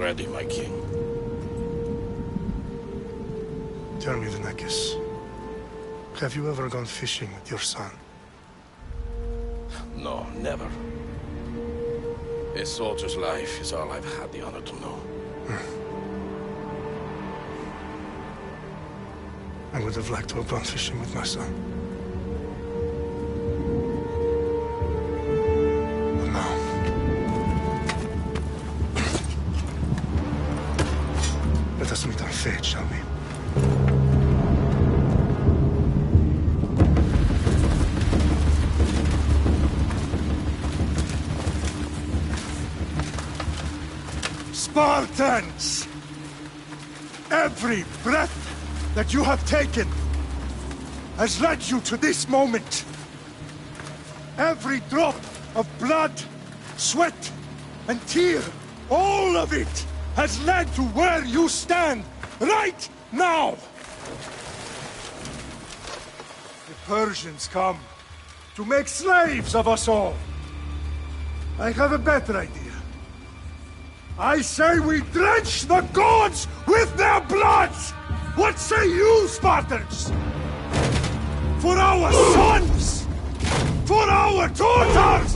ready, my king. Tell me, Vinakis, have you ever gone fishing with your son? No, never. A soldier's life is all I've had the honor to know. I would have liked to have gone fishing with my son. But now... let us meet on fate, shall we? Spartans! Every breath that you have taken has led you to this moment. Every drop of blood, sweat, and tear, all of it has led to where you stand right now. The Persians come to make slaves of us all. I have a better idea. I say we drench the gods with their blood! What say you, Spartans? For our sons! For our daughters!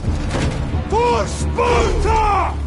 For Sparta!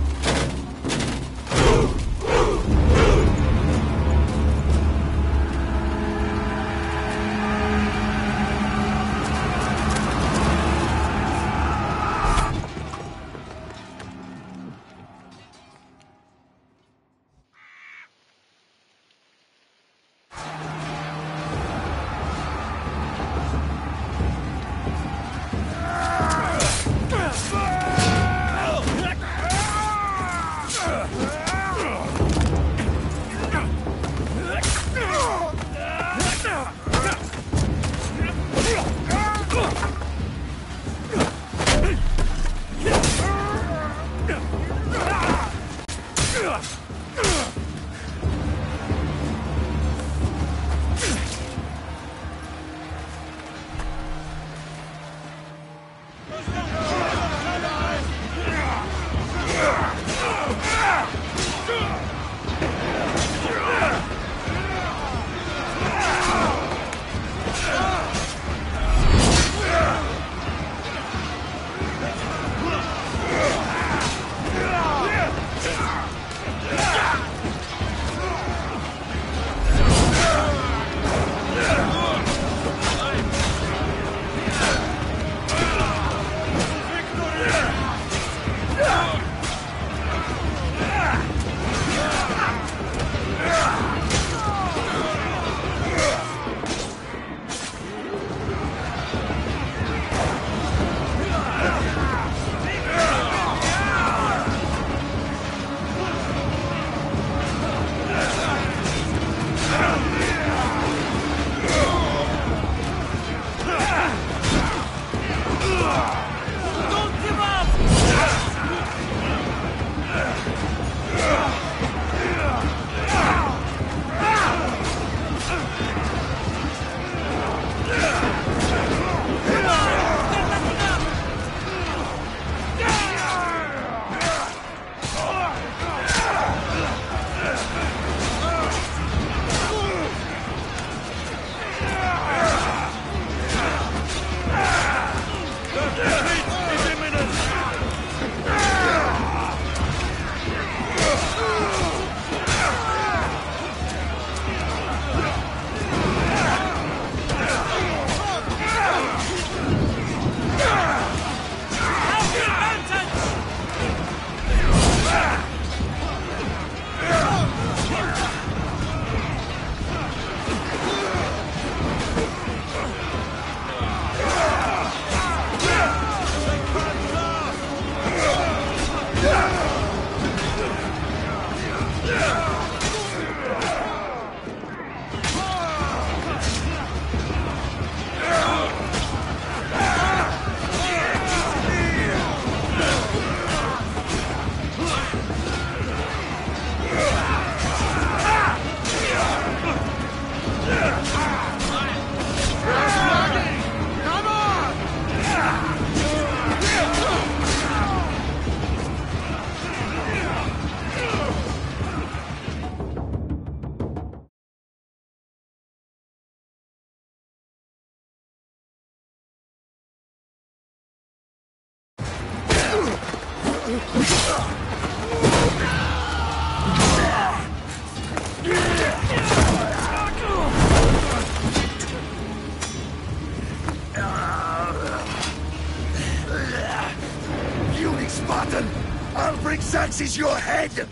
Puny Spartan! I'll bring Xerxes your head!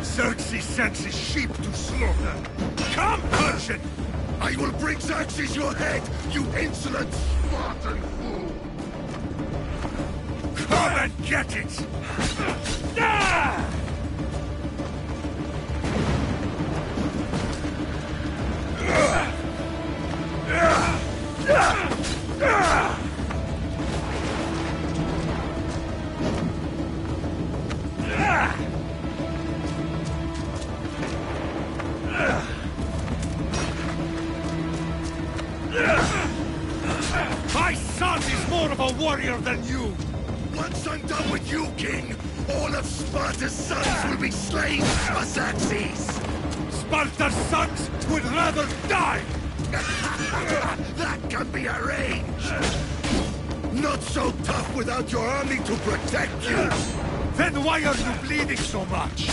Xerxes sends his sheep to slaughter. Come, Persian! I will bring Xerxes your head, you insolent Spartan fool! Come and get it! My son is more of a warrior than you! Once I'm done with you, King, all of Sparta's sons will be slaves for Xerxes! Sparta's sons would rather die! That can be arranged! Not so tough without your army to protect you! Then why are you bleeding so much?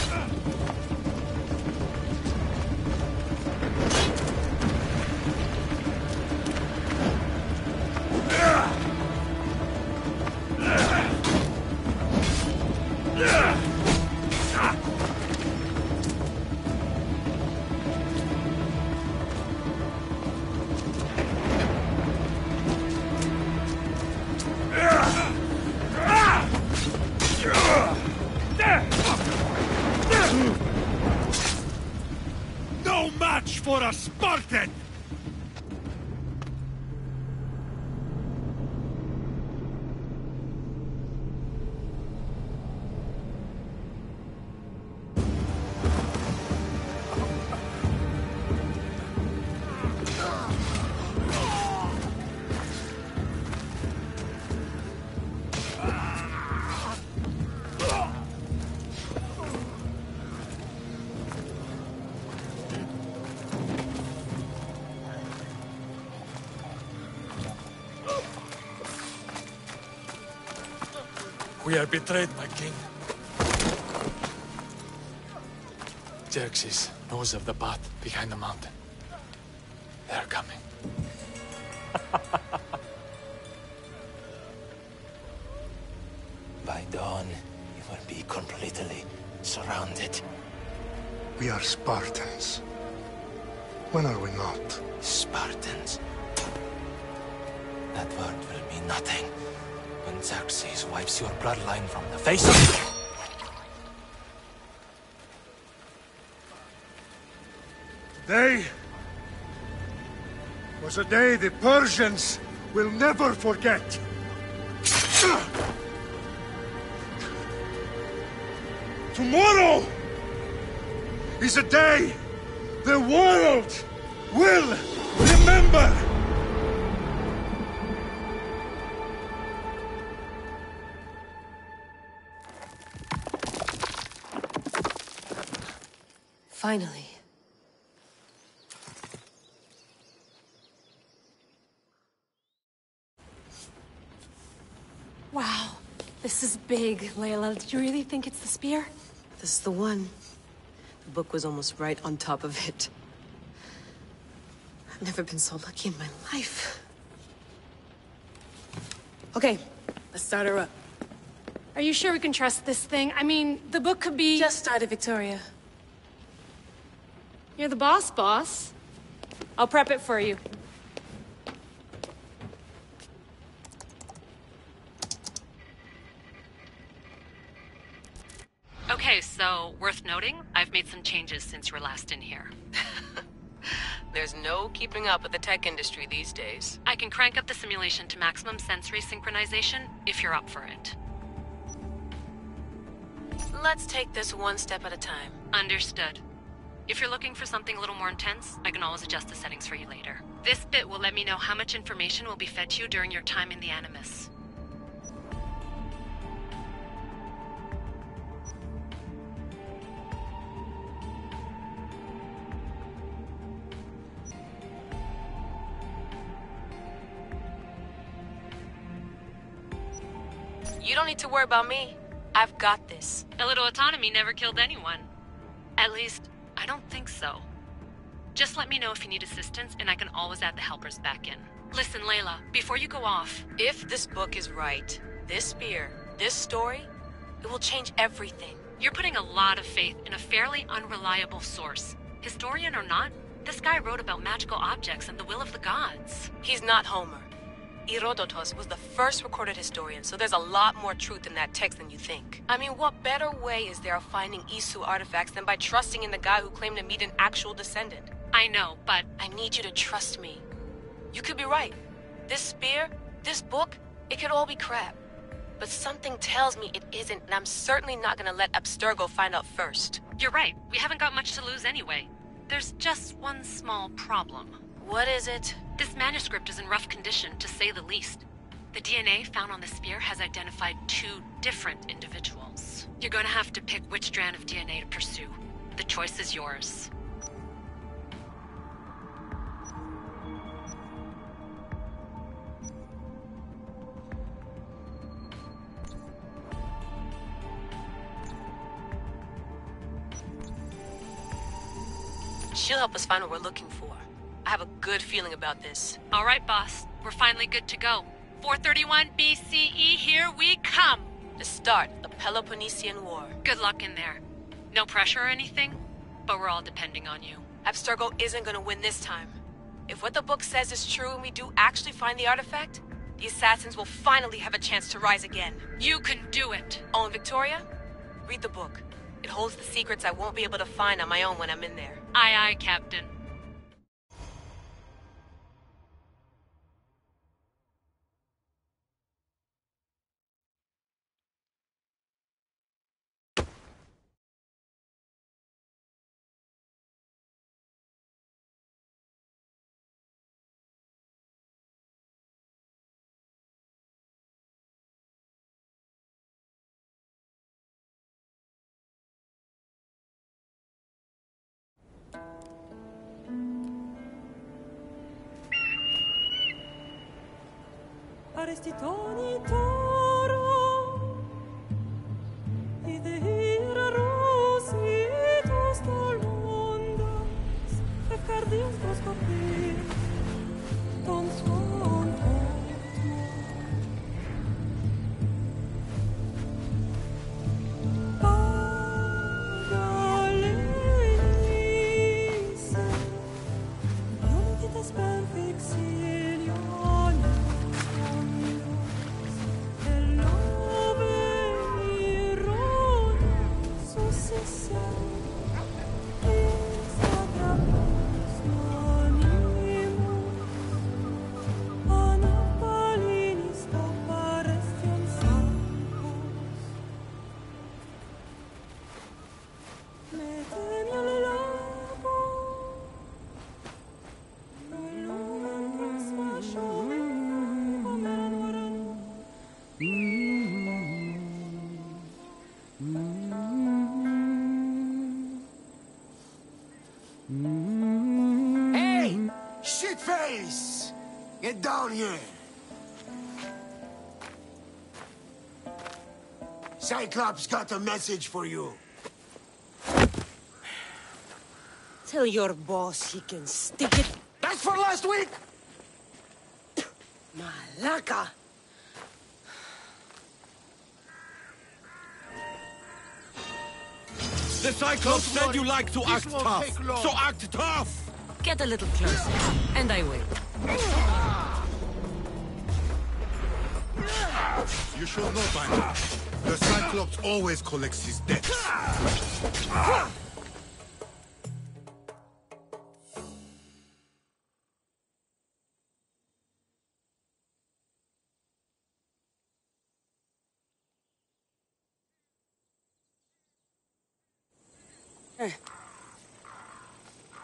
No match for a Spartan! We are betrayed, my king. Xerxes knows of the path behind the mountain. They're coming. By dawn, you will be completely surrounded. We are Spartans. When are we not? Spartans. That word will mean nothing when Xerxes wipes your bloodline from the face of... Today was a day the Persians will never forget. Tomorrow is a day the world will remember. Finally. Wow, this is big, Layla. Did you really think it's the spear? This is the one. The book was almost right on top of it. I've never been so lucky in my life. Okay, let's start her up. Are you sure we can trust this thing? I mean, the book could be... Just started, Victoria. You're the boss. I'll prep it for you. Okay, so, worth noting, I've made some changes since you were last in here. There's no keeping up with the tech industry these days. I can crank up the simulation to maximum sensory synchronization, if you're up for it. Let's take this one step at a time. Understood. If you're looking for something a little more intense, I can always adjust the settings for you later. This bit will let me know how much information will be fed to you during your time in the Animus. You don't need to worry about me. I've got this. A little autonomy never killed anyone. At least, I don't think so. Just let me know if you need assistance, and I can always add the helpers back in. Listen, Layla, before you go off... If this book is right, this spear, this story, it will change everything. You're putting a lot of faith in a fairly unreliable source. Historian or not, this guy wrote about magical objects and the will of the gods. He's not Homer. Herodotus was the first recorded historian, so there's a lot more truth in that text than you think. I mean, what better way is there of finding Isu artifacts than by trusting in the guy who claimed to meet an actual descendant? I know, but... I need you to trust me. You could be right. This spear, this book, it could all be crap. But something tells me it isn't, and I'm certainly not gonna let Abstergo find out first. You're right. We haven't got much to lose anyway. There's just one small problem. What is it? This manuscript is in rough condition, to say the least. The DNA found on the spear has identified 2 different individuals. You're gonna have to pick which strand of DNA to pursue. The choice is yours. She'll help us find what we're looking for. I have a good feeling about this. All right, boss. We're finally good to go. 431 BCE, here we come! To start the Peloponnesian War. Good luck in there. No pressure or anything, but we're all depending on you. Abstergo isn't gonna win this time. If what the book says is true and we do actually find the artifact, the assassins will finally have a chance to rise again. You can do it! Oh, and Victoria? Read the book. It holds the secrets I won't be able to find on my own when I'm in there. Aye, aye, Captain. Arestitoni toro idehira rositos tolondas efcardius proscopir ton suon Pagalenise Ionitas perfixilion Hey! Shitface! Get down here! Cyclops got a message for you. Tell your boss he can stick it. That's for last week! Malaka! The Cyclops said you like to act tough, so act tough! Get a little closer, and I will. You should know by now. The Cyclops always collects his debts.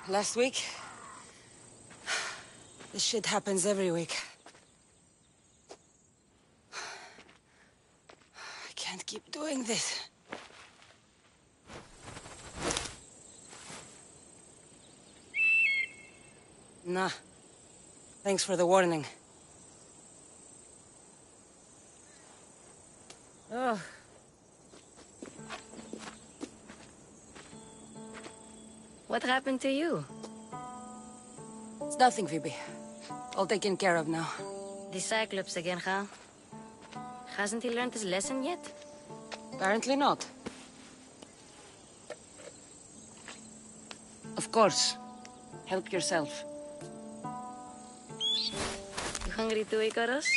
Last week? This shit happens every week. I can't keep doing this. Nah. Thanks for the warning. Ugh. What happened to you? It's nothing, Phoebe. All taken care of now. The Cyclops again, huh? Hasn't he learned his lesson yet? Apparently not. Of course. Help yourself. You hungry too, Icarus?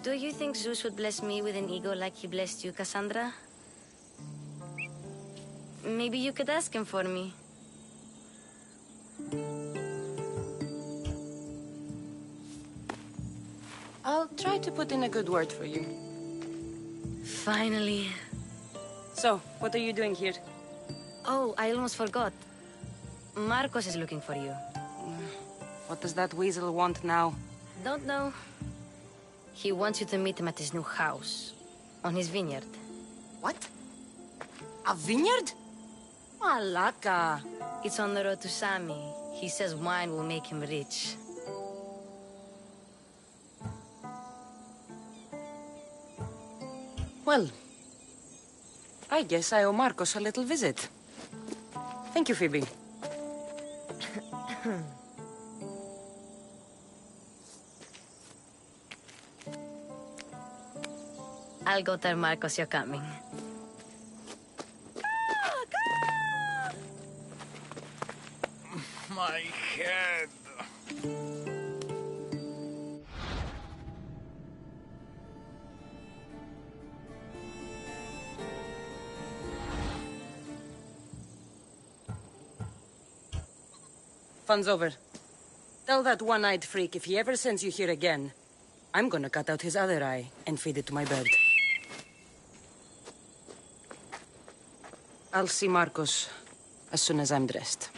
Do you think Zeus would bless me with an ego like he blessed you, Cassandra? Maybe you could ask him for me. I'll try to put in a good word for you. Finally. So, what are you doing here? Oh, I almost forgot. Marcos is looking for you. What does that weasel want now? Don't know. He wants you to meet him at his new house. On his vineyard. What? A vineyard? Malaka. It's on the road to Sami. He says wine will make him rich. Well, I guess I owe Marcos a little visit. Thank you, Phoebe. I'll go tell Marcos you're coming. My head. Fun's over. Tell that one-eyed freak if he ever sends you here again, I'm gonna cut out his other eye and feed it to my bird. I'll see Marcos as soon as I'm dressed.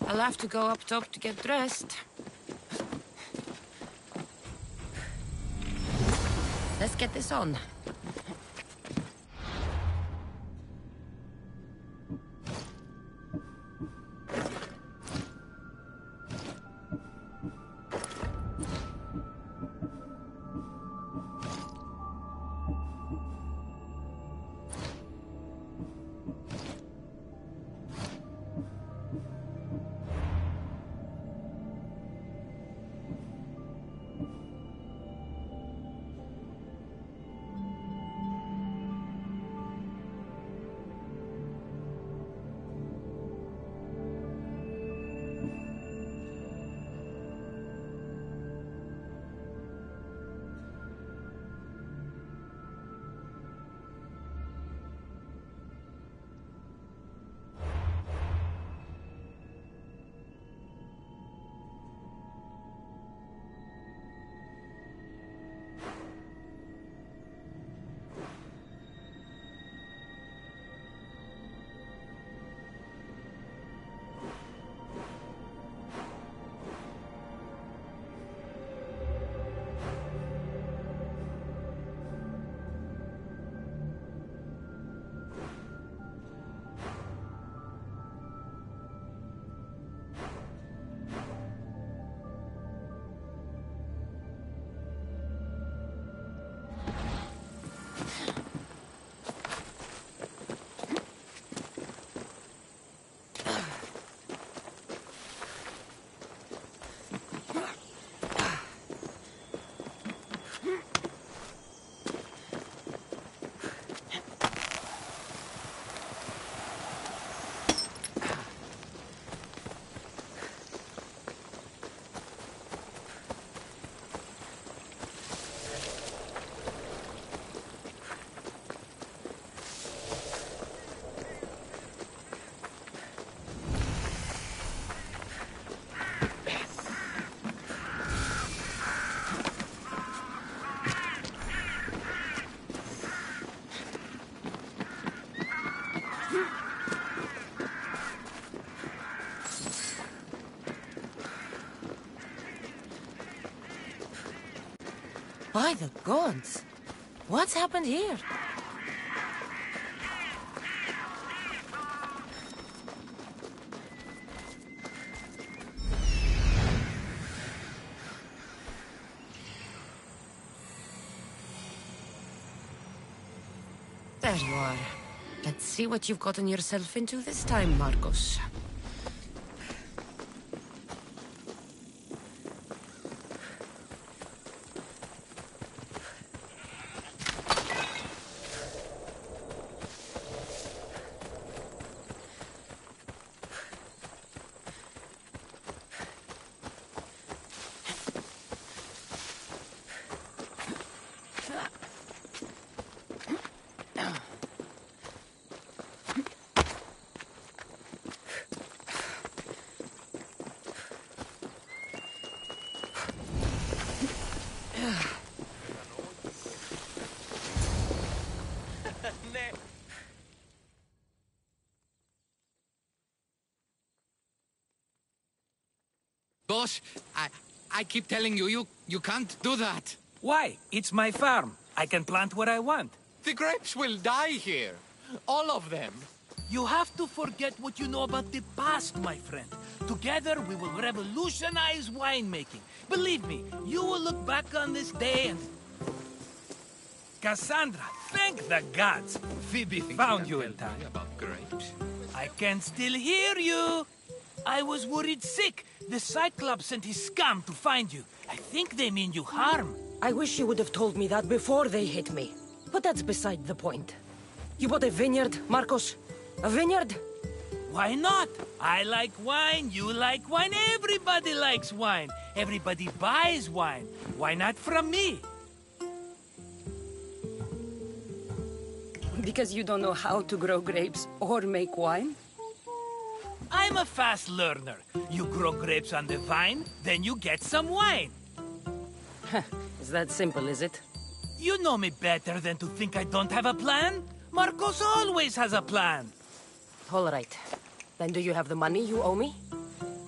I'll have to go up top to get dressed. Let's get this on. By the gods! What's happened here? There you are. Let's see what you've gotten yourself into this time, Marcos. Boss, I keep telling you, you can't do that. Why? It's my farm. I can plant what I want. The grapes will die here. All of them. You have to forget what you know about the past, my friend. Together, we will revolutionize winemaking. Believe me, you will look back on this day and... Cassandra, thank the gods. Phoebe found you in time. About grapes. I can still hear you. I was worried sick. The Cyclops sent his scum to find you. I think they mean you harm. I wish you would have told me that before they hit me. But that's beside the point. You bought a vineyard, Marcos? A vineyard? Why not? I like wine, you like wine, everybody likes wine. Everybody buys wine. Why not from me? Because you don't know how to grow grapes or make wine? I'm a fast learner. You grow grapes on the vine, then you get some wine. Is that simple, is it? You know me better than to think I don't have a plan. Marcos always has a plan. All right. Then do you have the money you owe me?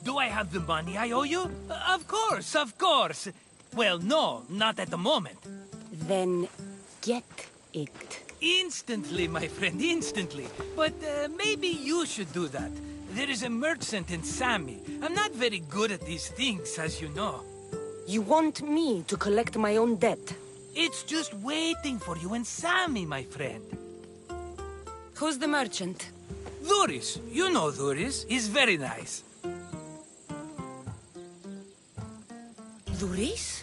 Do I have the money I owe you? Of course, of course. Well, no, not at the moment. Then get it. Instantly, my friend, instantly. But maybe you should do that. There is a merchant in Sammy. I'm not very good at these things, as you know. You want me to collect my own debt? It's just waiting for you in Sammy, my friend. Who's the merchant? Duris. You know Duris. He's very nice. Duris?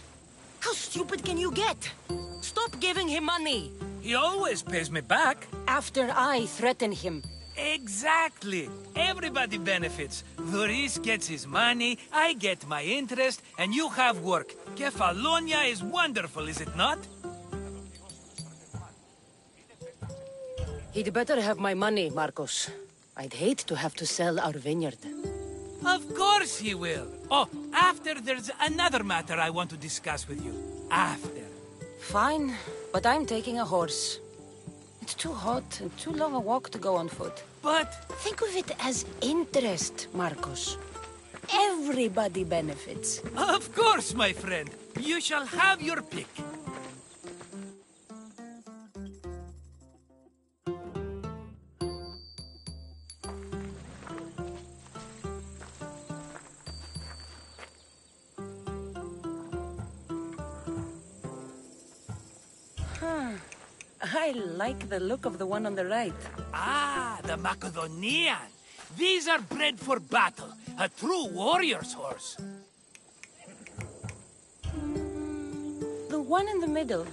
How stupid can you get? Stop giving him money! He always pays me back. After I threaten him. Exactly. Everybody benefits. Duris gets his money, I get my interest, and you have work. Kefalonia is wonderful, is it not? He'd better have my money, Marcos. I'd hate to have to sell our vineyard. Of course he will. Oh, after there's another matter I want to discuss with you. After. Fine, but I'm taking a horse. It's too hot and too long a walk to go on foot. But... think of it as interest, Marcos. Everybody benefits. Of course, my friend. You shall have your pick. I like the look of the one on the right. Ah, the Macedonian. These are bred for battle. A true warrior's horse. The one in the middle.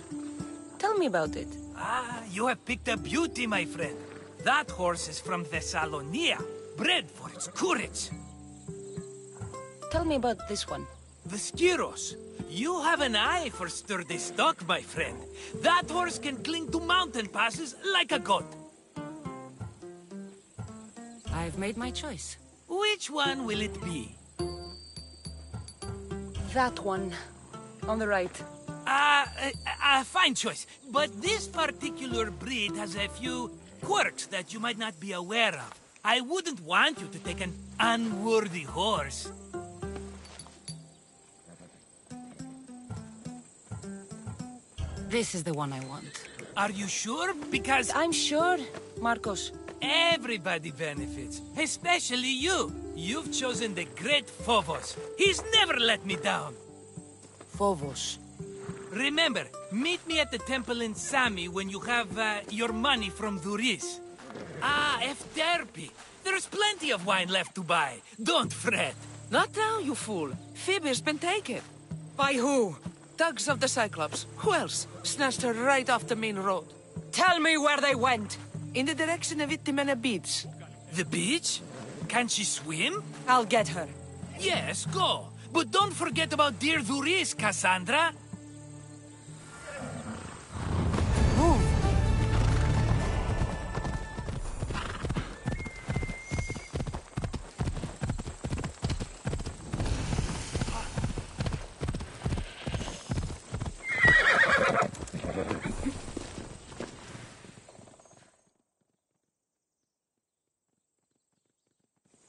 Tell me about it. Ah, you have picked a beauty, my friend. That horse is from Thessalonia, bred for its courage. Tell me about this one. The Skyros. You have an eye for sturdy stock, my friend. That horse can cling to mountain passes like a goat. I've made my choice. Which one will it be? That one. On the right. Fine choice. But this particular breed has a few quirks that you might not be aware of. I wouldn't want you to take an unworthy horse. This is the one I want. Are you sure? Because... I'm sure, Marcos. Everybody benefits, especially you. You've chosen the great Phobos. He's never let me down. Phobos. Remember, meet me at the temple in Sami when you have your money from Duris. Ah, Efterpi. There's plenty of wine left to buy. Don't fret. Not now, you fool. Phoebe's been taken. By who? Thugs of the Cyclops. Who else? Snatched her right off the main road. Tell me where they went! In the direction of Itimena Beach. The beach? Can she swim? I'll get her. Yes, go. But don't forget about dear Duris, Cassandra.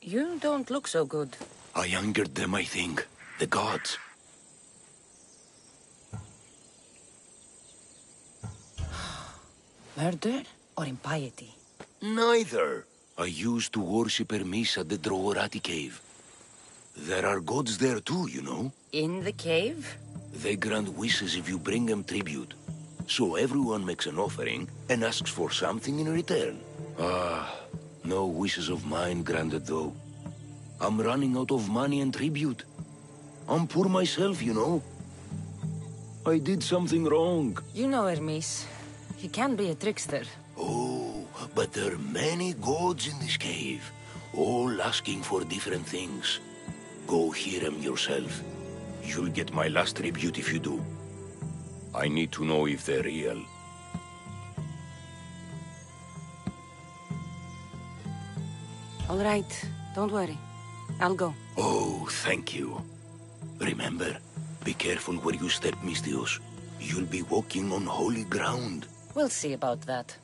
You don't look so good. I angered them, I think. The gods. Murder or impiety? Neither. I used to worship Hermes at the Drogorati cave. There are gods there too, you know. In the cave? They grant wishes if you bring them tribute. So everyone makes an offering and asks for something in return. No wishes of mine granted though. I'm running out of money and tribute. I'm poor myself, you know. I did something wrong. You know Hermes. He can be a trickster. Oh, but there are many gods in this cave, all asking for different things. Go hear them yourself. You'll get my last tribute if you do. I need to know if they're real. All right, don't worry. I'll go. Oh, thank you. Remember, be careful where you step, Mistios. You'll be walking on holy ground. We'll see about that.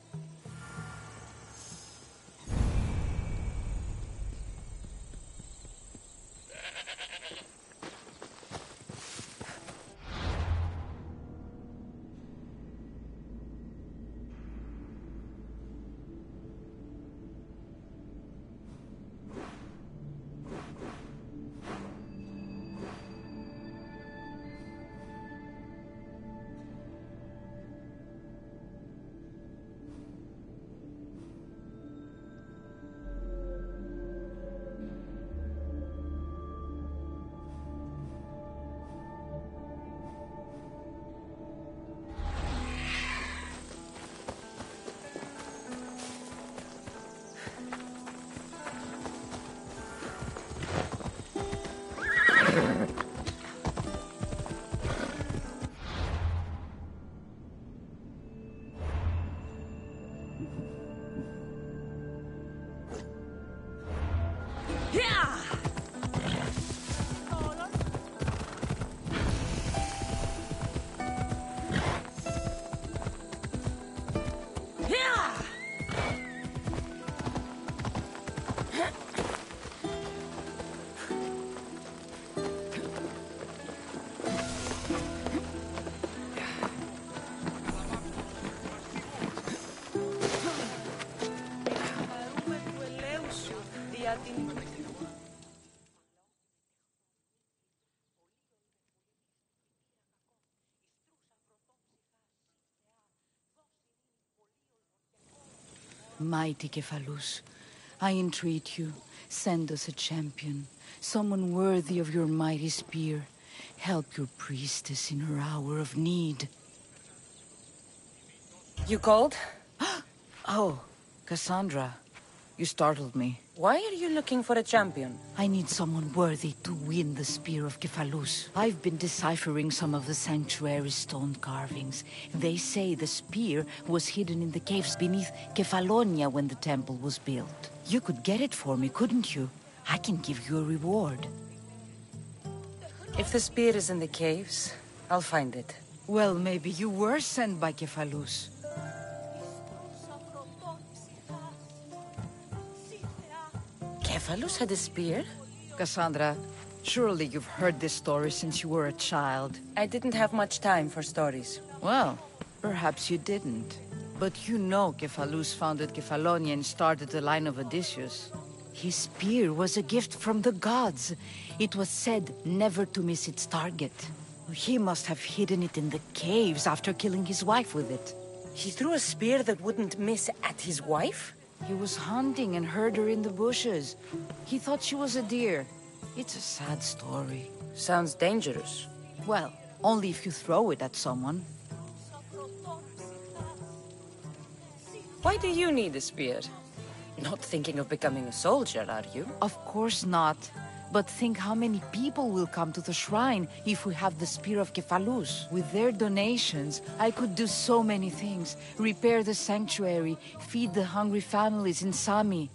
Mighty Cephalus, I entreat you, send us a champion, someone worthy of your mighty spear. Help your priestess in her hour of need. You called? Oh, Cassandra, you startled me. Why are you looking for a champion? I need someone worthy to win the spear of Cephalus. I've been deciphering some of the sanctuary's stone carvings. They say the spear was hidden in the caves beneath Kefalonia when the temple was built. You could get it for me, couldn't you? I can give you a reward. If the spear is in the caves, I'll find it. Well, maybe you were sent by Cephalus. Cephalus had a spear? Cassandra, surely you've heard this story since you were a child. I didn't have much time for stories. Well, perhaps you didn't. But you know Cephalus founded Kefalonia and started the line of Odysseus. His spear was a gift from the gods. It was said never to miss its target. He must have hidden it in the caves after killing his wife with it. He threw a spear that wouldn't miss at his wife? He was hunting and heard her in the bushes. He thought she was a deer. It's a sad story. Sounds dangerous. Well, only if you throw it at someone. Why do you need a spear? Not thinking of becoming a soldier, are you? Of course not. But think how many people will come to the shrine if we have the Spear of Kephalus. With their donations, I could do so many things. Repair the sanctuary, feed the hungry families in Sami.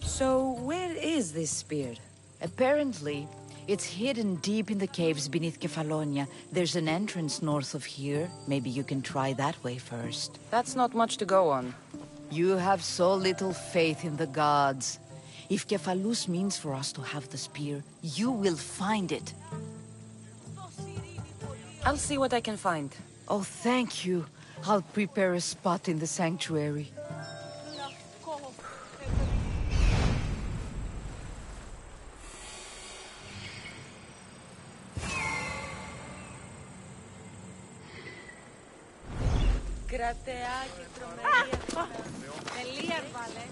So, where is this spear? Apparently, it's hidden deep in the caves beneath Kefalonia. There's an entrance north of here. Maybe you can try that way first. That's not much to go on. You have so little faith in the gods. If Kephalus means for us to have the spear, you will find it. I'll see what I can find. Oh, thank you. I'll prepare a spot in the sanctuary. Κρατεάκι, τρομερία. Τελεία, βάλε.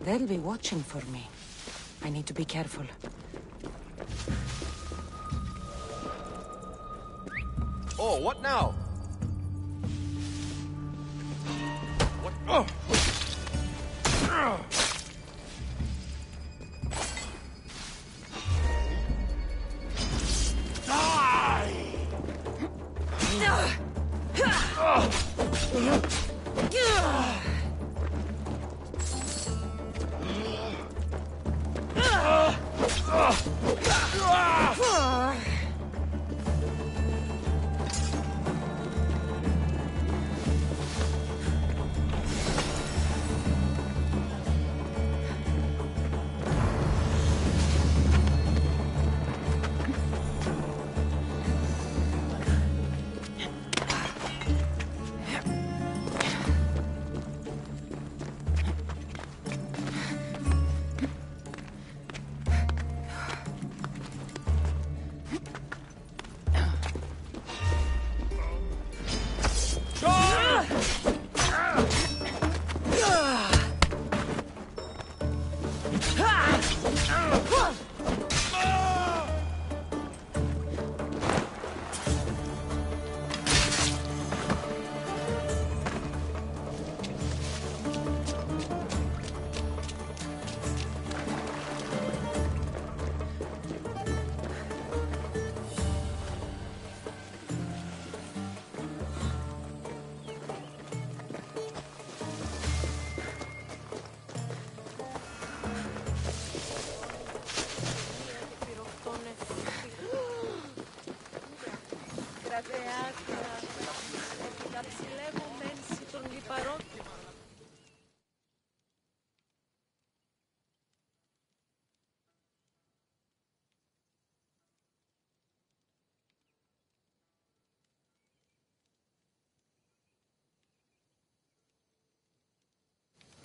They'll be watching for me. I need to be careful. Oh, what now? What? Oh!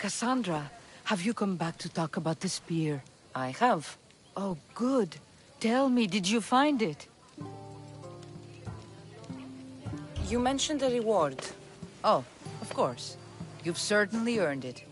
Cassandra, have you come back to talk about the spear? I have. Oh, good. Tell me, did you find it? You mentioned a reward. Oh, of course. You've certainly earned it.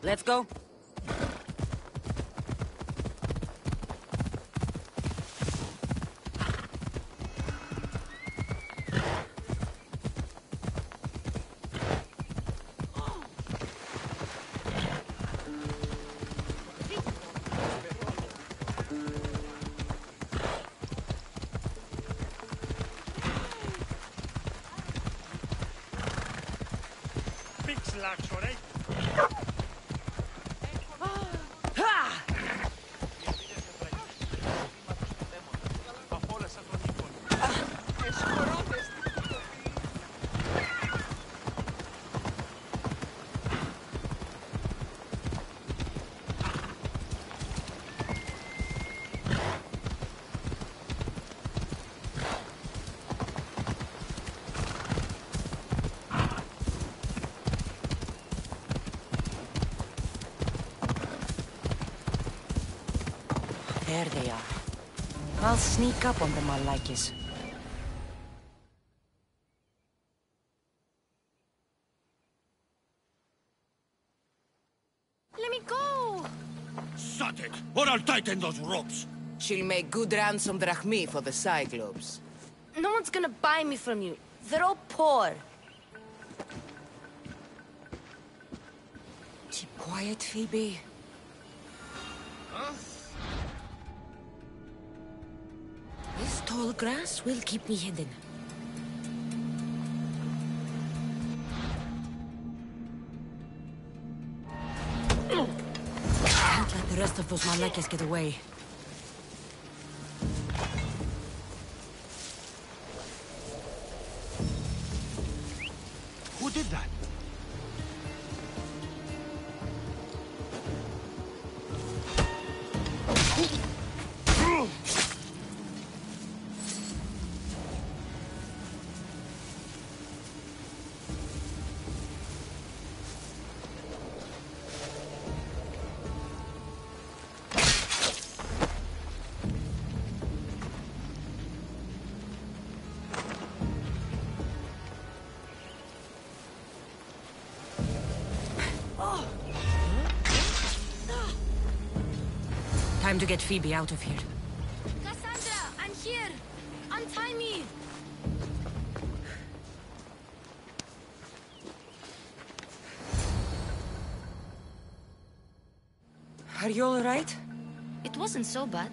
Let's go. There they are. I'll sneak up on them, Malakis. Let me go! Shut it, or I'll tighten those ropes. She'll make good ransom drachmi for the Cyclops. No one's gonna buy me from you. They're all poor. Keep quiet, Phoebe. This tall grass will keep me hidden. Can't let the rest of those Malakas get away. Who did that? Time to get Phoebe out of here. Cassandra, I'm here! Untie me! Are you alright? It wasn't so bad.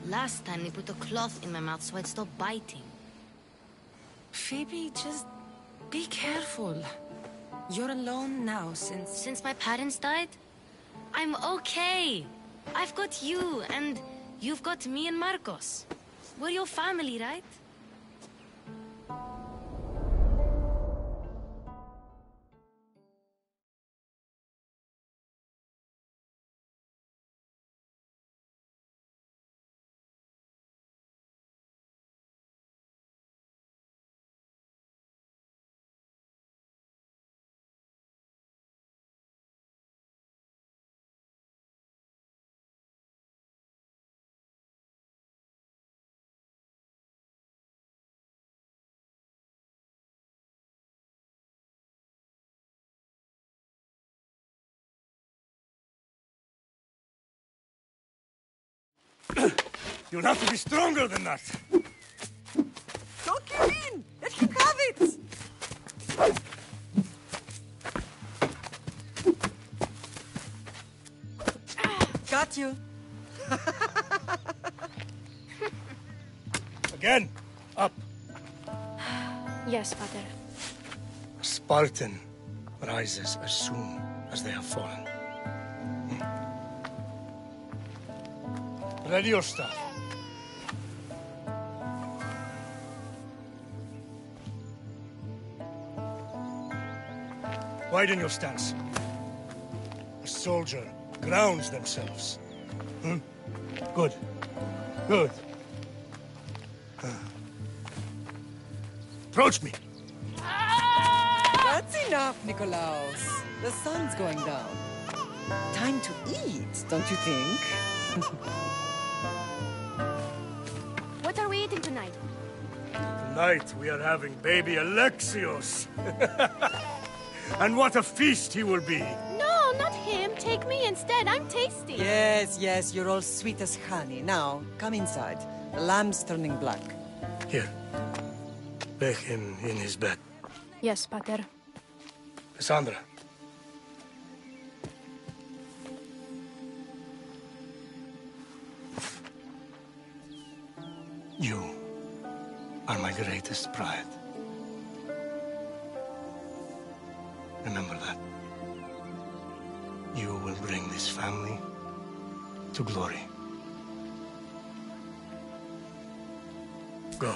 Last time they put a cloth in my mouth so I'd stop biting. Phoebe, just be careful. You're alone now Since my parents died? I'm okay. I've got you, and you've got me and Marcos. We're your family, right? You'll have to be stronger than that. Don't give in! Let him have it! Got you. Again, up. Yes, Father. A Spartan rises as soon as they have fallen. Ready your staff. Widen your stance. A soldier grounds themselves. Good. Good. Approach me. That's enough, Nikolaos. The sun's going down. Time to eat, don't you think? What are we eating tonight? Tonight we are having baby Alexios. And what a feast he will be. No, not him. Take me instead. I'm tasty. Yes, yes, you're all sweet as honey. Now, come inside. The lamb's turning black. Here. Lay him in his bed. Yes, Pater. Cassandra. You are my greatest pride. Remember that. You will bring this family to glory. Go.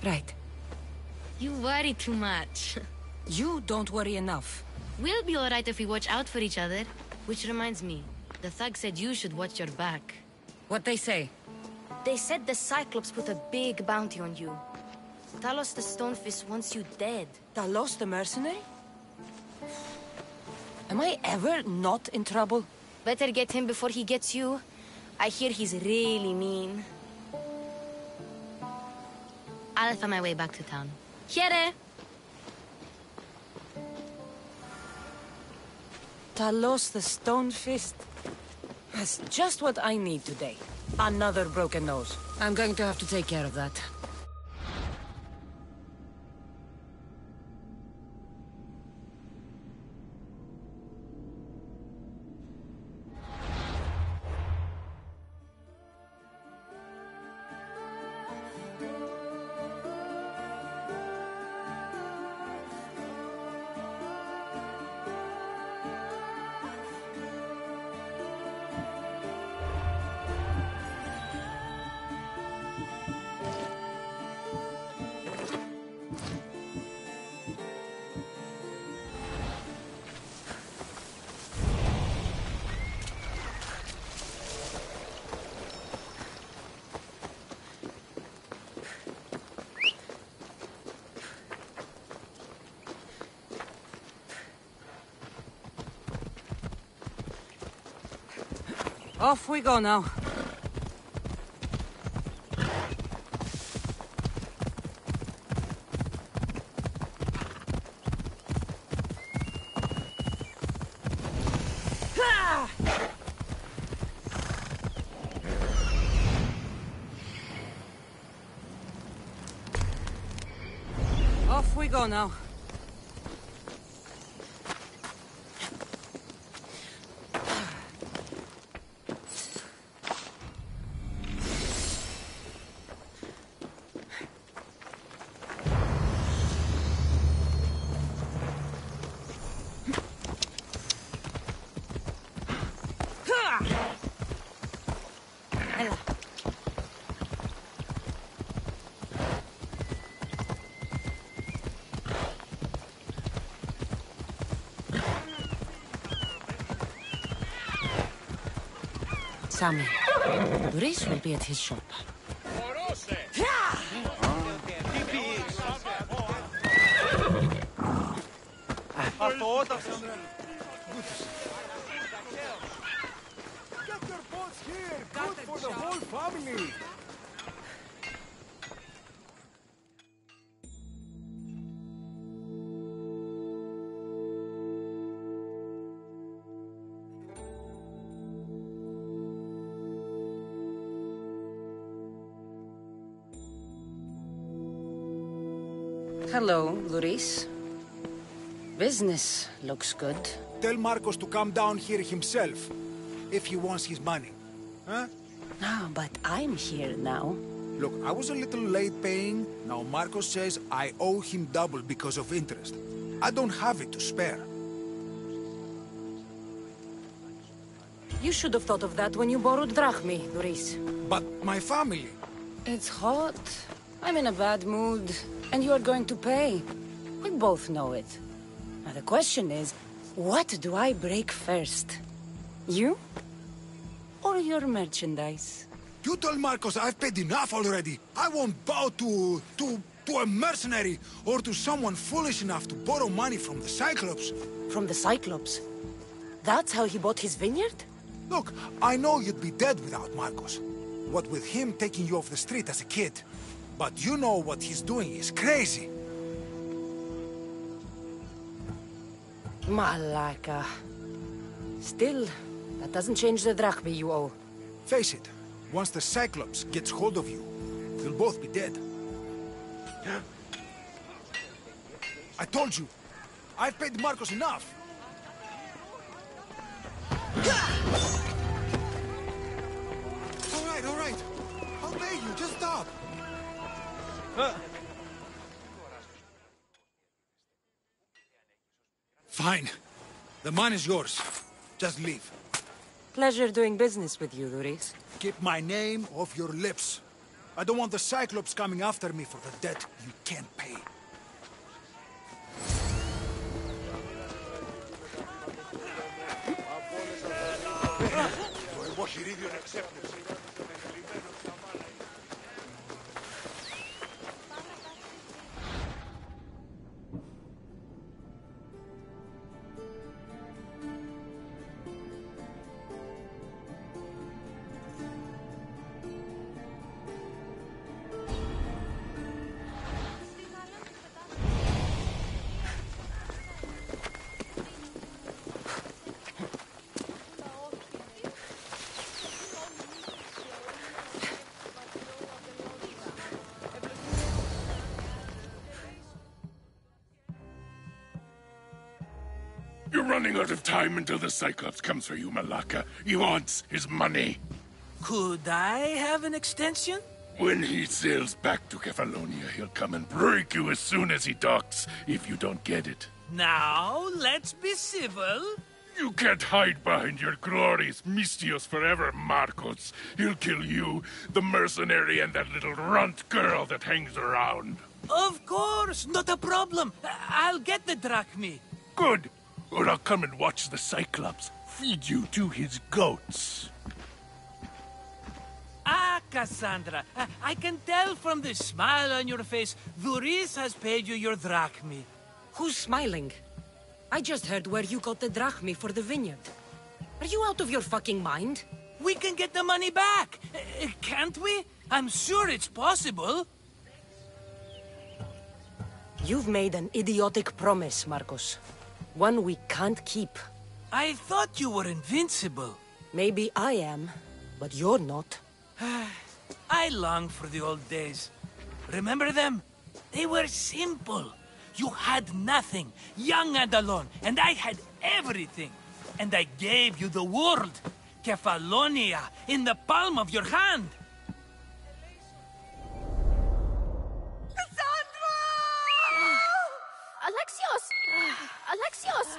Right. You worry too much. You don't worry enough. We'll be alright if we watch out for each other. Which reminds me, the thug said you should watch your back. What they say? They said the Cyclops put a big bounty on you. Talos the Stonefist wants you dead. Talos the mercenary? Am I ever not in trouble? Better get him before he gets you. I hear he's really mean. I'll find my way back to town. Here! Talos the Stonefist. That's just what I need today. Another broken nose. I'm going to have to take care of that. Off we go now. Off we go now. Sammy, Doris will be at his shop. Get your boats here! Good for the whole family! Hello, Luis. Business looks good. Tell Marcos to come down here himself, if he wants his money. Huh? No, but I'm here now. Look, I was a little late paying. Now Marcos says I owe him double because of interest. I don't have it to spare. You should have thought of that when you borrowed drachmi, Luis. But my family... It's hot. I'm in a bad mood. And you are going to pay. We both know it. Now the question is, what do I break first? You? Or your merchandise? You told Marcos I've paid enough already. I won't bow to a mercenary or to someone foolish enough to borrow money from the Cyclops. From the Cyclops? That's how he bought his vineyard? Look, I know you'd be dead without Marcos. What with him taking you off the street as a kid. But you know what he's doing is crazy. Malaka. Still, that doesn't change the drachma you owe. Face it, once the Cyclops gets hold of you, you'll both be dead. I told you, I've paid Marcos enough. All right. I'll pay you, just stop. Fine. The money's yours. Just leave. Pleasure doing business with you, Luris. Keep my name off your lips. I don't want the Cyclops coming after me for the debt you can't pay. You're running out of time until the Cyclops comes for you, Malaka. He wants his money. Could I have an extension? When he sails back to Kefalonia, he'll come and break you as soon as he docks, if you don't get it. Now, let's be civil. You can't hide behind your glories, Mistios forever, Marcos. He'll kill you, the mercenary, and that little runt girl that hangs around. Of course, not a problem. I'll get the drachmi. Good. Or I'll come and watch the Cyclops feed you to his goats. Ah, Cassandra, I can tell from the smile on your face, Duris has paid you your drachmi. Who's smiling? I just heard where you got the drachmi for the vineyard. Are you out of your fucking mind? We can get the money back, can't we? I'm sure it's possible. You've made an idiotic promise, Marcos. One we can't keep. I thought you were invincible. Maybe I am, but you're not. I long for the old days. Remember them? They were simple. You had nothing, young and alone, and I had everything. And I gave you the world, Kefalonia, in the palm of your hand. Alexios!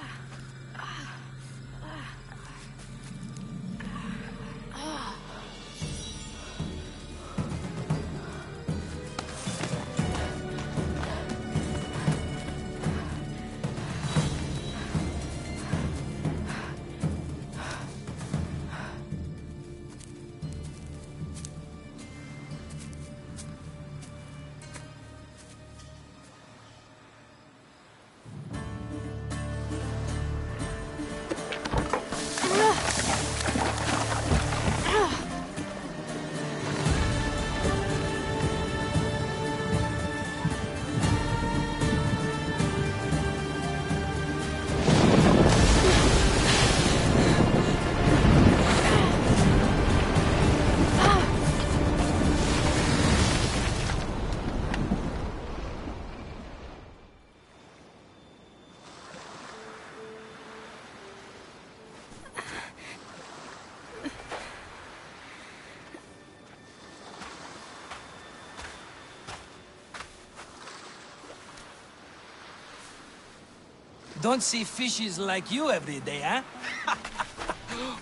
Don't see fishes like you every day, huh?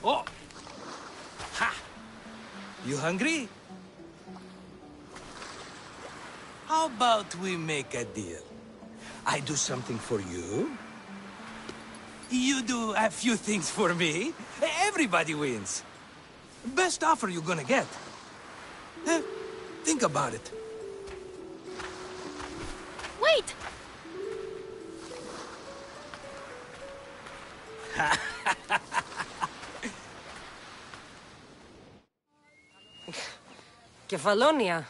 Oh! Ha! You hungry? How about we make a deal? I do something for you. You do a few things for me. Everybody wins. Best offer you're gonna get. Think about it. Wait! Kefalonia.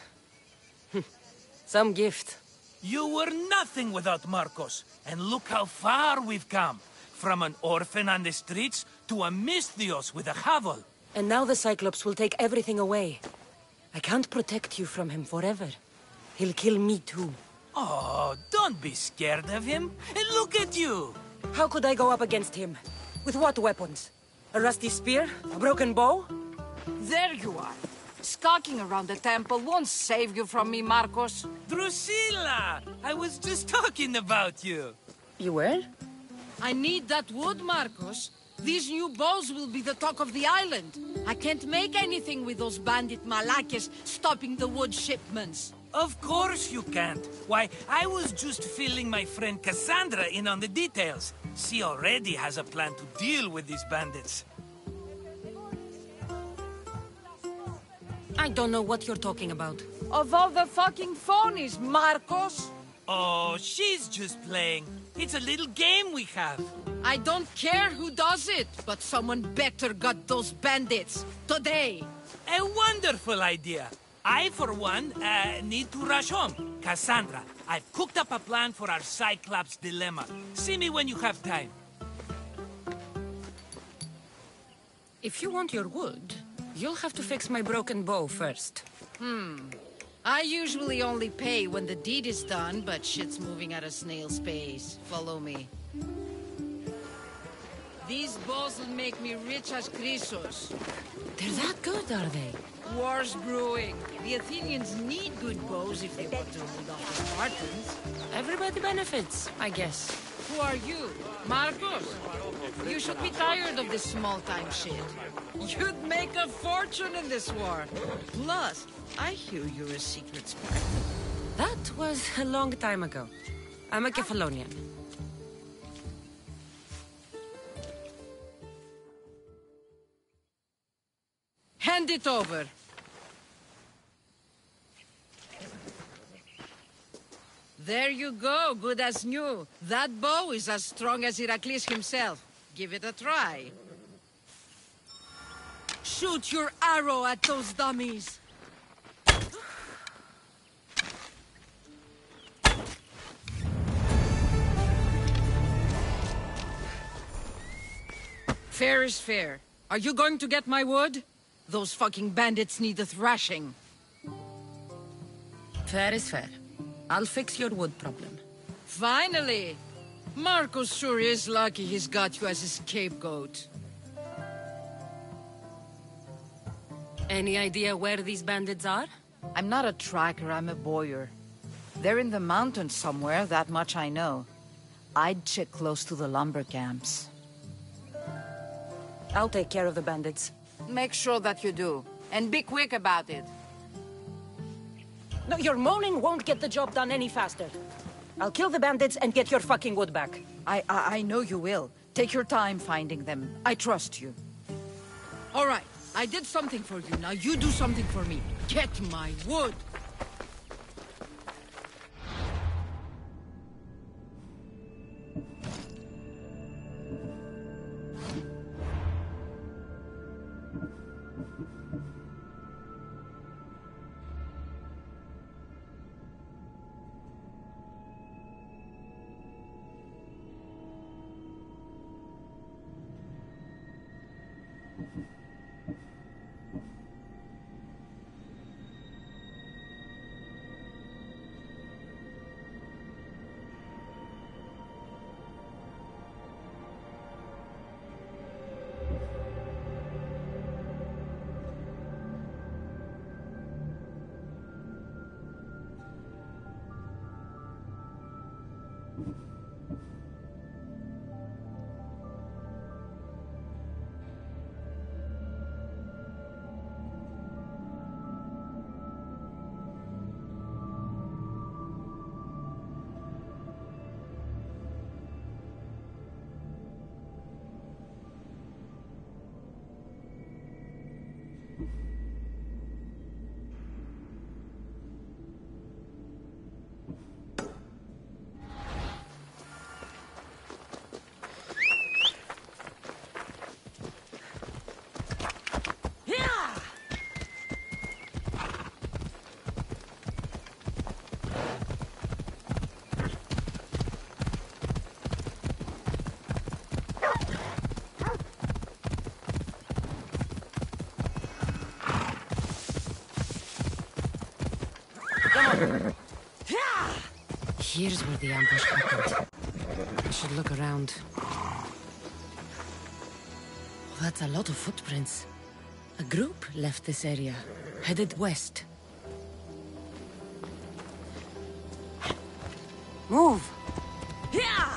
Some gift. You were nothing without Marcos. And look how far we've come. From an orphan on the streets to a Misthios with a hovel. And now the Cyclops will take everything away. I can't protect you from him forever. He'll kill me too. Oh, don't be scared of him. And look at you. How could I go up against him? With what weapons? A rusty spear? A broken bow? There you are. Skulking around the temple won't save you from me, Marcos. Drusilla! I was just talking about you. You were? I need that wood, Marcos. These new bows will be the talk of the island. I can't make anything with those bandit malakes stopping the wood shipments. Of course you can't. Why, I was just filling my friend Cassandra in on the details. She already has a plan to deal with these bandits. I don't know what you're talking about. Of all the fucking phonies, Marcos! Oh, she's just playing. It's a little game we have. I don't care who does it, but someone better got those bandits. Today. A wonderful idea. I, for one, need to rush home. Cassandra, I've cooked up a plan for our Cyclops dilemma. See me when you have time. If you want your wood, you'll have to fix my broken bow first. I usually only pay when the deed is done, but shit's moving at a snail's pace. Follow me. These bows will make me rich as Chrysos. They're that good, are they? War's brewing. The Athenians need good bows if they want to hold off the Spartans. Everybody benefits, I guess. Who are you? Marcos? You should be tired of this small-time shit. You'd make a fortune in this war. Plus, I hear you're a secret spy. That was a long time ago. I'm a Kefalonian. Hand it over. There you go, good as new. That bow is as strong as Heracles himself. Give it a try. Shoot your arrow at those dummies. Fair is fair. Are you going to get my wood? Those fucking bandits need a thrashing. Fair is fair. I'll fix your wood problem. Finally! Marcos sure is lucky he's got you as his scapegoat. Any idea where these bandits are? I'm not a tracker, I'm a boyer. They're in the mountains somewhere, that much I know. I'd check close to the lumber camps. I'll take care of the bandits. Make sure that you do. And be quick about it. No, your moaning won't get the job done any faster. I'll kill the bandits and get your fucking wood back. I know you will. Take your time finding them. I trust you. All right. I did something for you. Now you do something for me. Get my wood. Here's where the ambush happened. I should look around. That's a lot of footprints. A group left this area, headed west. Move! Yeah!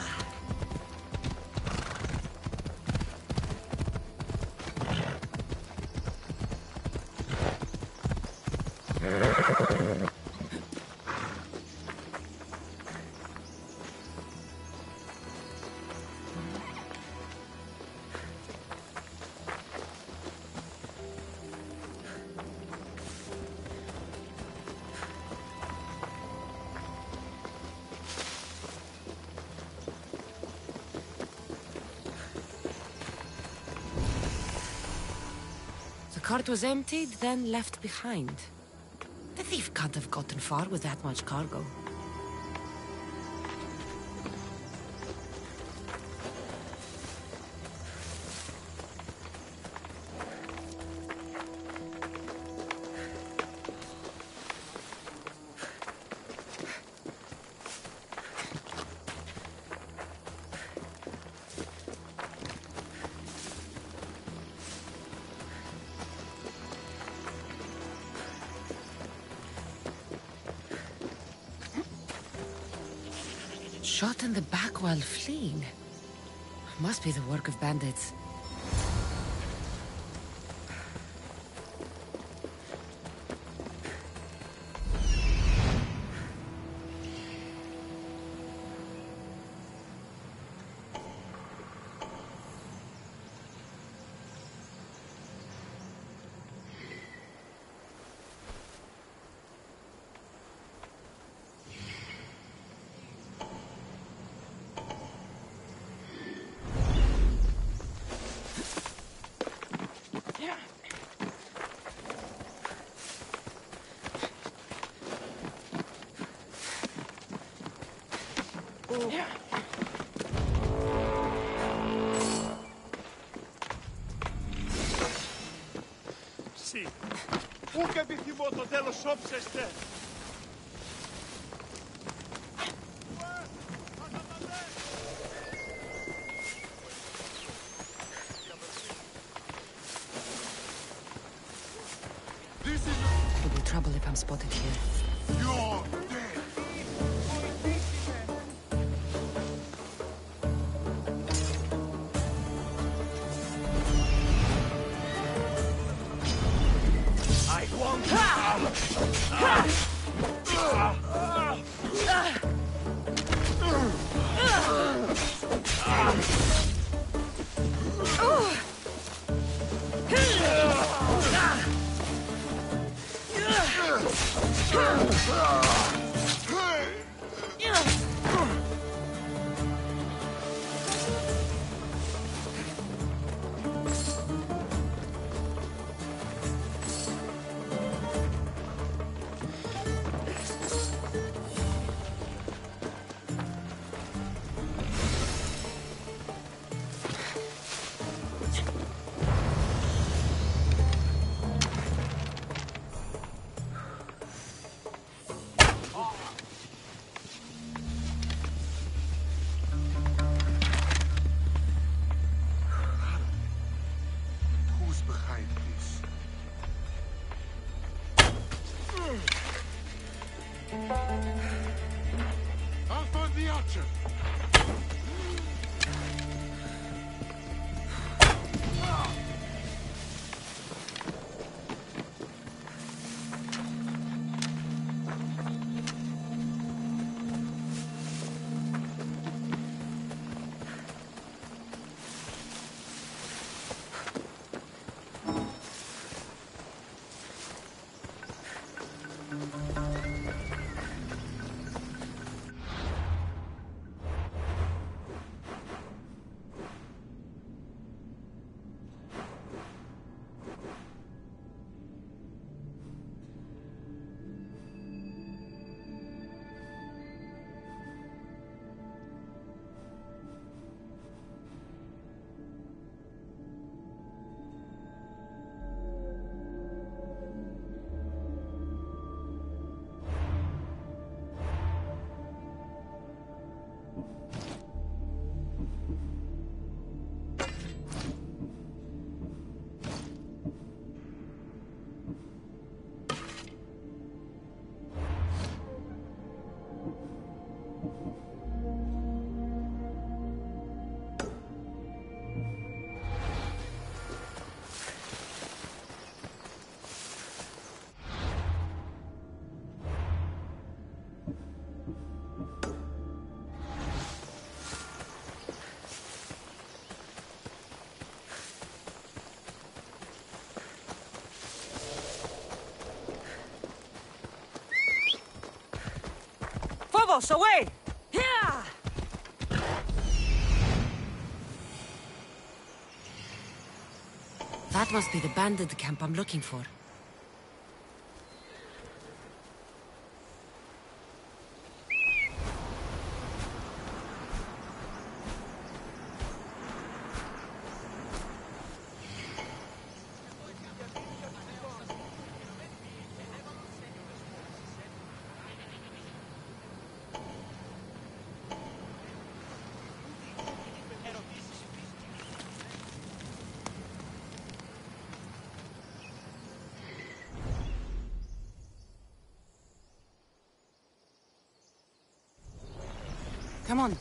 The cart was emptied, then left behind. The thief can't have gotten far with that much cargo. Shot in the back while fleeing. Must be the work of bandits. Sì, uke bihimo to delo shopseste. It'll be trouble if I'm spotted here. You're dead. I won't. Who's behind this? I'll find the archer. Lobos, away! Yeah! That must be the bandit camp I'm looking for. Come on.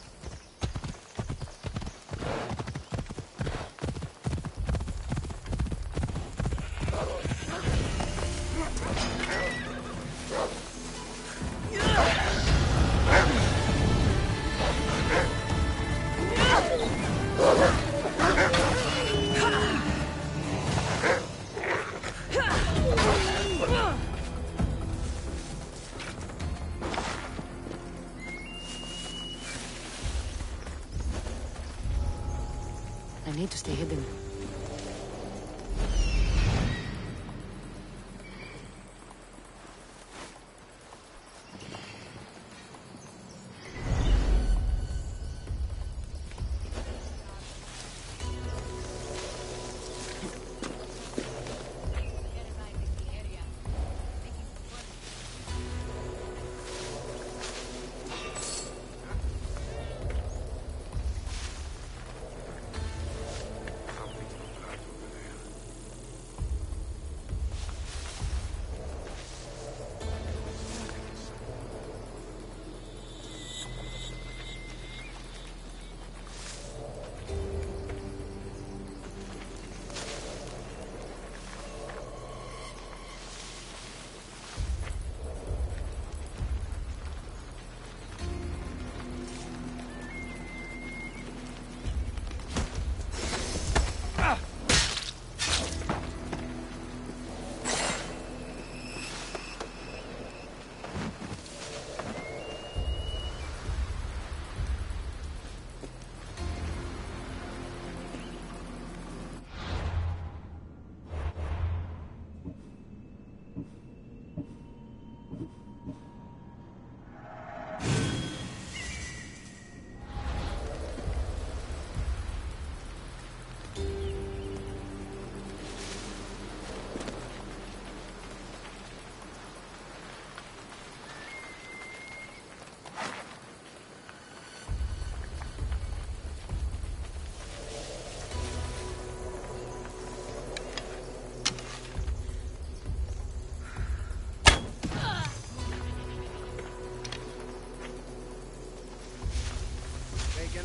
I need to stay hidden.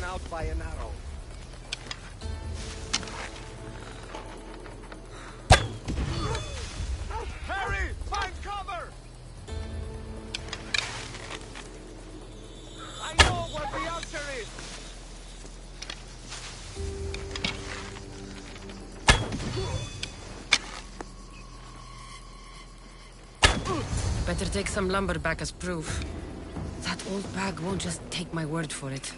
Out by an arrow. Harry, find cover! I know where the archer is! Better take some lumber back as proof. That old bag won't just take my word for it.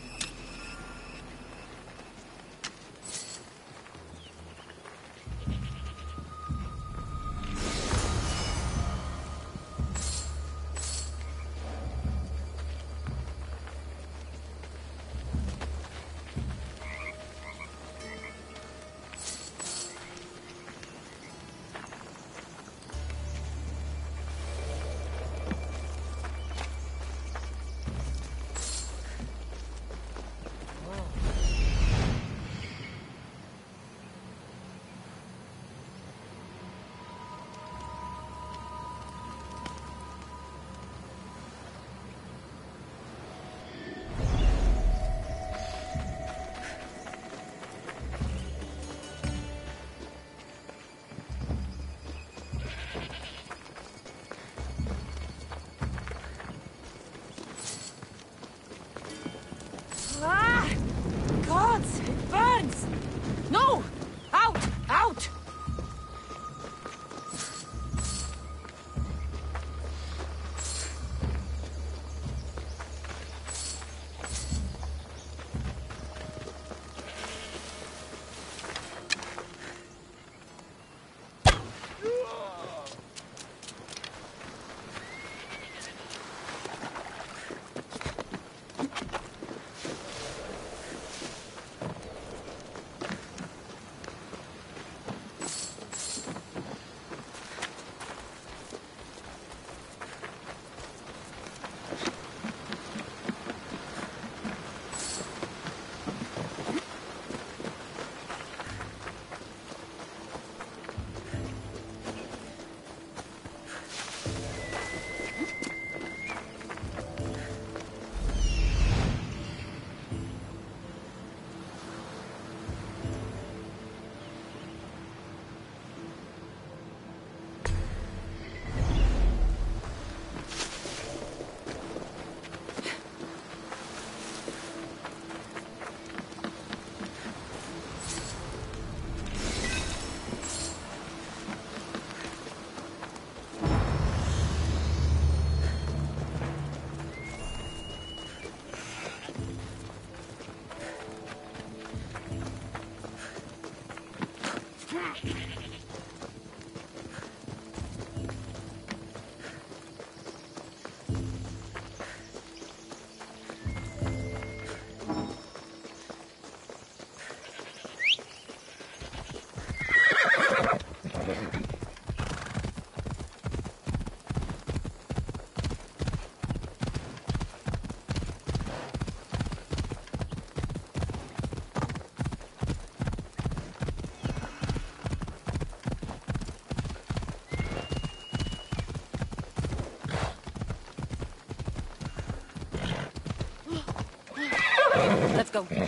go.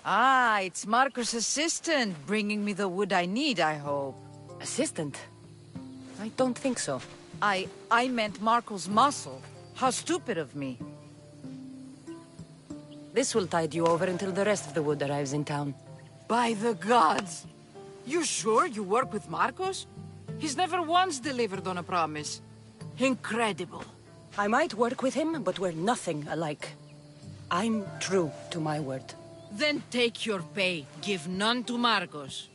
Ah, it's Marco's assistant, bringing me the wood I need, I hope. Assistant? I don't think so. I meant Marco's muscle. How stupid of me. This will tide you over until the rest of the wood arrives in town. By the gods! You sure you work with Marcos? He's never once delivered on a promise. Incredible. I might work with him, but we're nothing alike. I'm true to my word. Then take your pay. Give none to Marcos.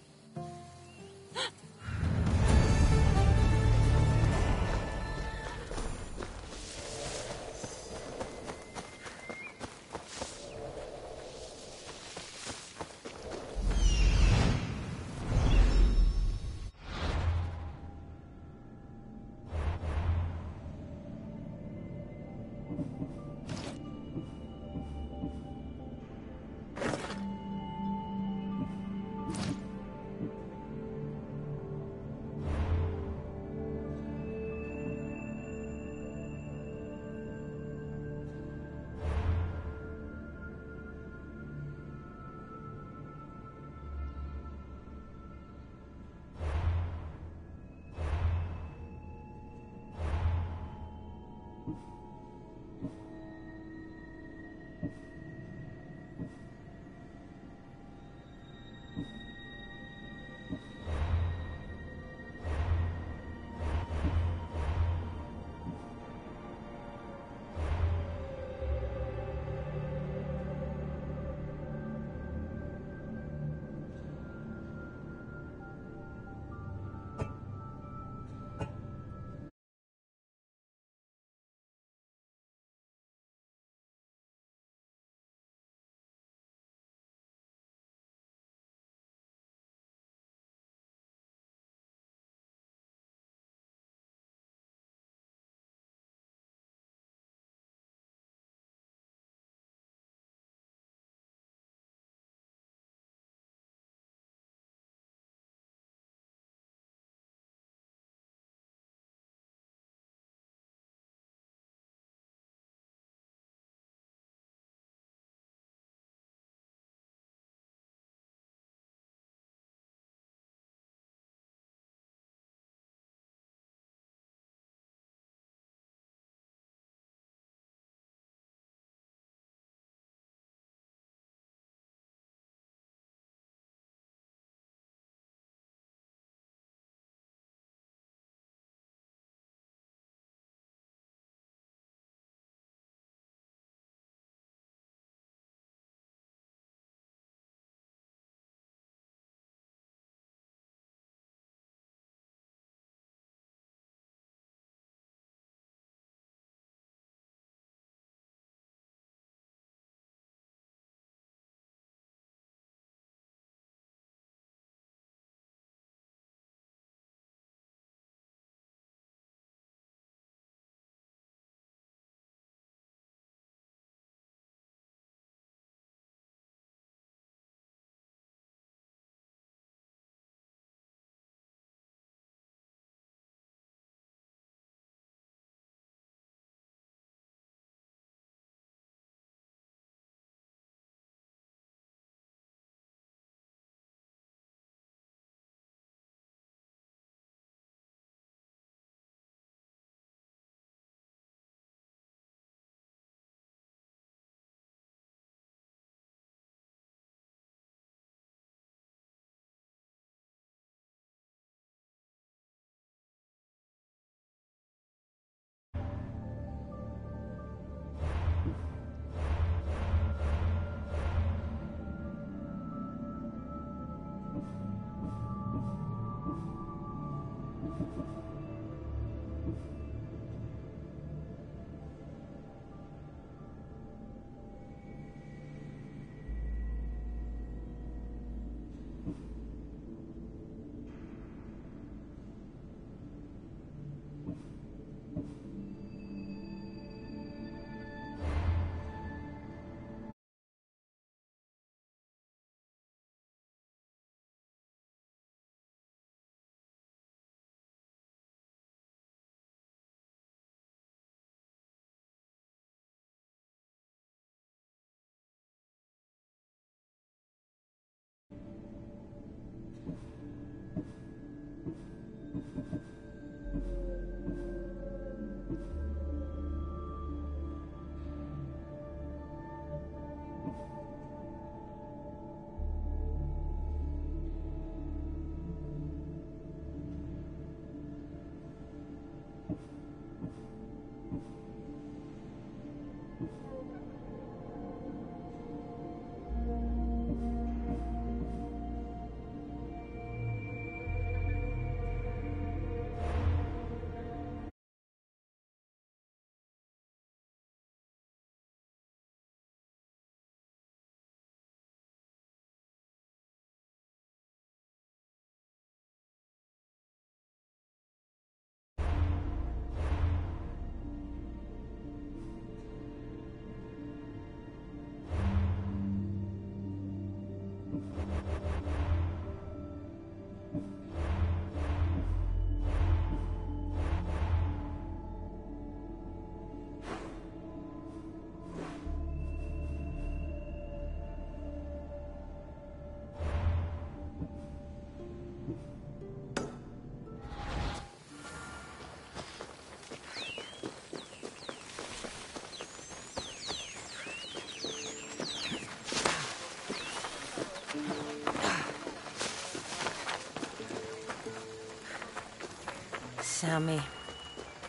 Sammy.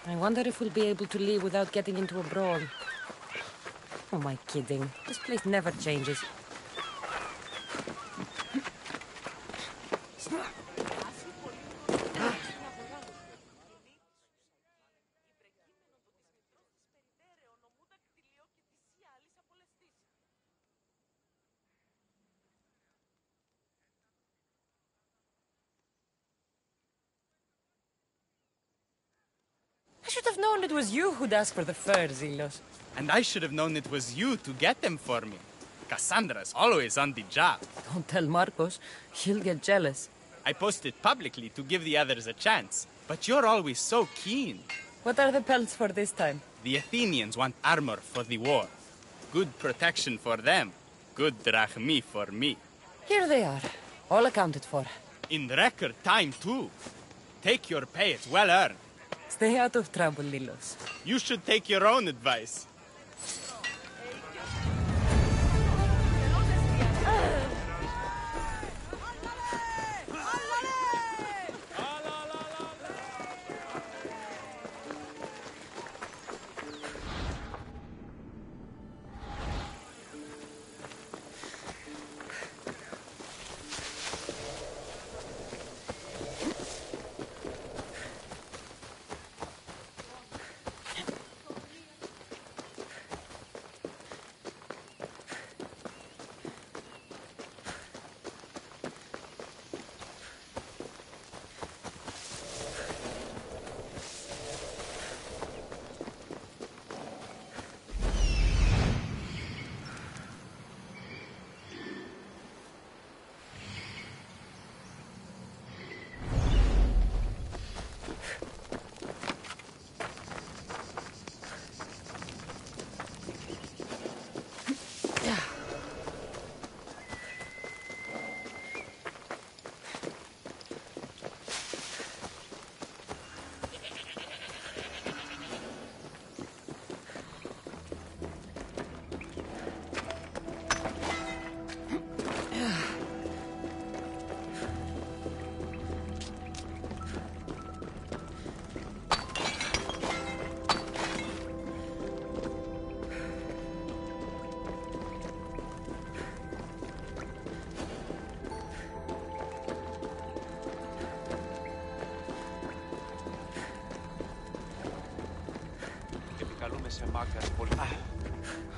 I wonder if we'll be able to leave without getting into a brawl. Oh, am I kidding? This place never changes. I should have known it was you who'd ask for the fur, Zilos. And I should have known it was you to get them for me. Cassandra's always on the job. Don't tell Marcos. He'll get jealous. I posted publicly to give the others a chance, but you're always so keen. What are the pelts for this time? The Athenians want armor for the war. Good protection for them. Good drachmi for me. Here they are. All accounted for. In record time, too. Take your pay, it's well earned. Stay out of trouble, Lilos. You should take your own advice.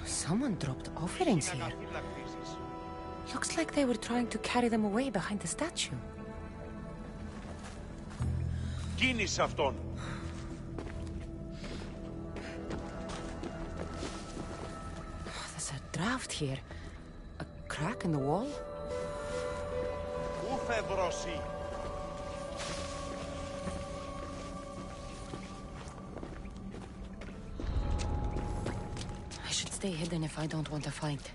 Someone dropped offerings here. Looks like they were trying to carry them away behind the statue. Κίνησε αυτόν. There's a draft here. A crack in the wall? Πού φεύρωσι. I should stay hidden if I don't want a fight.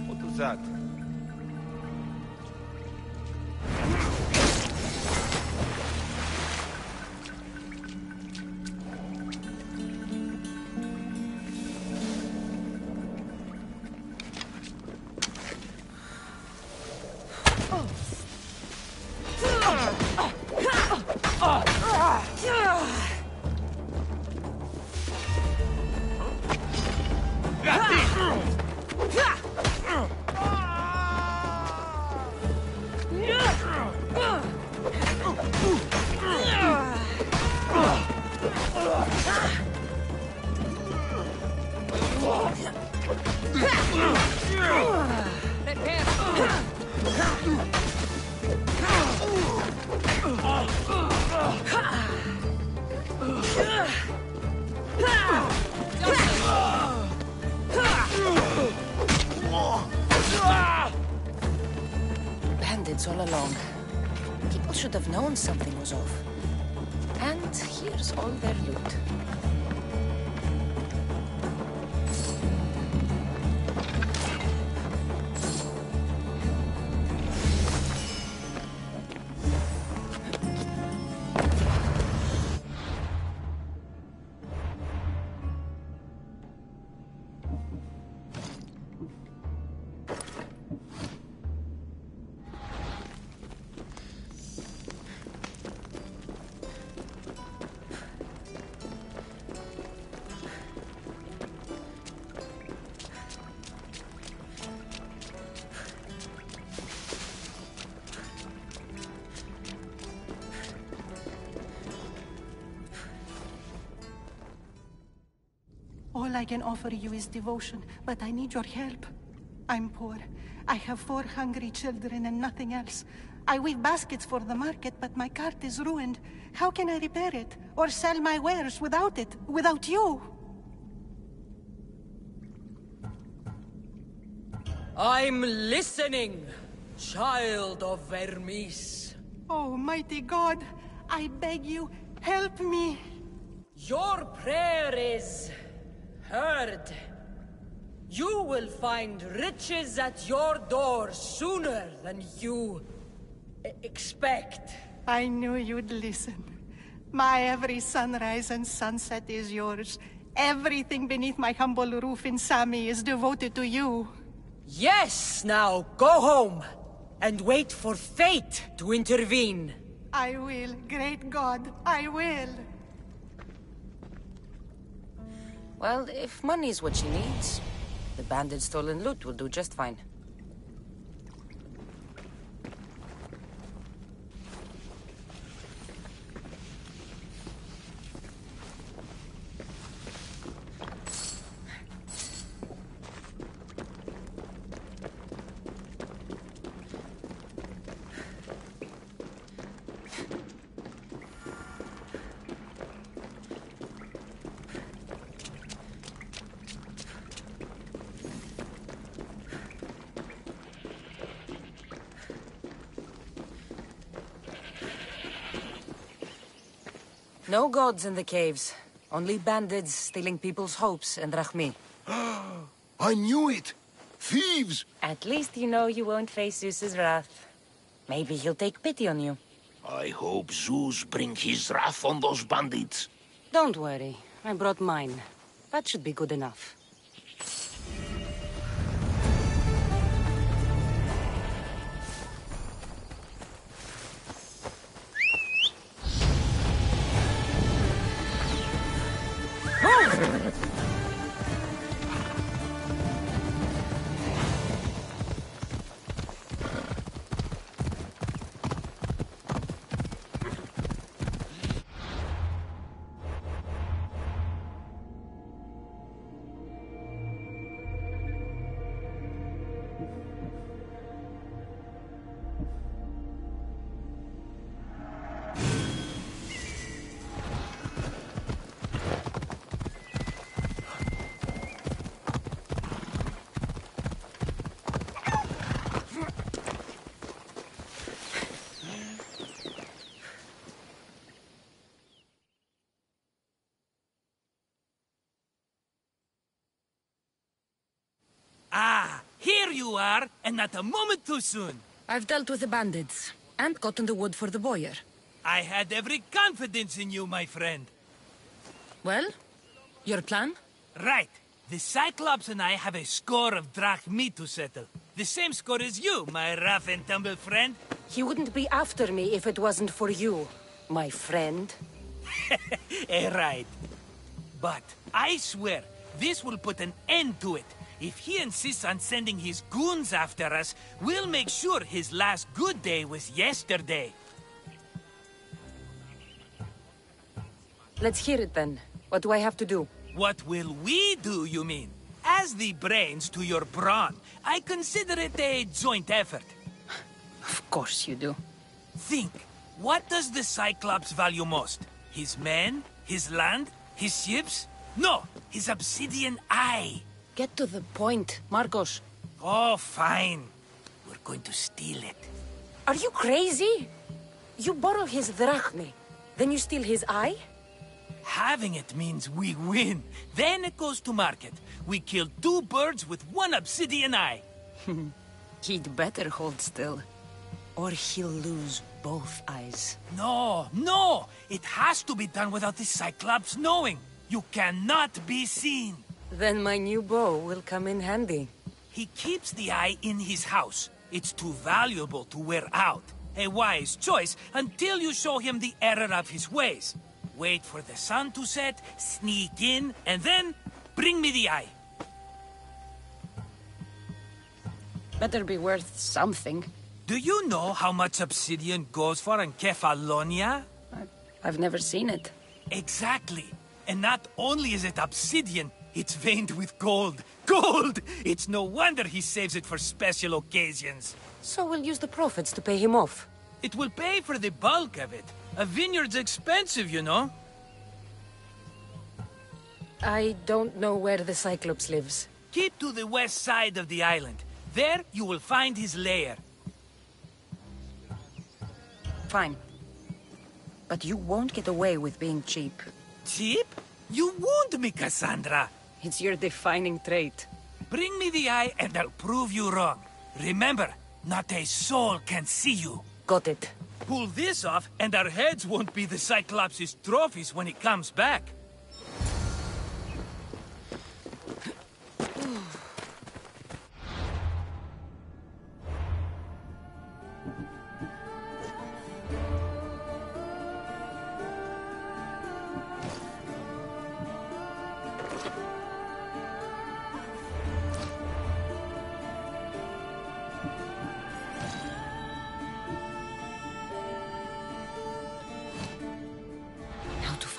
What was that? Bandits all along. People should have known something was off. And here's all their loot. All I can offer you is devotion, but I need your help. I'm poor. I have 4 hungry children and nothing else. I weave baskets for the market, but my cart is ruined. How can I repair it? Or sell my wares without it? Without you? I'm listening, child of Vermis. Oh, mighty God, I beg you, help me. Your prayer is heard. You will find riches at your door sooner than you expect. I knew you'd listen. My every sunrise and sunset is yours. Everything beneath my humble roof in Sami is devoted to you. Yes, now go home and wait for fate to intervene. I will, great God, I will. Well, if money's what she needs, the bandit's stolen loot will do just fine. No gods in the caves. Only bandits stealing people's hopes and Rahmi. I knew it! Thieves! At least you know you won't face Zeus's wrath. Maybe he'll take pity on you. I hope Zeus bring his wrath on those bandits. Don't worry. I brought mine. That should be good enough. Ah, here you are, and not a moment too soon. I've dealt with the bandits, and gotten the wood for the boiler. I had every confidence in you, my friend. Well, your plan? Right. The Cyclops and I have a score of drachmi to settle. The same score as you, my rough and tumble friend. He wouldn't be after me if it wasn't for you, my friend. Right. But I swear, this will put an end to it. If he insists on sending his goons after us, we'll make sure his last good day was yesterday. Let's hear it then. What do I have to do? What will we do, you mean? As the brains to your brawn, I consider it a joint effort. Of course you do. Think, what does the Cyclops value most? His men? His land? His ships? No, his obsidian eye. Get to the point, Marcos. Oh, fine. We're going to steal it. Are you crazy? You borrow his drachmi, then you steal his eye? Having it means we win. Then it goes to market. We kill 2 birds with 1 obsidian eye. He'd better hold still, or he'll lose both eyes. No, no! It has to be done without the Cyclops knowing. You cannot be seen. Then my new bow will come in handy. He keeps the eye in his house. It's too valuable to wear out. A wise choice until you show him the error of his ways. Wait for the sun to set, sneak in, and then bring me the eye. Better be worth something. Do you know how much obsidian goes for in Kefalonia? I've never seen it. Exactly. And not only is it obsidian, It's veined with gold. Gold! It's no wonder he saves it for special occasions. So we'll use the profits to pay him off. It will pay for the bulk of it. A vineyard's expensive, you know. I don't know where the Cyclops lives. Keep to the west side of the island. There you will find his lair. Fine. But you won't get away with being cheap. Cheap? You wound me, Cassandra. It's your defining trait. Bring me the eye and I'll prove you wrong. Remember, not a soul can see you. Got it. Pull this off and our heads won't be the Cyclops' trophies when he comes back.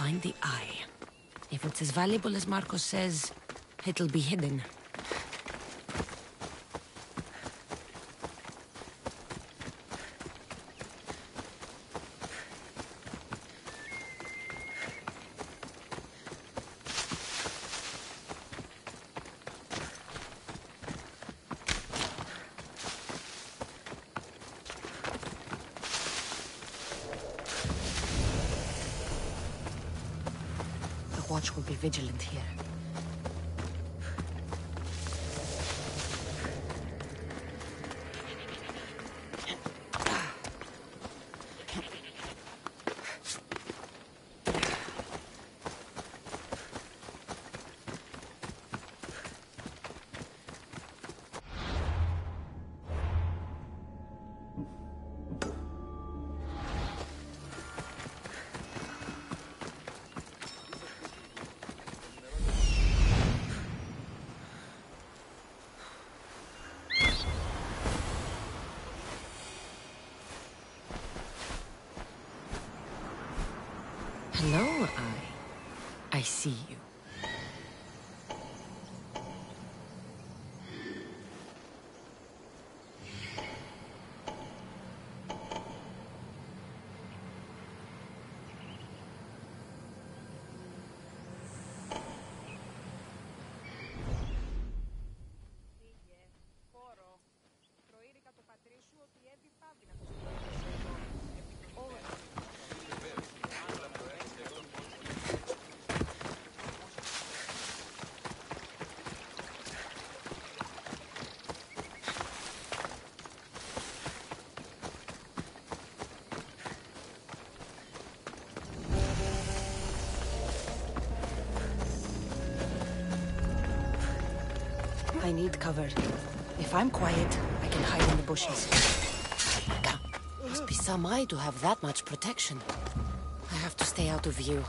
Find the eye. If it's as valuable as Marcos says, it'll be hidden. Watch will be vigilant here. Hello, I see you. I need cover. If I'm quiet, I can hide in the bushes. Must be some eye to have that much protection. I have to stay out of view.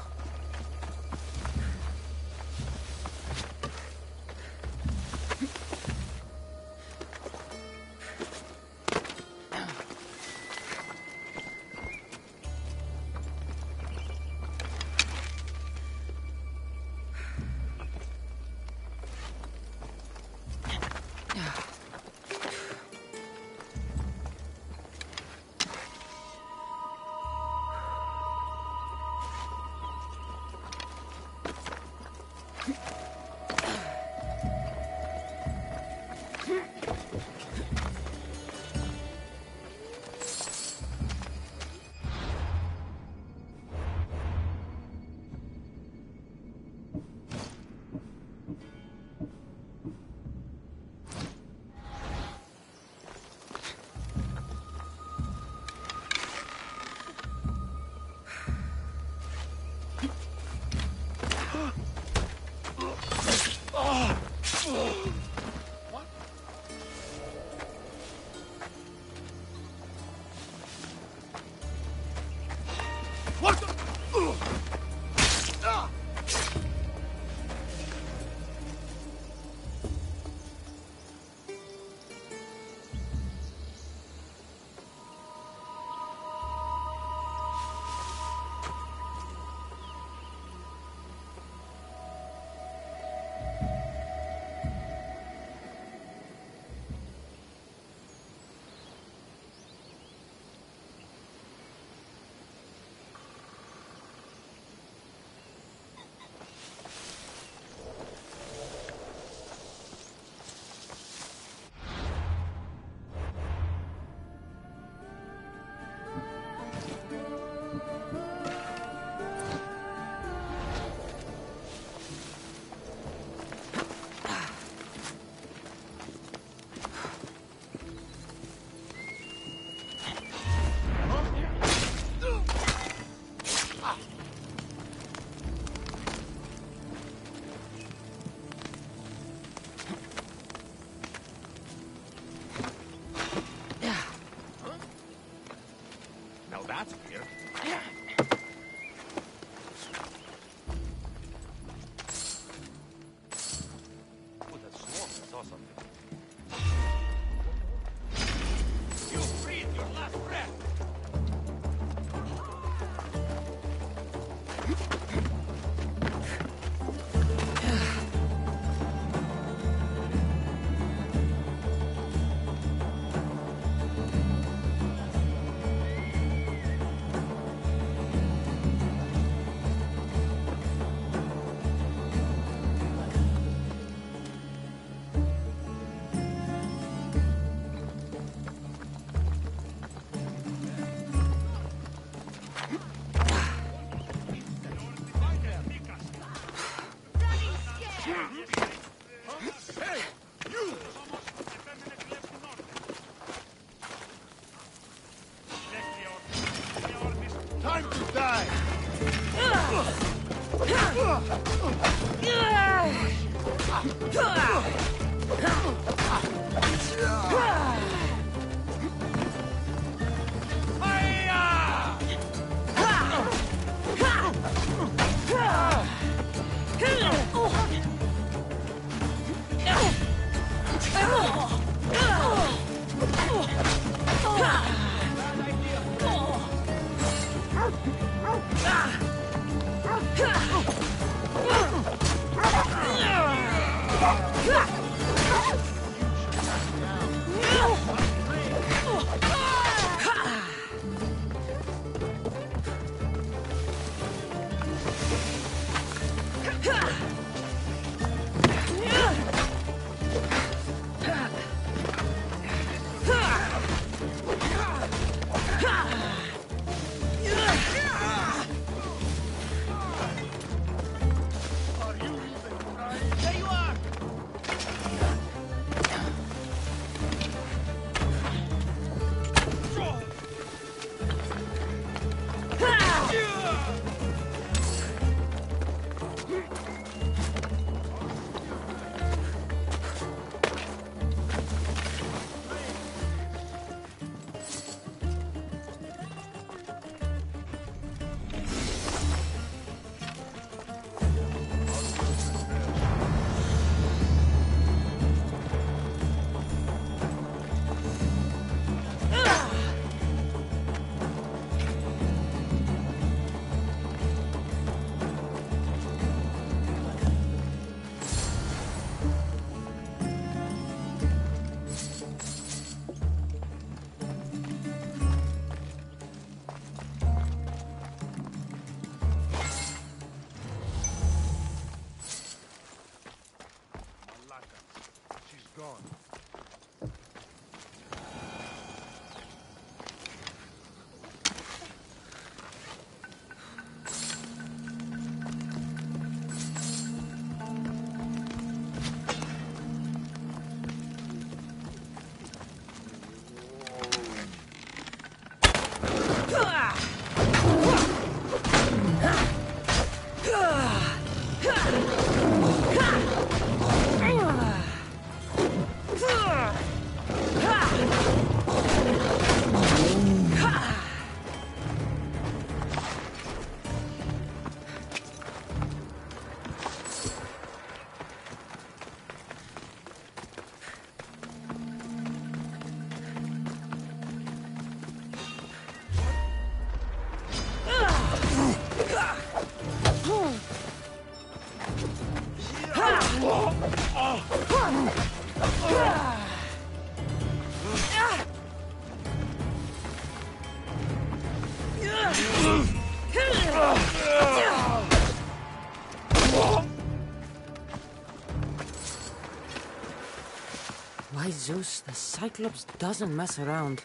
Why, Zeus, the Cyclops doesn't mess around.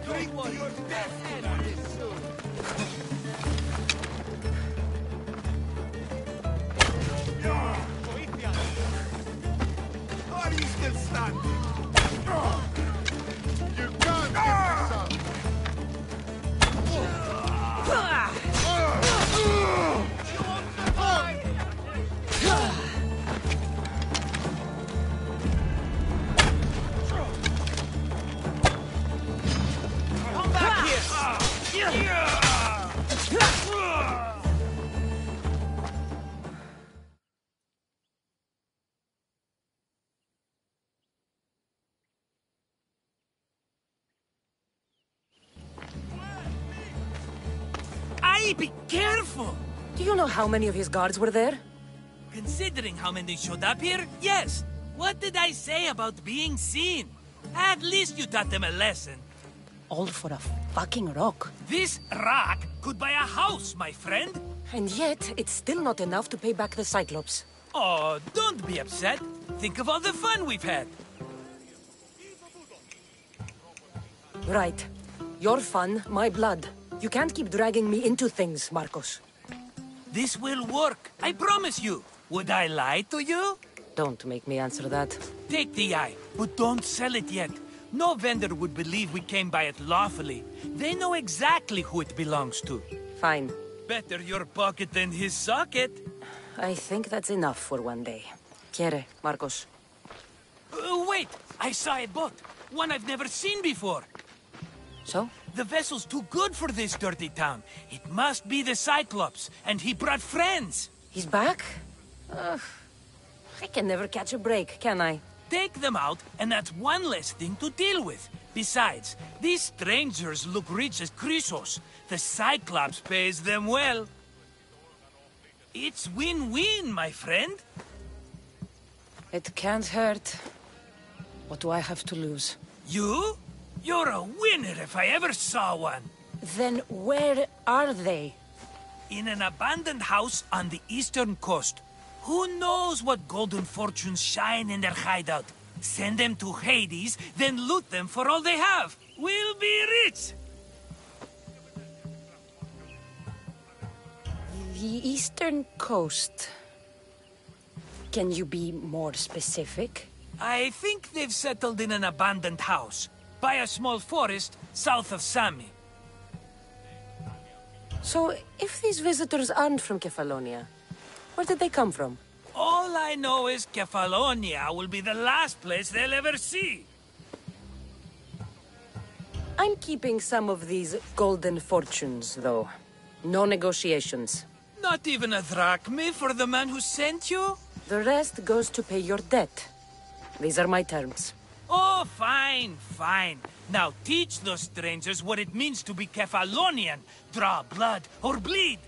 Drink to your death! Are you still standing? You can't get this up! Come back here! Aye, be careful! Do you know how many of his guards were there? Considering how many showed up here, yes. What did I say about being seen? At least you taught them a lesson. All for a fucking rock. This rock could buy a house, my friend. And yet, it's still not enough to pay back the Cyclops. Oh, don't be upset. Think of all the fun we've had. Right. Your fun, my blood. You can't keep dragging me into things, Marcos. This will work, I promise you. Would I lie to you? Don't make me answer that. Take the eye, but don't sell it yet. No vendor would believe we came by it lawfully. They know exactly who it belongs to. Fine. Better your pocket than his socket. I think that's enough for one day. Quiere, Marcos. Wait! I saw a boat. One I've never seen before. So? The vessel's too good for this dirty town. It must be the Cyclops, and he brought friends. He's back? I can never catch a break, can I? Take them out, and that's one less thing to deal with. Besides, these strangers look rich as Chrysos. The Cyclops pays them well. It's win-win, my friend. It can't hurt. What do I have to lose? You? You're a winner if I ever saw one. Then where are they? In an abandoned house on the eastern coast. Who knows what golden fortunes shine in their hideout? Send them to Hades, then loot them for all they have. We'll be rich! The eastern coast. Can you be more specific? I think they've settled in an abandoned house, by a small forest south of Sami. So, if these visitors aren't from Kefalonia, where did they come from? All I know is Kefalonia will be the last place they'll ever see. I'm keeping some of these golden fortunes, though. No negotiations. Not even a drachme for the man who sent you? The rest goes to pay your debt. These are my terms. Oh, fine, fine. Now teach those strangers what it means to be Kefalonian. Draw blood or bleed.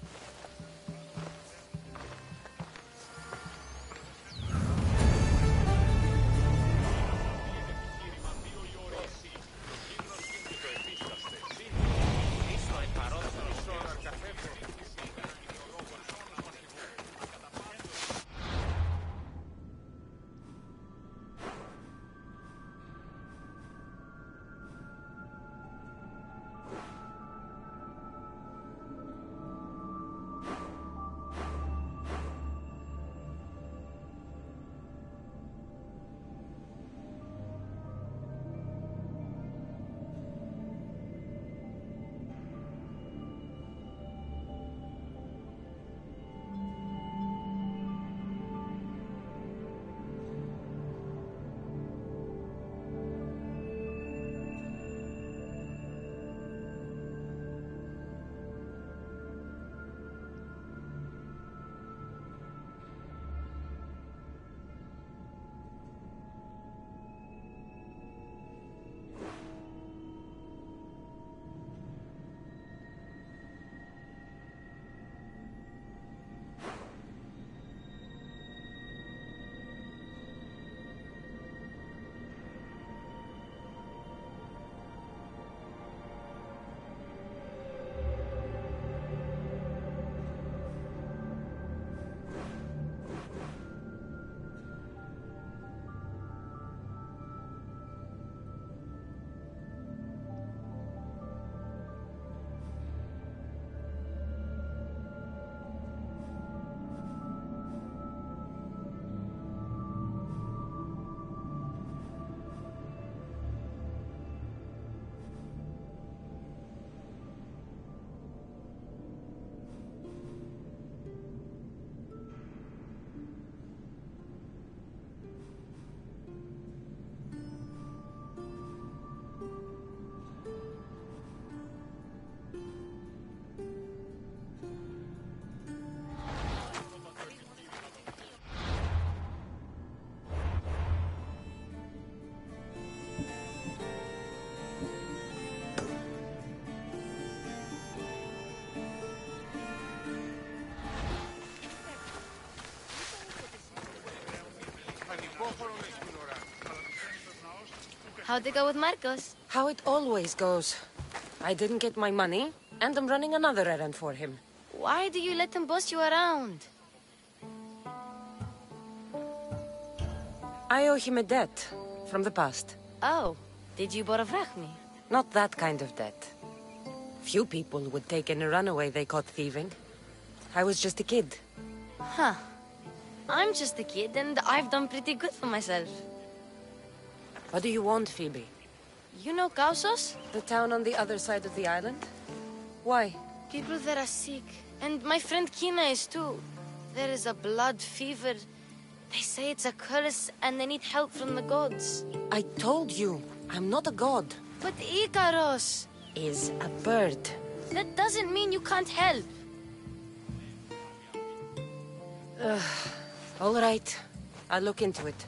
How'd it go with Marcos? How it always goes. I didn't get my money, and I'm running another errand for him. Why do you let him boss you around? I owe him a debt from the past. Oh, did you borrow me? Not that kind of debt. Few people would take in a runaway they caught thieving. I was just a kid. Huh. I'm just a kid, and I've done pretty good for myself. What do you want, Phoebe? You know Kausos? The town on the other side of the island? Why? People there are sick. And my friend Kina is too. There is a blood fever. They say it's a curse, and they need help from the gods. I told you, I'm not a god. But Ikaros is a bird. That doesn't mean you can't help. All right. I'll look into it.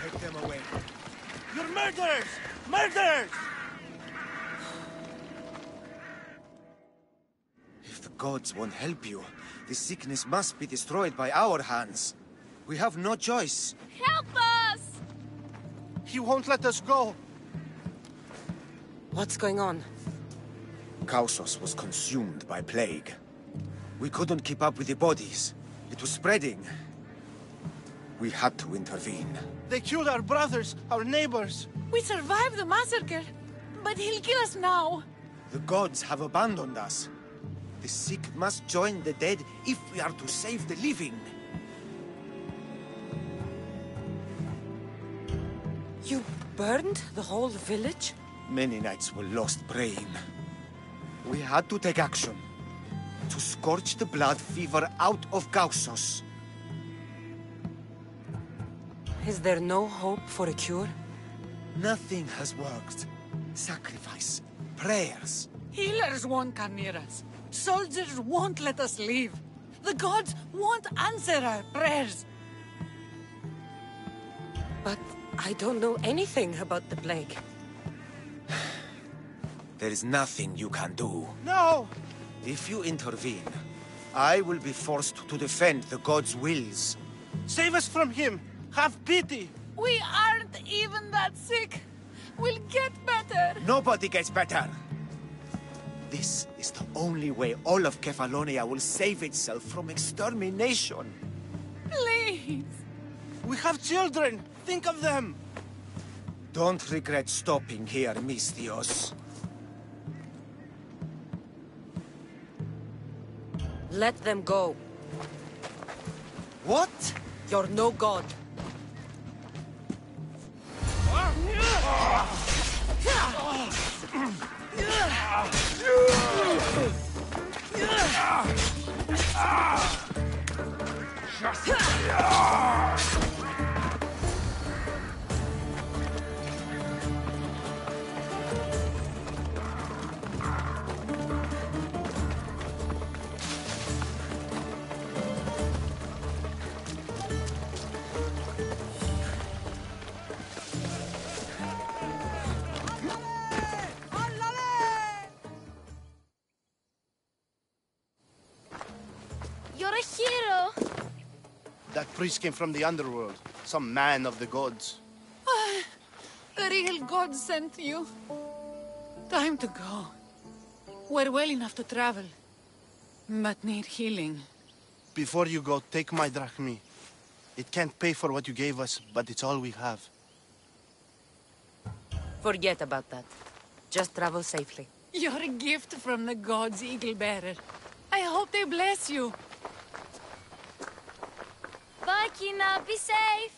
Take them away. You're murderers! Murderers! If the gods won't help you, this sickness must be destroyed by our hands. We have no choice. Help us! He won't let us go. What's going on? Kausos was consumed by plague. We couldn't keep up with the bodies. It was spreading. We had to intervene. They killed our brothers, our neighbors. We survived the massacre, but he'll kill us now. The gods have abandoned us. The sick must join the dead if we are to save the living. You burned the whole village? Many nights were lost praying. We had to take action. To scorch the blood fever out of Kausos. Is there no hope for a cure? Nothing has worked. Sacrifice, prayers. Healers won't come near us. Soldiers won't let us leave. The gods won't answer our prayers. But I don't know anything about the plague. There is nothing you can do. No! If you intervene, I will be forced to defend the gods' wills. Save us from him! Have pity! We aren't even that sick. We'll get better. Nobody gets better. This is the only way all of Kefalonia will save itself from extermination. Please. We have children. Think of them. Don't regret stopping here, Mistios. Let them go. What? You're no god. You're a hero! That priest came from the underworld. Some man of the gods. The real god sent you. Time to go. We're well enough to travel, but need healing. Before you go, take my drachmi. It can't pay for what you gave us, but it's all we have. Forget about that. Just travel safely. You're a gift from the gods, Eagle Bearer. I hope they bless you. Bye, Kina. Be safe.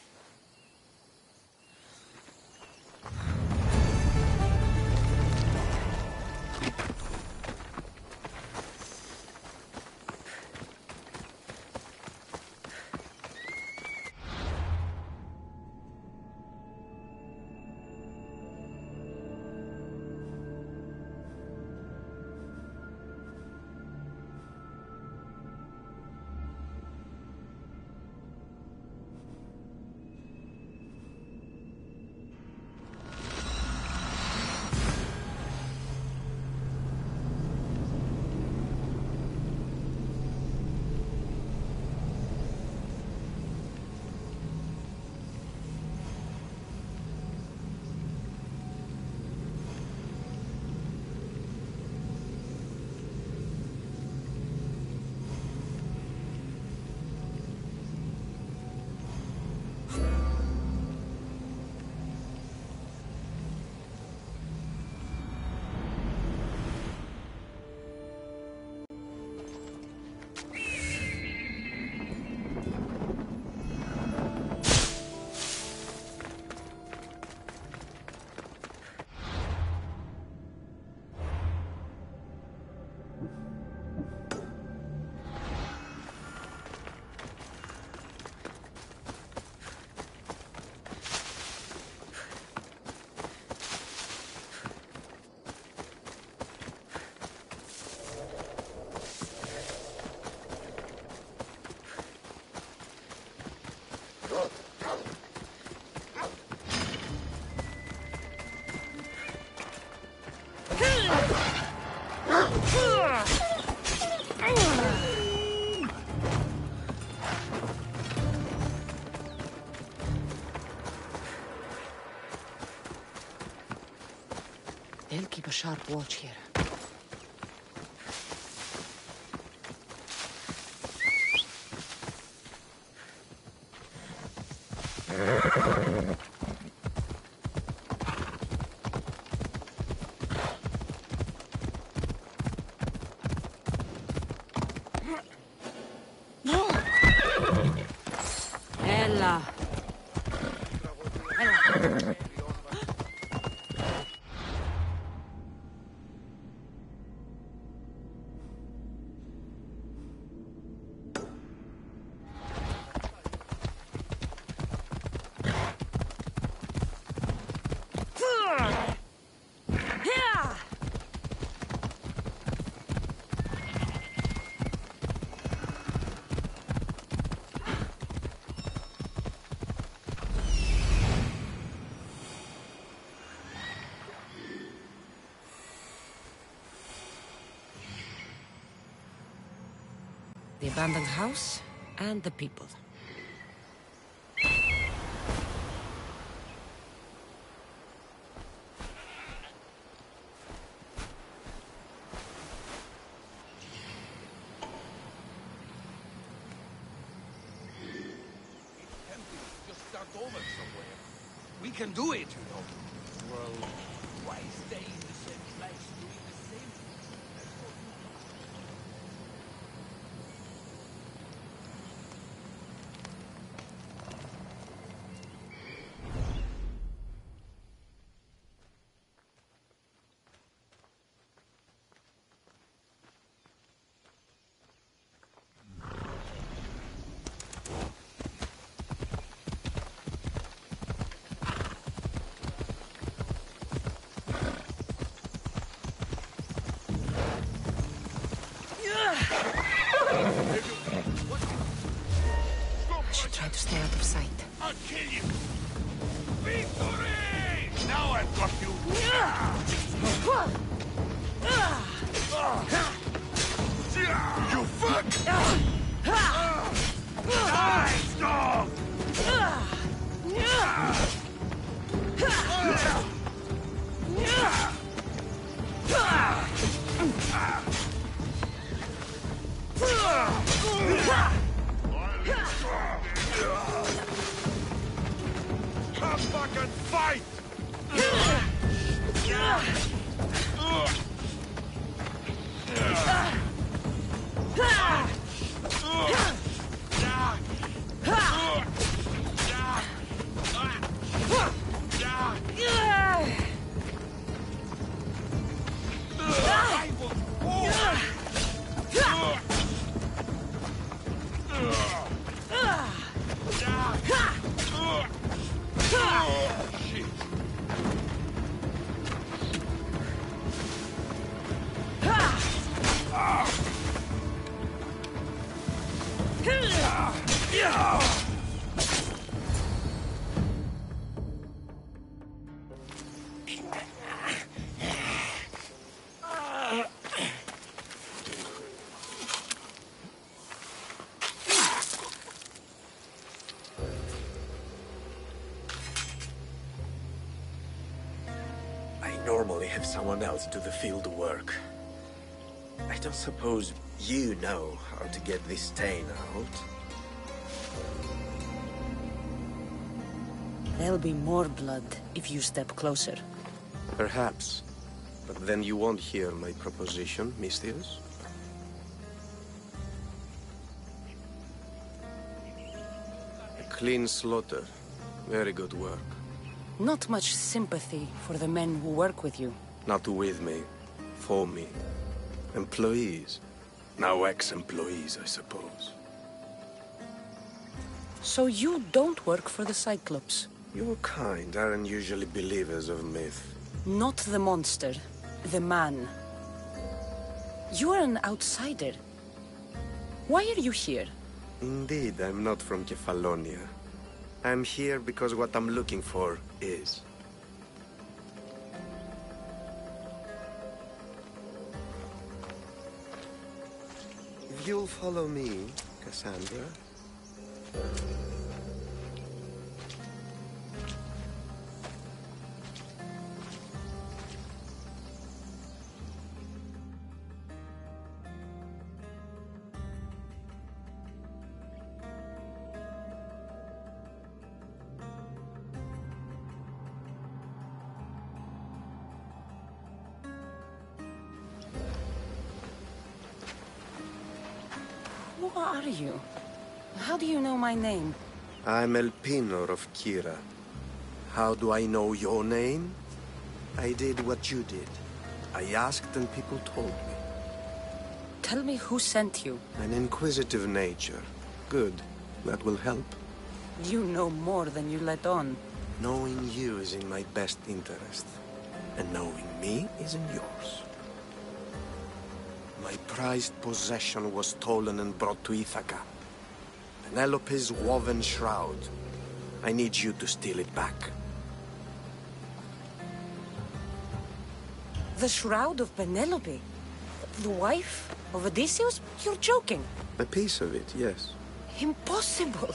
a sharp watch here. Ella. The abandoned house and the people. Just start over somewhere. We can do it, you know. Well, why stay in the same place doing the same thing? I should try to stay out of sight. I'll kill you! Victory! Now I've got you! You fuck! Nice dog! Come back and fight! I normally have someone else do the field work. I don't suppose you know how to get this stain out. There'll be more blood if you step closer. Perhaps. But then you won't hear my proposition, Mistius. A clean slaughter. Very good work. Not much sympathy for the men who work with you. Not with me. For me. Employees. Now ex-employees, I suppose. So you don't work for the Cyclops? Your kind aren't usually believers of myth. Not the monster. The man. You are an outsider. Why are you here? Indeed, I'm not from Kefalonia. I'm here because what I'm looking for is. If you'll follow me, Cassandra. are you? How do you know my name? I'm El Pinor of Kira. How do I know your name? I did what you did. I asked and people told me. Tell me who sent you. An inquisitive nature. Good. That will help. You know more than you let on. Knowing you is in my best interest. And knowing me is in yours. My prized possession was stolen and brought to Ithaca. Penelope's woven shroud. I need you to steal it back. The shroud of Penelope? The wife of Odysseus? You're joking. A piece of it, yes. Impossible.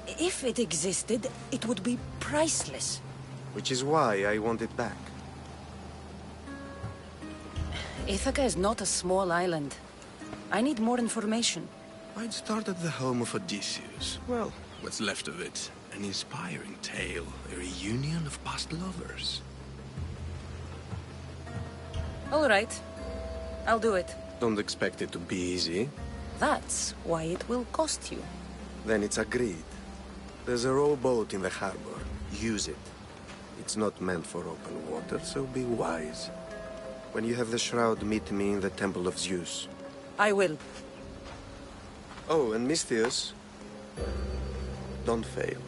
If it existed, it would be priceless. Which is why I want it back. Ithaca is not a small island. I need more information. I'd start at the home of Odysseus. Well, what's left of it. An inspiring tale. A reunion of past lovers. All right. I'll do it. Don't expect it to be easy. That's why it will cost you. Then it's agreed. There's a rowboat in the harbor. Use it. It's not meant for open water, so be wise. When you have the shroud, meet me in the Temple of Zeus. I will. Oh, and Misthios, don't fail.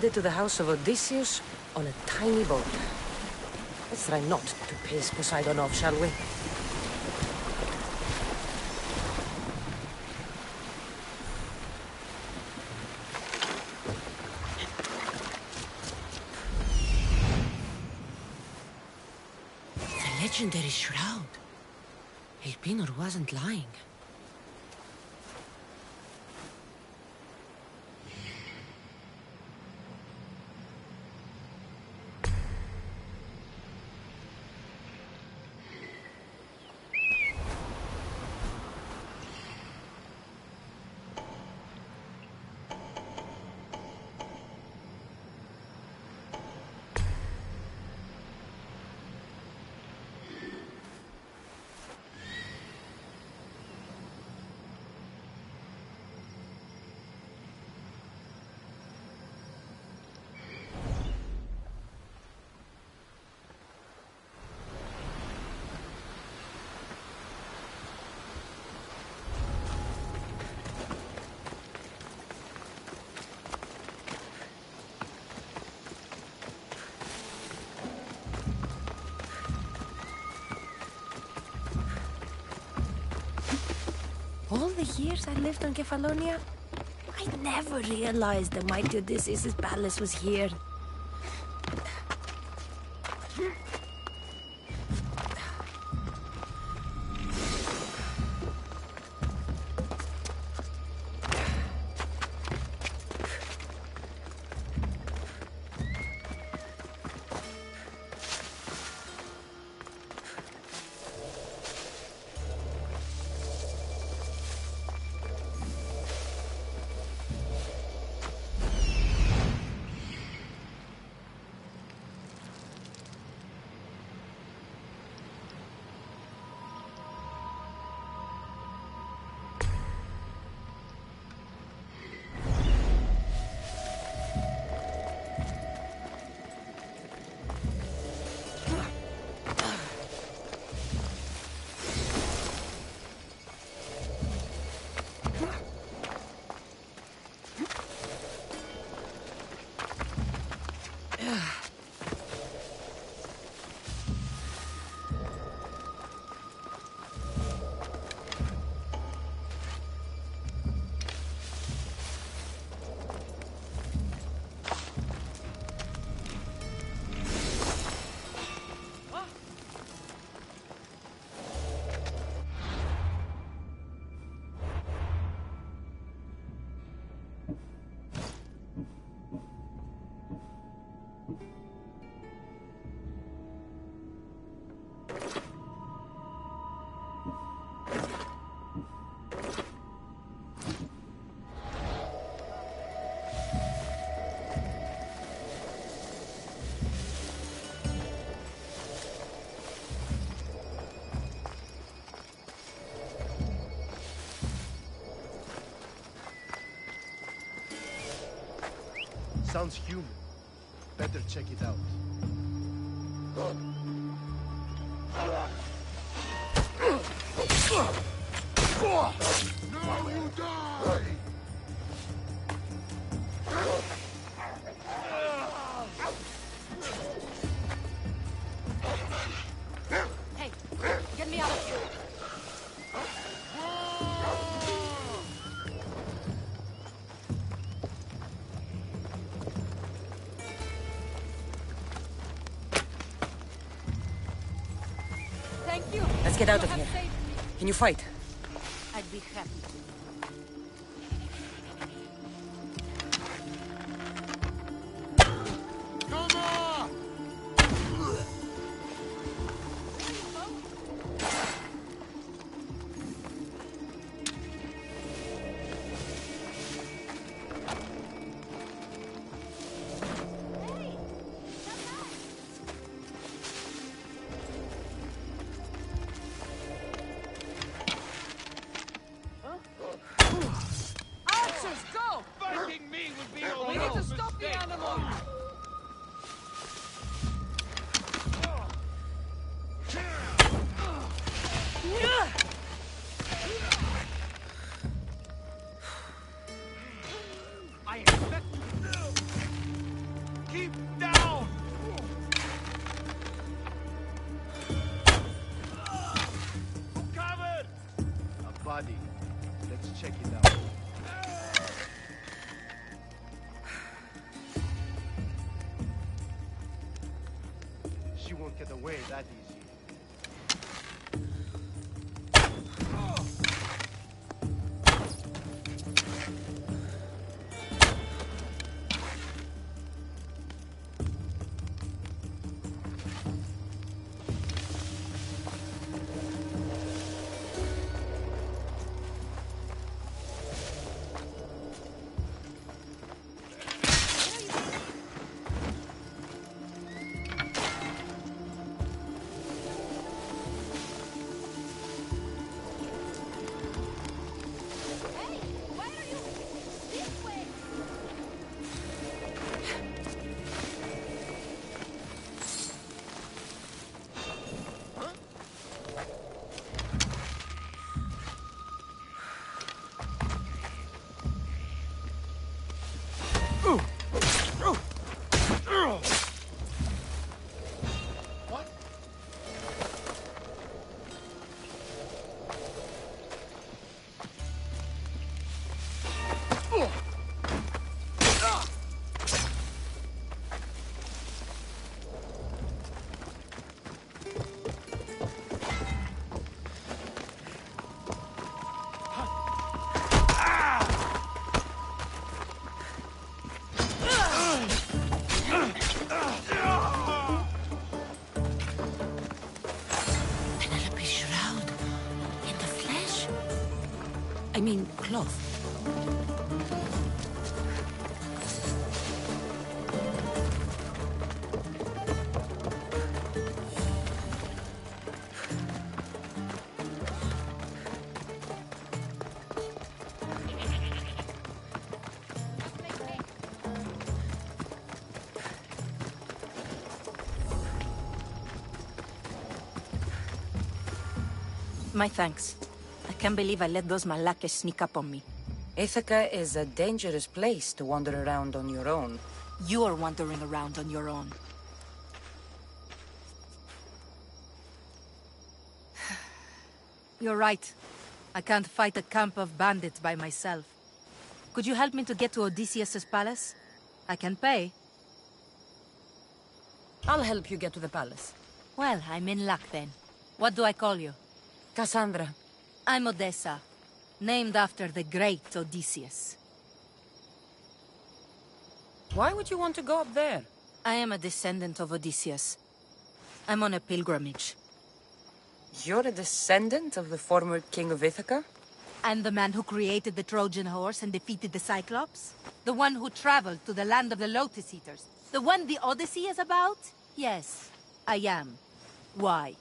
Headed to the house of Odysseus on a tiny boat. Let's try not to piss Poseidon off, shall we? The legendary shroud. Elpinor wasn't lying. All the years I lived on Kefalonia, I never realized the mighty Odysseus' palace was here. Sounds human. Better check it out. Now you die! Hey, get me out of here! Thank you. Let's get out of here. Can you fight? I'd be happy to. get away that easy. I mean, cloth. My thanks. I can't believe I let those Malakas sneak up on me. Ithaca is a dangerous place to wander around on your own. You're wandering around on your own. You're right. I can't fight a camp of bandits by myself. Could you help me to get to Odysseus' palace? I can pay. I'll help you get to the palace. Well, I'm in luck then. What do I call you? Cassandra. I'm Odessa, named after the great Odysseus. Why would you want to go up there? I am a descendant of Odysseus. I'm on a pilgrimage. You're a descendant of the former king of Ithaca? And the man who created the Trojan horse and defeated the Cyclops? The one who traveled to the land of the Lotus Eaters? The one the Odyssey is about? Yes, I am. Why?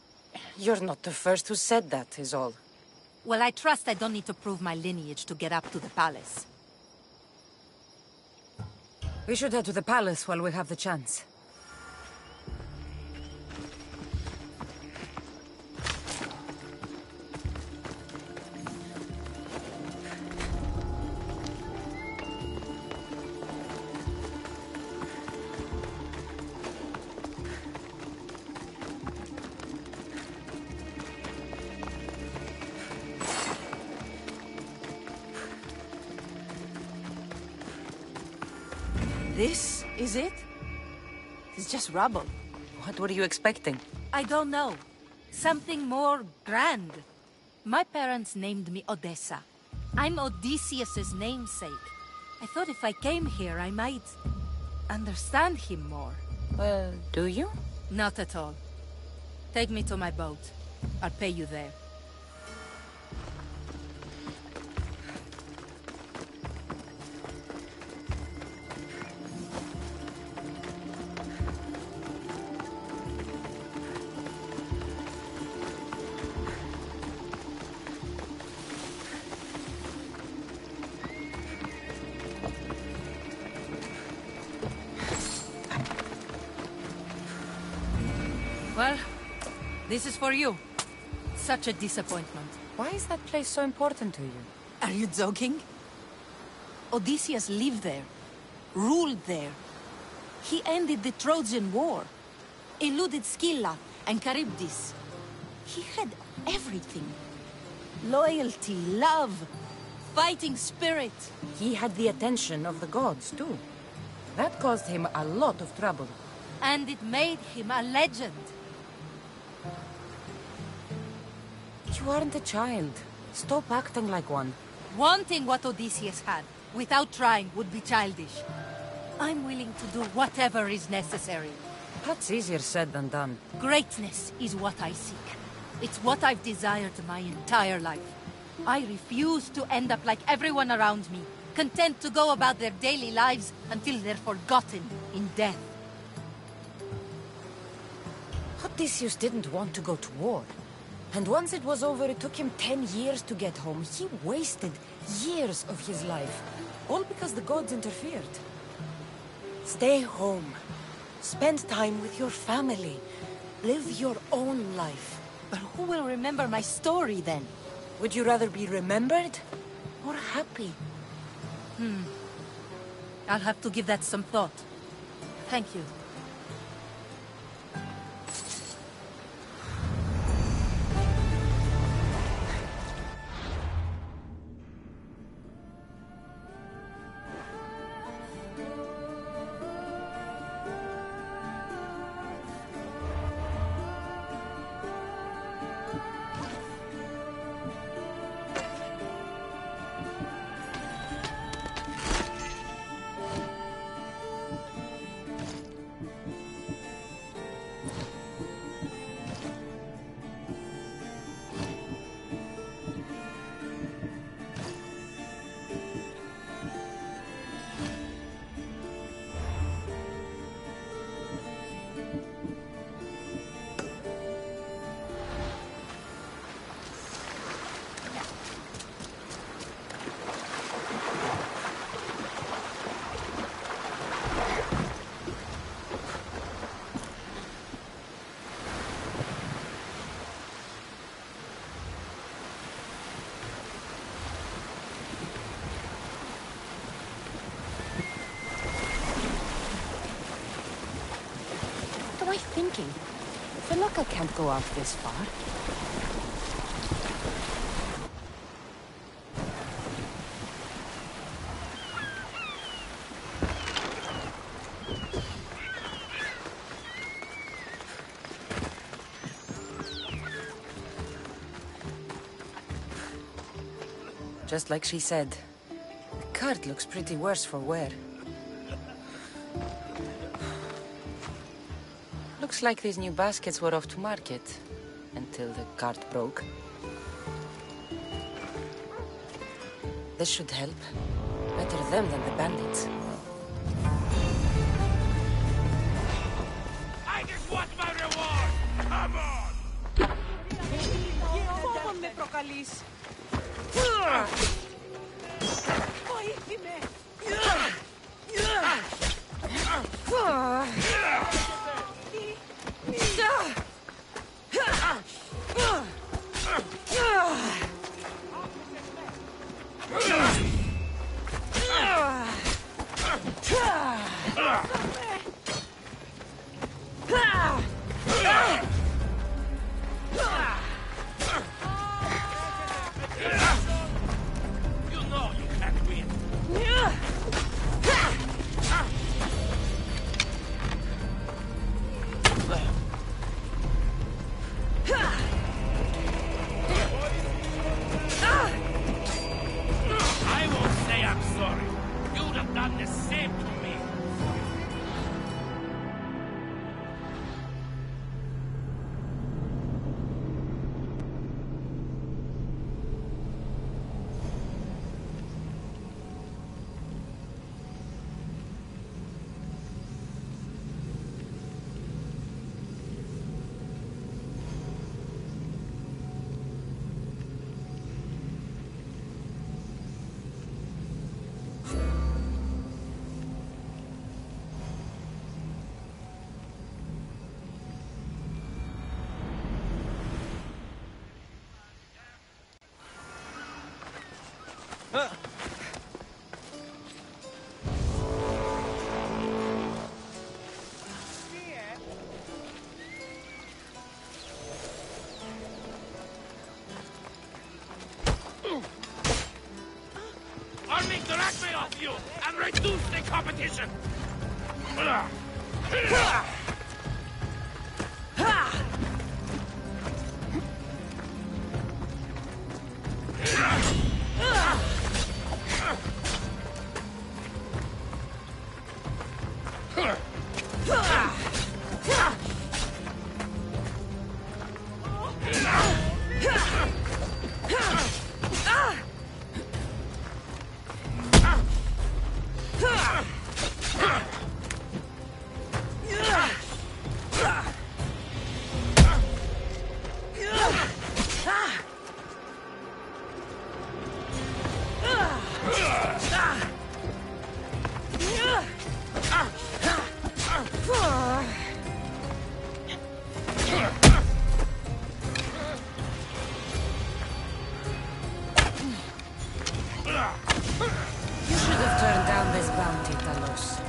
You're not the first who said that, is all. Well, I trust I don't need to prove my lineage to get up to the palace. We should head to the palace while we have the chance. This is it? It's just rubble. What were you expecting? I don't know. Something more grand. My parents named me Odessa. I'm Odysseus' namesake. I thought if I came here, I might understand him more. Well, do you? Not at all. Take me to my boat. I'll pay you there. Well, this is for you. Such a disappointment. Why is that place so important to you? Are you joking? Odysseus lived there, ruled there. He ended the Trojan War, eluded Scylla and Charybdis. He had everything. Loyalty, love, fighting spirit. He had the attention of the gods, too. That caused him a lot of trouble. And it made him a legend. You aren't a child. Stop acting like one. Wanting what Odysseus had, without trying, would be childish. I'm willing to do whatever is necessary. That's easier said than done. Greatness is what I seek. It's what I've desired my entire life. I refuse to end up like everyone around me, content to go about their daily lives until they're forgotten in death. Odysseus didn't want to go to war. And once it was over, it took him 10 years to get home. He wasted years of his life, all because the gods interfered. Stay home. Spend time with your family. Live your own life. But who will remember my story then? Would you rather be remembered or happy? I'll have to give that some thought. Thank you. What am I thinking? I feel like I can't go out this far. Just like she said, the cart looks pretty worse for wear. Looks like these new baskets were off to market, until the cart broke. This should help. Better them than the bandits. I just want my reward! Come on! Φόβον με προκαλείς. Βοήθη με! You know you can't win. I won't say I'm sorry. You'd have done the same to me. I'll make the rackmail off you and reduce the competition! You should have turned down this bounty, Talos.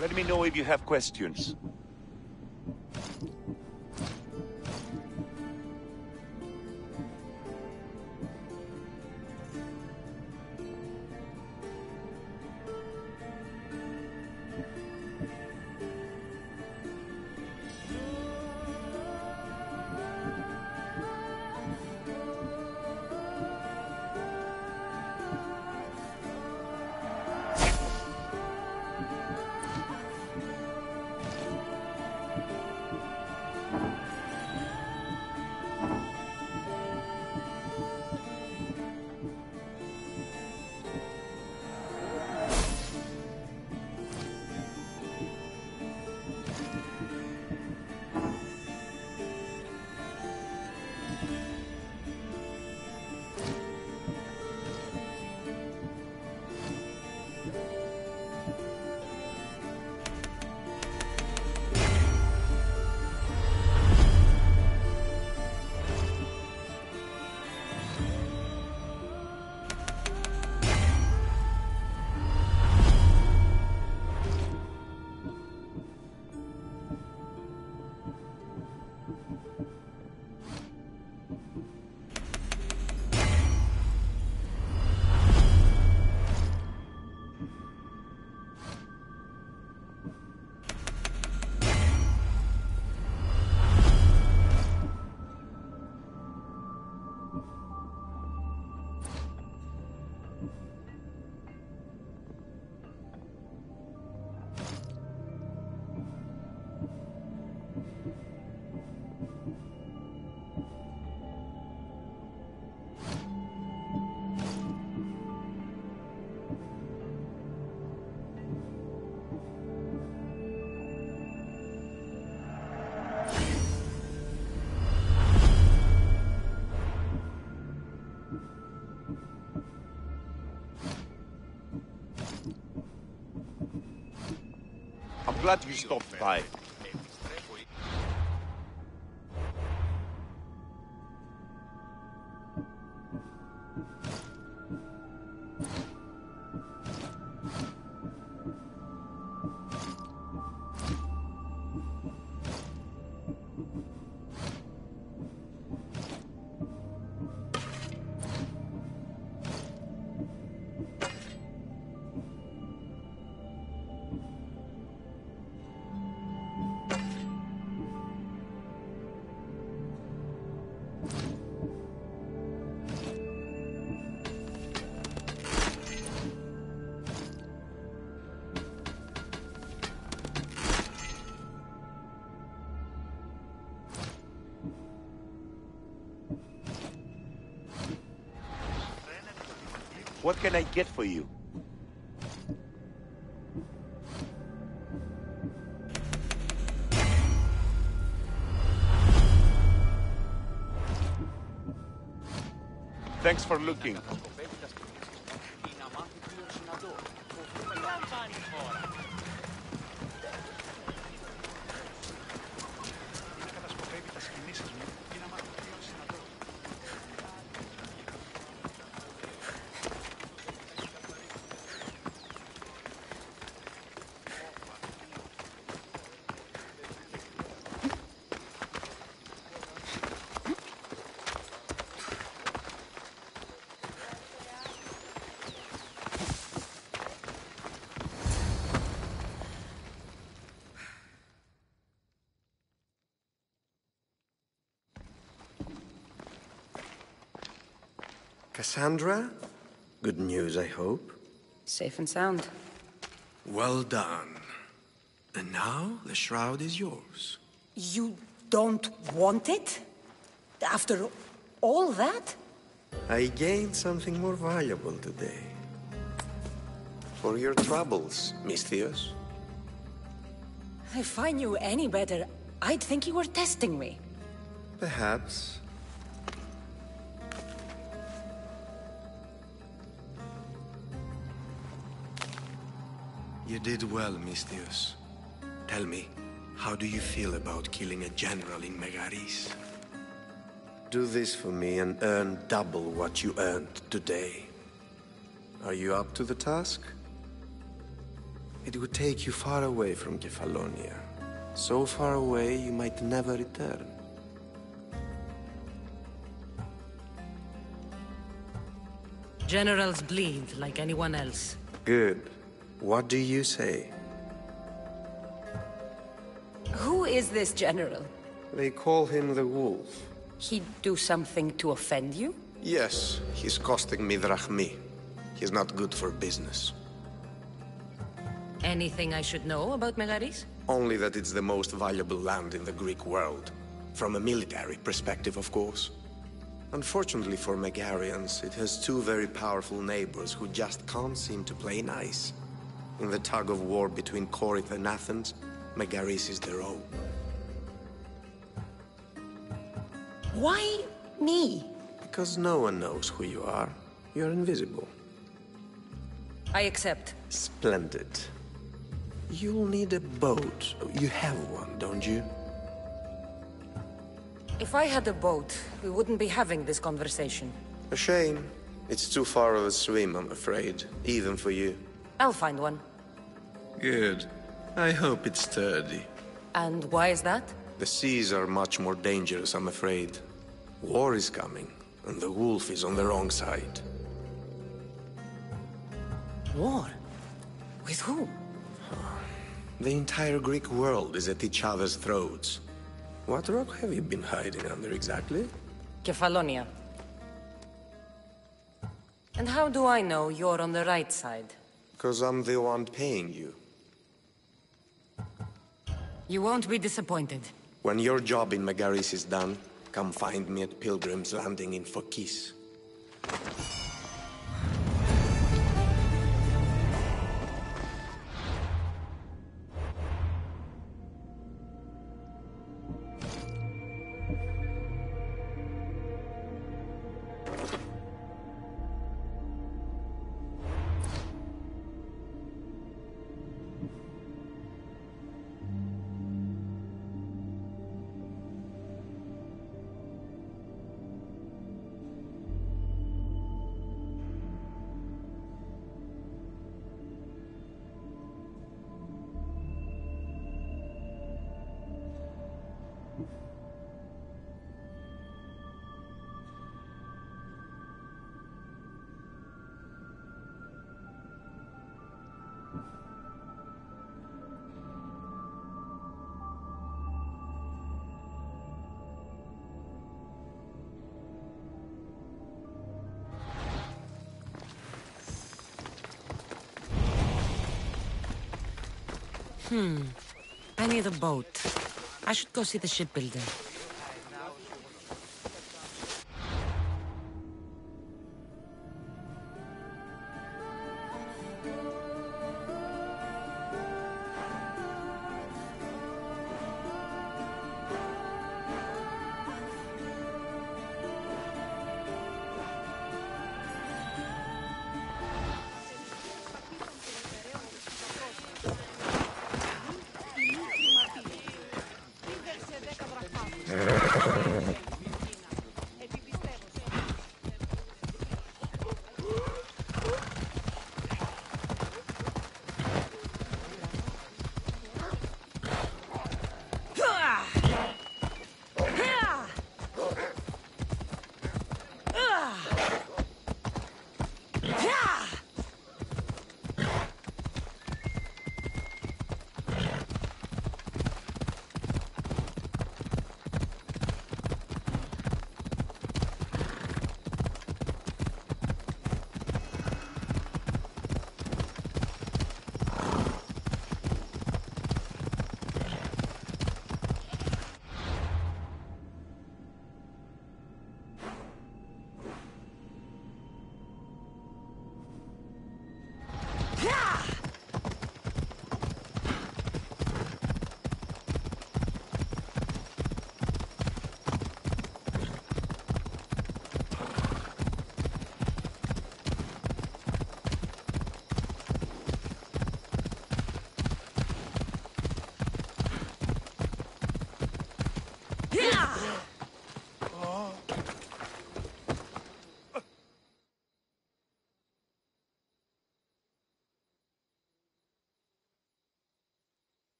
Let me know if you have questions. I'm glad you stopped by. What can I get for you? Thanks for looking. Cassandra? Good news, I hope. Safe and sound. Well done. And now, the shroud is yours. You don't want it? After all that? I gained something more valuable today. For your troubles, Misthios. If I knew any better, I'd think you were testing me. Perhaps. You did well, Misthios. Tell me, how do you feel about killing a general in Megaris? Do this for me and earn double what you earned today. Are you up to the task? It would take you far away from Kefalonia. So far away you might never return. Generals bleed like anyone else. Good. What do you say? Who is this general? They call him the Wolf. He'd do something to offend you? Yes, he's costing me drachmi. He's not good for business. Anything I should know about Megaris? Only that it's the most valuable land in the Greek world. From a military perspective, of course. Unfortunately for Megarians, it has two very powerful neighbors who just can't seem to play nice. In the tug of war between Corinth and Athens, Megaris is their own. Why me? Because no one knows who you are. You're invisible. I accept. Splendid. You'll need a boat. You have one, don't you? If I had a boat, we wouldn't be having this conversation. A shame. It's too far of a swim, I'm afraid. Even for you. I'll find one. Good. I hope it's sturdy. And why is that? The seas are much more dangerous, I'm afraid. War is coming, and the wolf is on the wrong side. War? With whom? The entire Greek world is at each other's throats. What rock have you been hiding under exactly? Kefalonia. And how do I know you're on the right side? Because I'm the one paying you. You won't be disappointed. When your job in Megaris is done, come find me at Pilgrim's Landing in Phokis. I need a boat. I should go see the shipbuilder.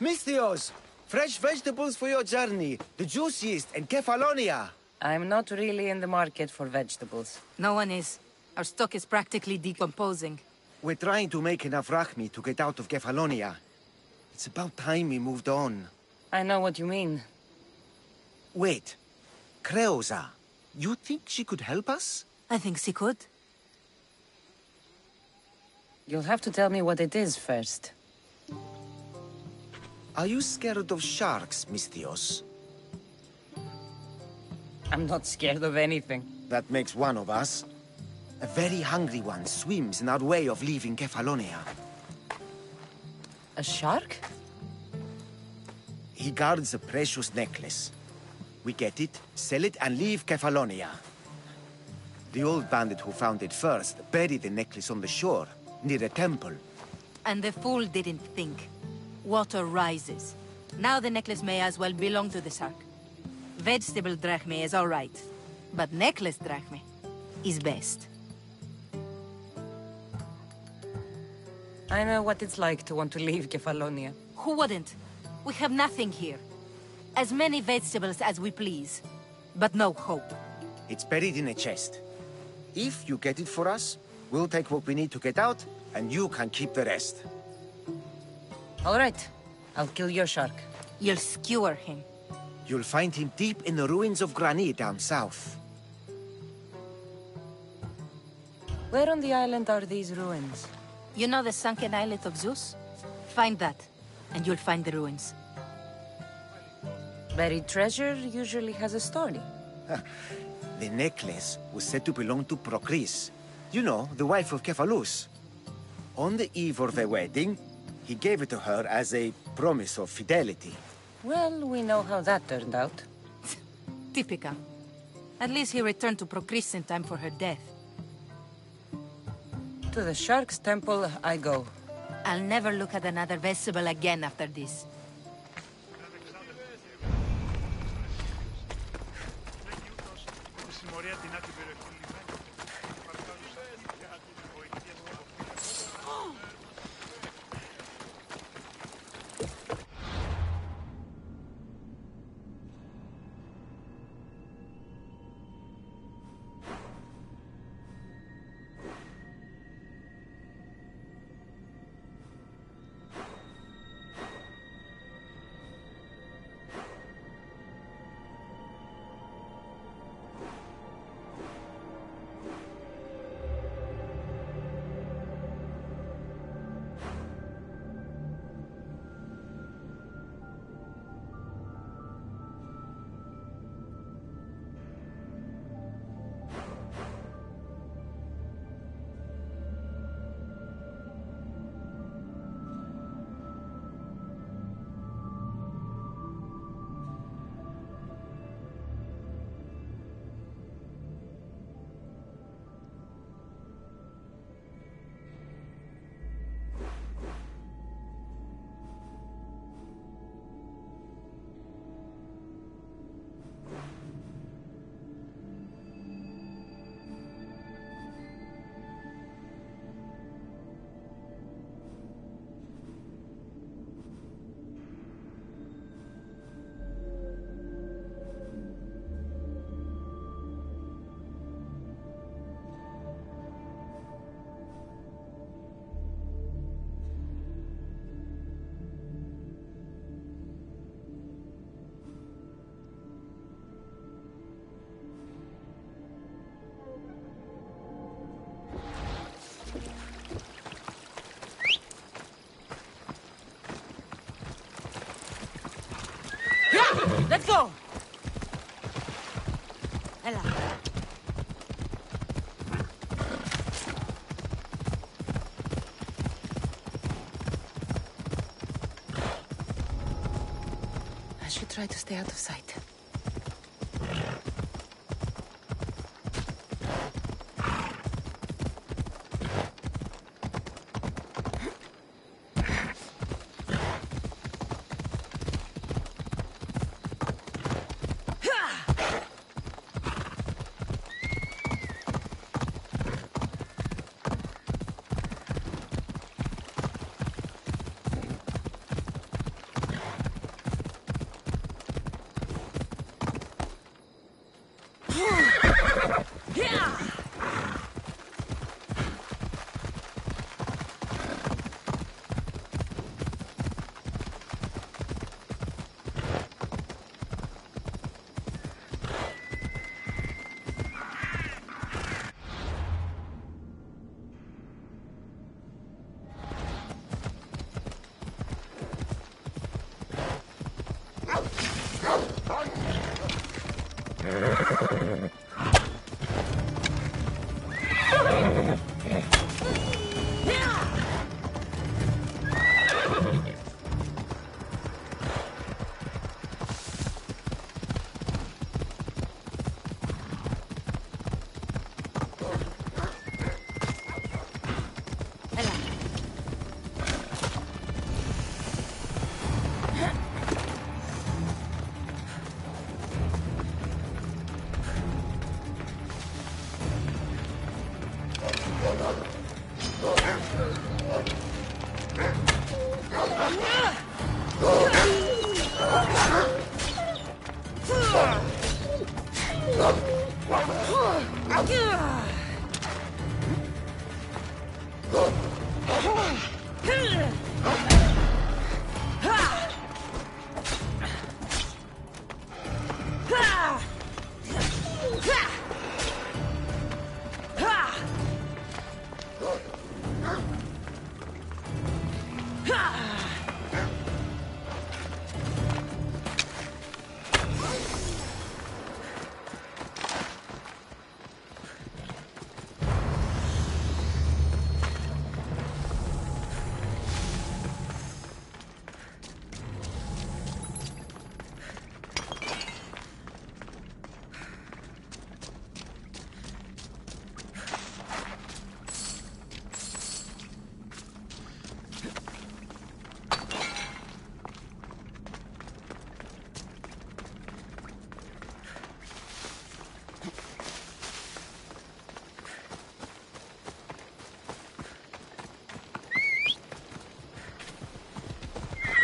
Misthios! Fresh vegetables for your journey. The juiciest in Kefalonia. I'm not really in the market for vegetables. No one is. Our stock is practically decomposing. We're trying to make enough Rachmi to get out of Kefalonia. It's about time we moved on. I know what you mean. Wait. Creosa. You think she could help us? I think she could. You'll have to tell me what it is first. Are you scared of sharks, Misthios? I'm not scared of anything. That makes one of us. A very hungry one swims in our way of leaving Kefalonia. A shark? He guards a precious necklace. We get it, sell it, and leave Kefalonia. The old bandit who found it first buried the necklace on the shore, near a temple. And the fool didn't think. Water rises. Now the necklace may as well belong to the shark. Vegetable drachme is all right, but necklace drachme is best. I know what it's like to want to leave Kefalonia. Who wouldn't? We have nothing here. As many vegetables as we please, but no hope. It's buried in a chest. If you get it for us, we'll take what we need to get out, and you can keep the rest. All right. I'll kill your shark. You'll skewer him. You'll find him deep in the ruins of Granit down south. Where on the island are these ruins? You know the sunken islet of Zeus? Find that, and you'll find the ruins. Buried treasure usually has a story. The necklace was said to belong to Procris. You know, the wife of Cephalus. On the eve of their wedding, he gave it to her as a promise of fidelity. Well, we know how that turned out. Typical. At least he returned to Procris in time for her death. To the Shark's Temple I go. I'll never look at another vegetable again after this. Let's go! Ella. I should try to stay out of sight.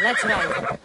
Let's ride.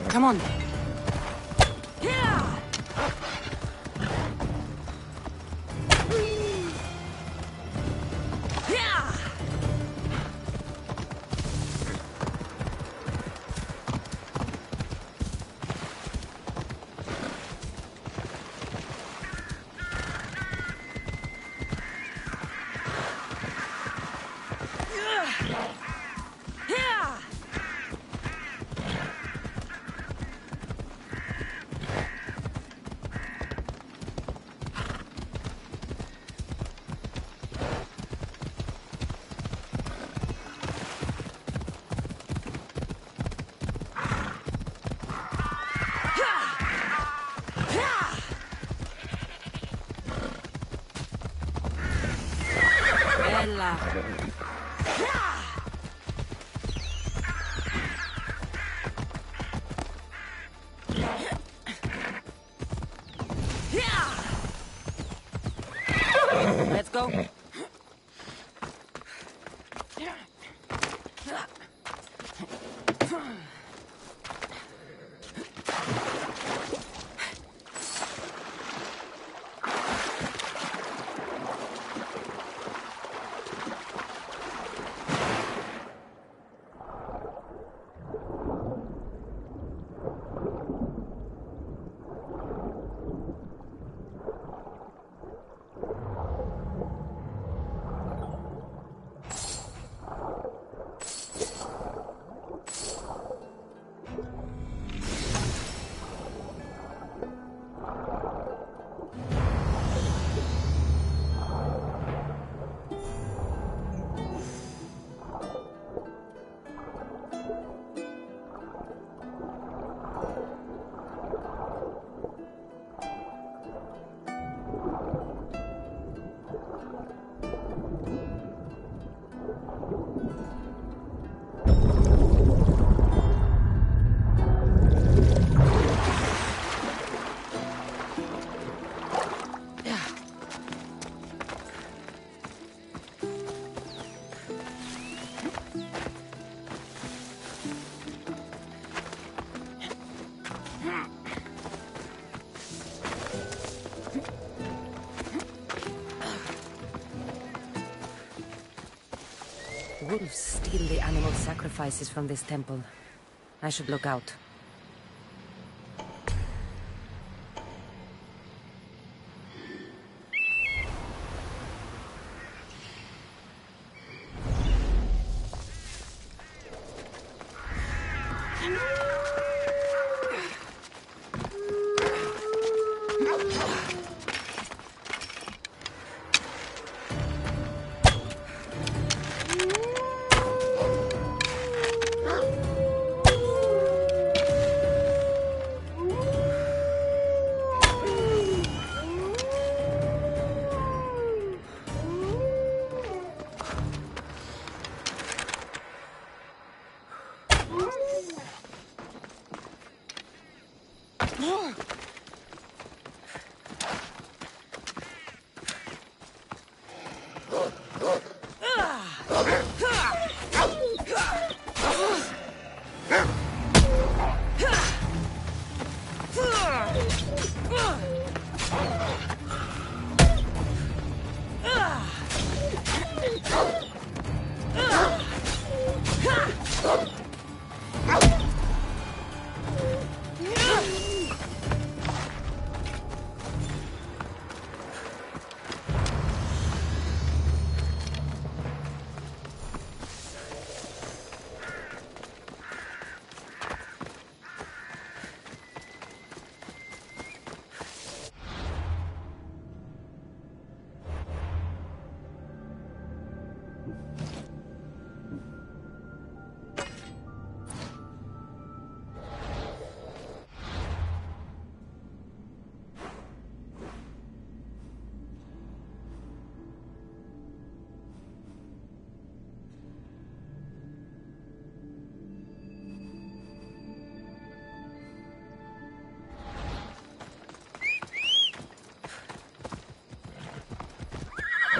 Come on. Let's go. wolves steal the animal sacrifices from this temple. I should look out.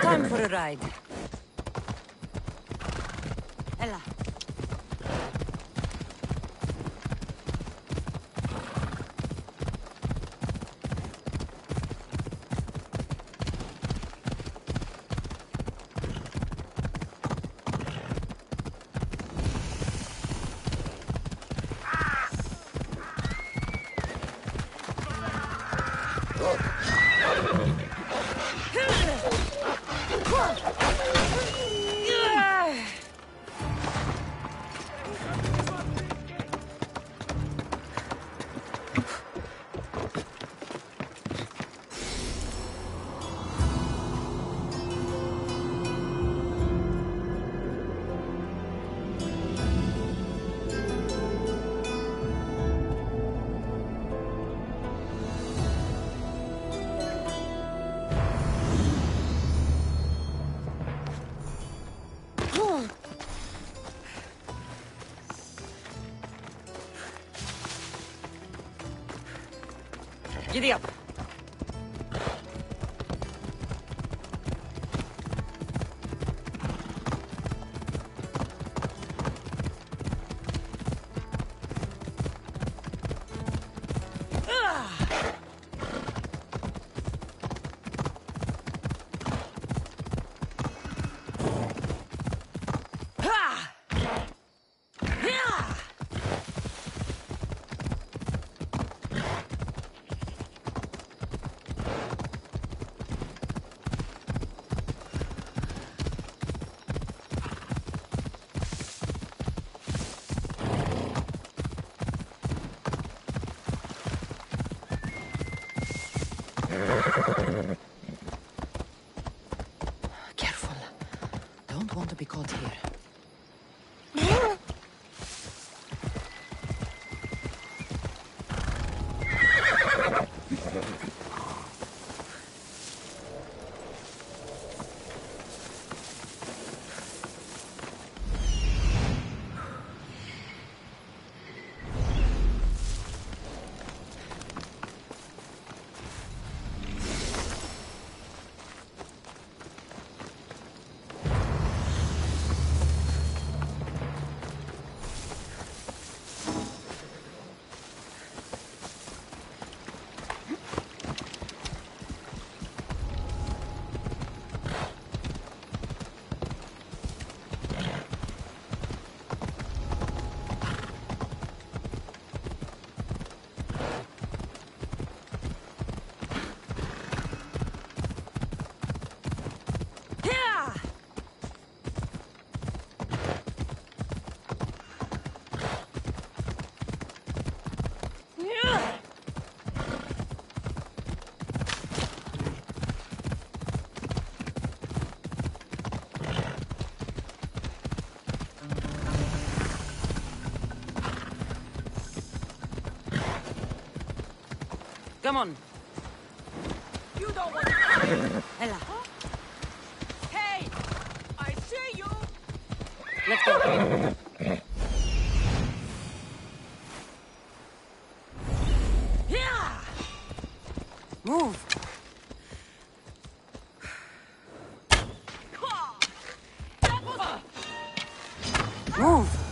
Time for a ride. Ella. Giddy up. Careful. Don't want to be caught here. Come on. You don't want to fight. Ella, Hey! I see you! let's go. Yeah! Move. Move.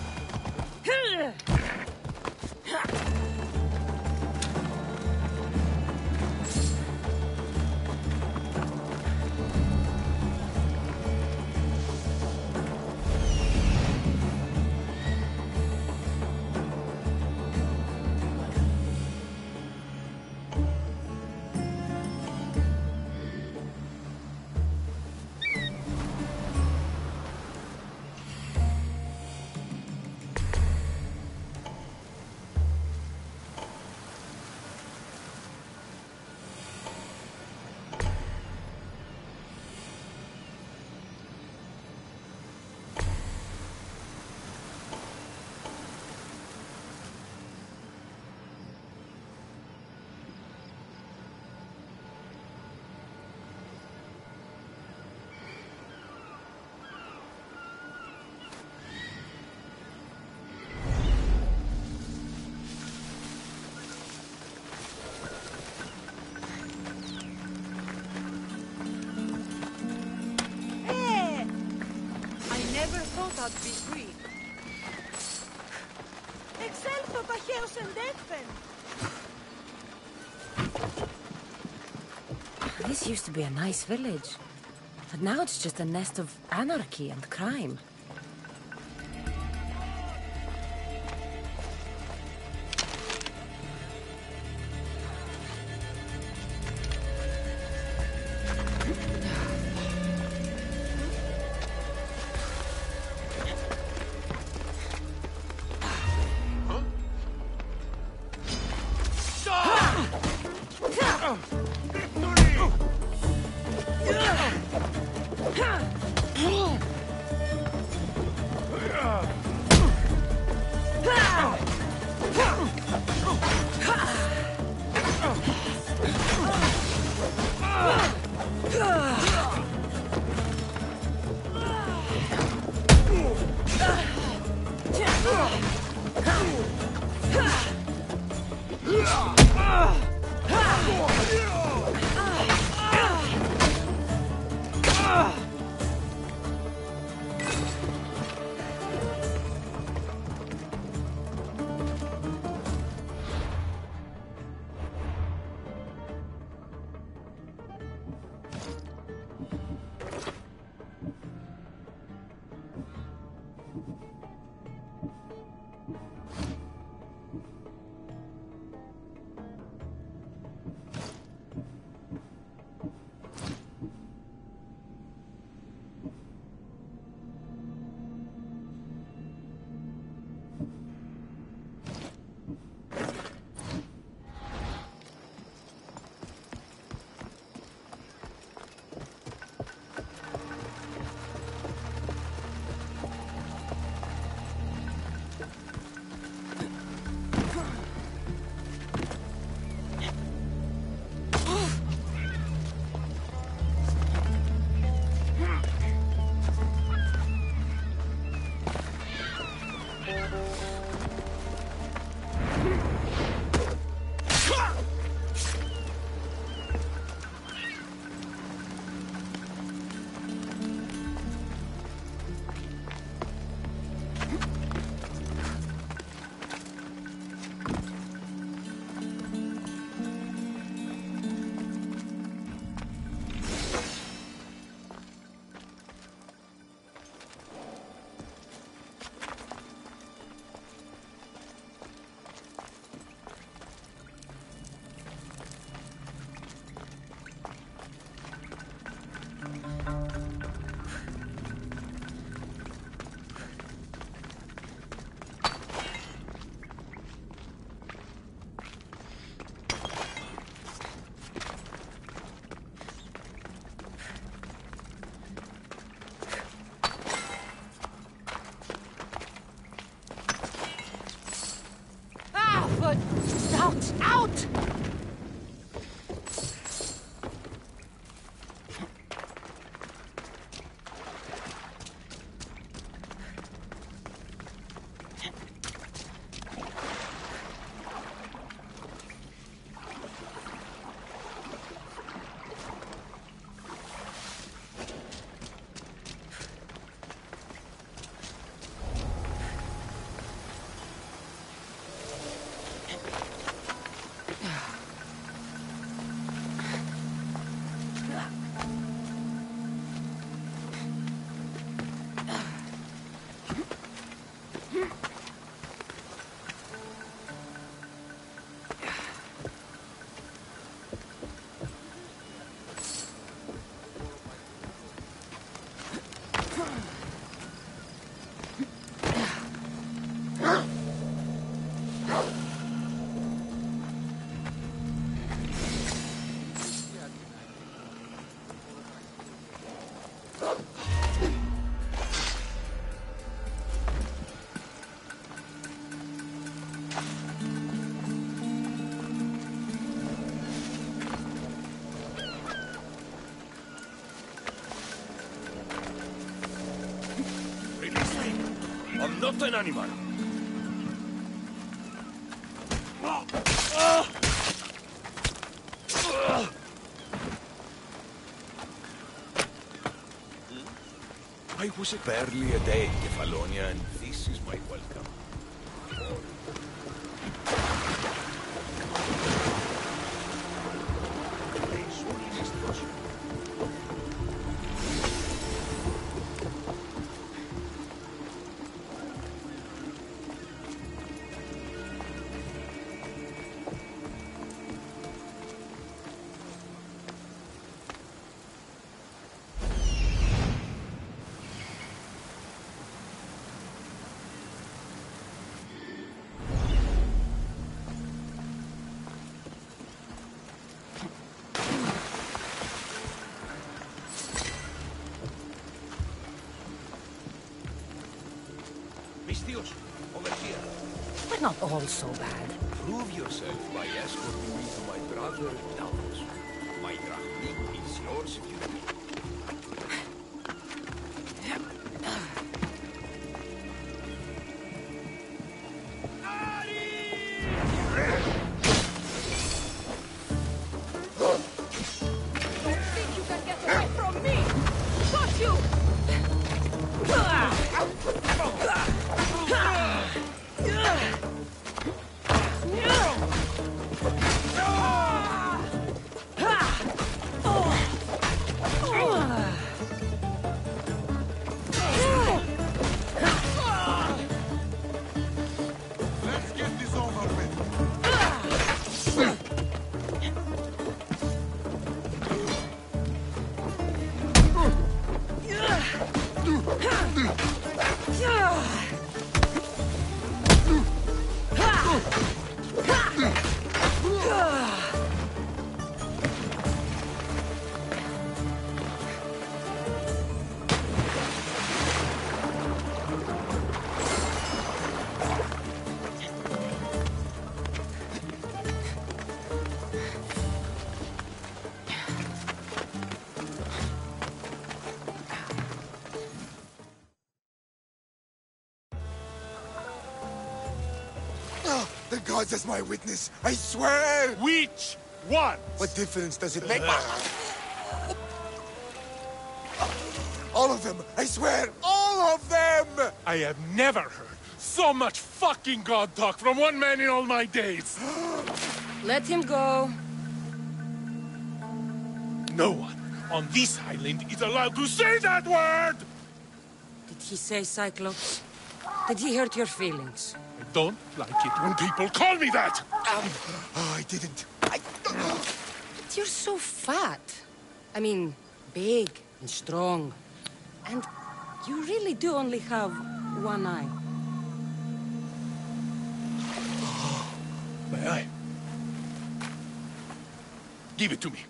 I'd be free. Εξέλθω ταχαίως εντεύθεν. This used to be a nice village, but now it's just a nest of anarchy and crime. Ugh! Release me! I'm not an animal! I was barely a day in Kefalonia, and this is my welcome. Over here. We're not all so bad. Prove yourself by escorting me to my brother Davos. My drachmi is yours if you need. The gods as my witness, I swear! Which one? What difference does it make? All of them! I swear! All of them! I have never heard so much fucking god talk from one man in all my days. Let him go. No one on this island is allowed to say that word! Did he say Cyclops? Did he hurt your feelings? I don't like it when people call me that! Oh, I didn't. But you're so fat. I mean, big and strong. And you really do only have one eye. My eye. Give it to me.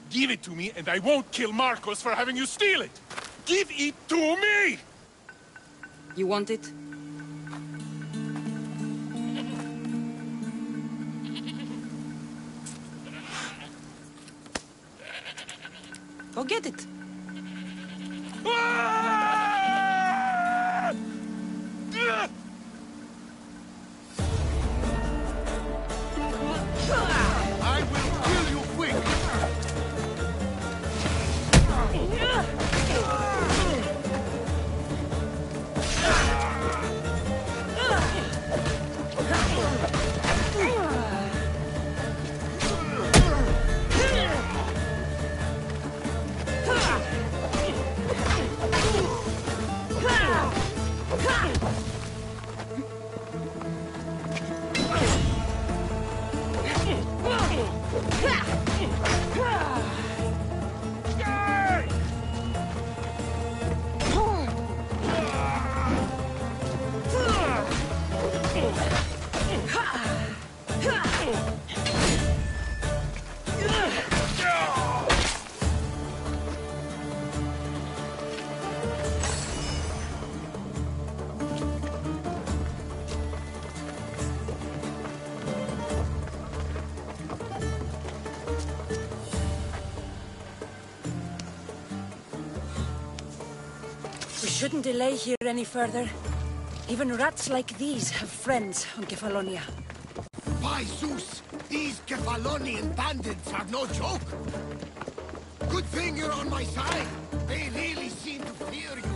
Give it to me, and I won't kill Marcos for having you steal it! Give it to me! You want it? Go get it. I will kill you quick! We shouldn't delay here any further. Even rats like these have friends on Kefalonia. By Zeus, these Kefalonian bandits are no joke. Good thing you're on my side. They really seem to fear you.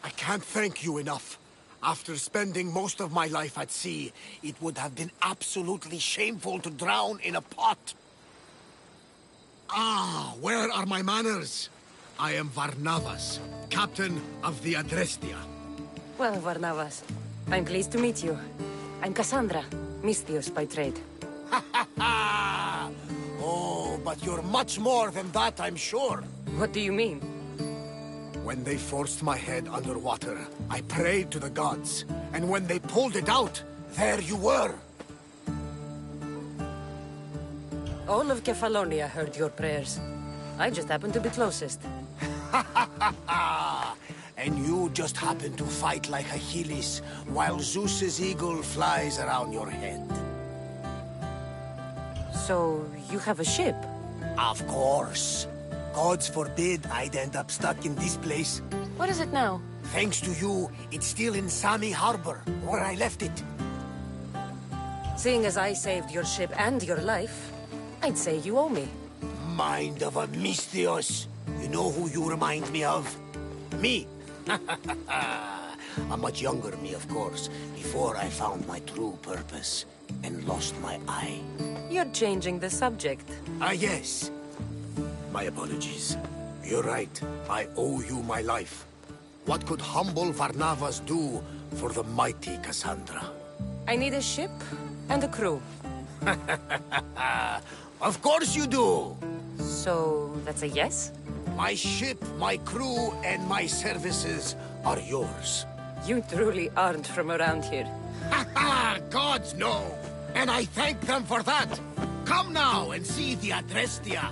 I can't thank you enough. After spending most of my life at sea, it would have been absolutely shameful to drown in a pot. Ah, where are my manners? I am Varnavas, captain of the Adrestia. Well, Varnavas, I'm pleased to meet you. I'm Cassandra, Misthios by trade. Oh, but you're much more than that, I'm sure. What do you mean? When they forced my head underwater, I prayed to the gods. And when they pulled it out, there you were. All of Kefalonia heard your prayers. I just happened to be closest. And you just happened to fight like Achilles, while Zeus's eagle flies around your head. So, you have a ship? Of course. Gods forbid I'd end up stuck in this place. What is it now? Thanks to you, it's still in Sami Harbor, where I left it. Seeing as I saved your ship and your life, I'd say you owe me. Mind of a Misthios. You know who you remind me of? Me. A much younger me, of course, before I found my true purpose and lost my eye. You're changing the subject. Yes. My apologies. You're right. I owe you my life. What could humble Varnavas do for the mighty Cassandra? I need a ship and a crew. Of course you do! So, that's a yes? My ship, my crew, and my services are yours. You truly aren't from around here. Gods know! And I thank them for that! Come now and see the Adrestia!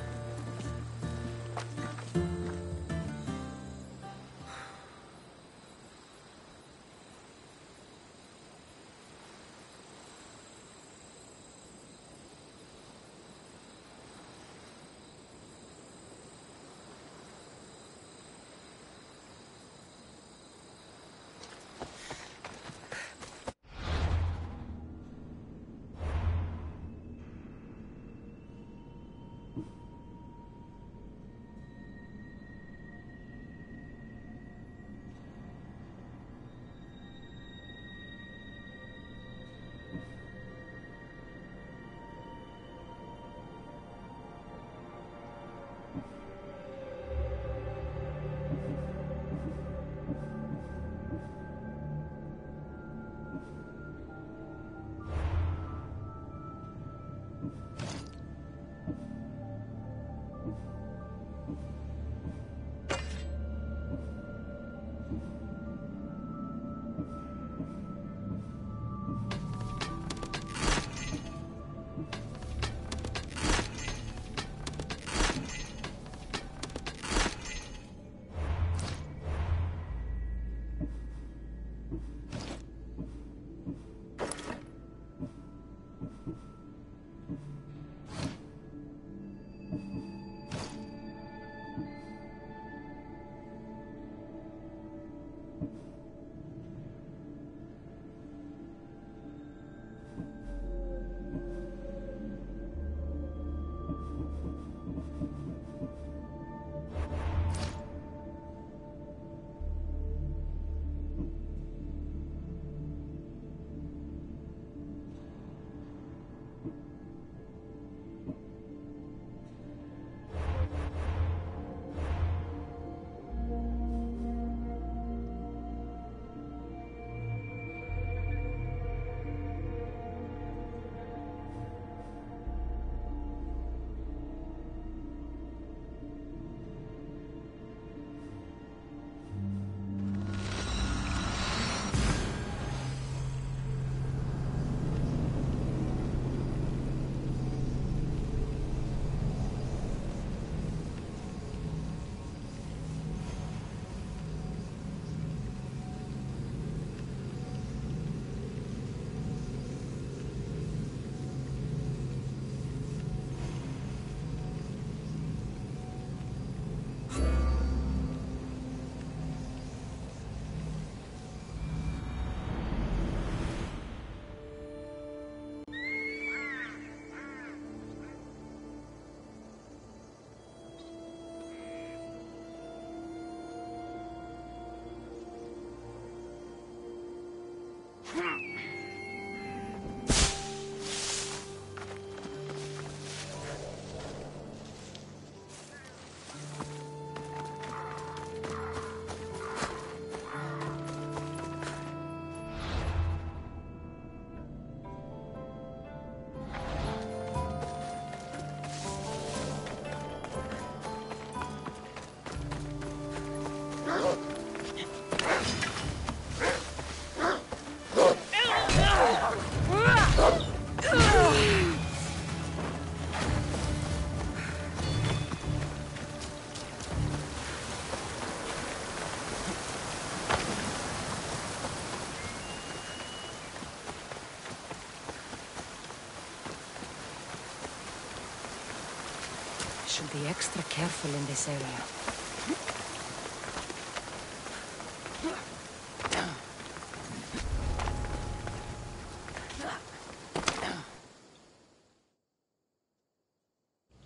should be extra careful in this area.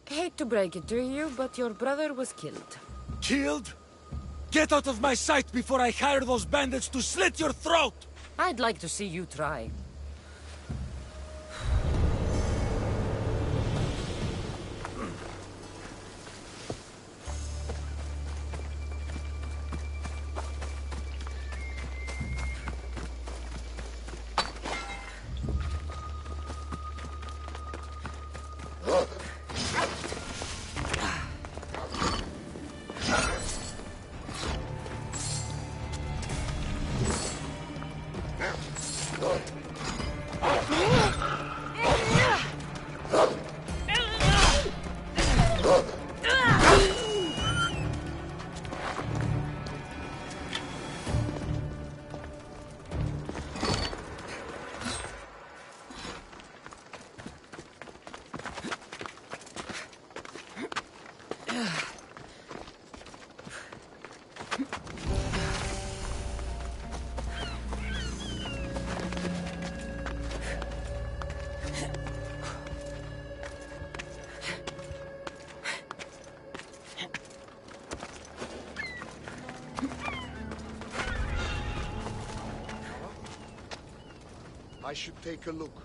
Hate to break it to you, but your brother was killed. Killed? Get out of my sight before I hire those bandits to slit your throat! I'd like to see you try. I should take a look.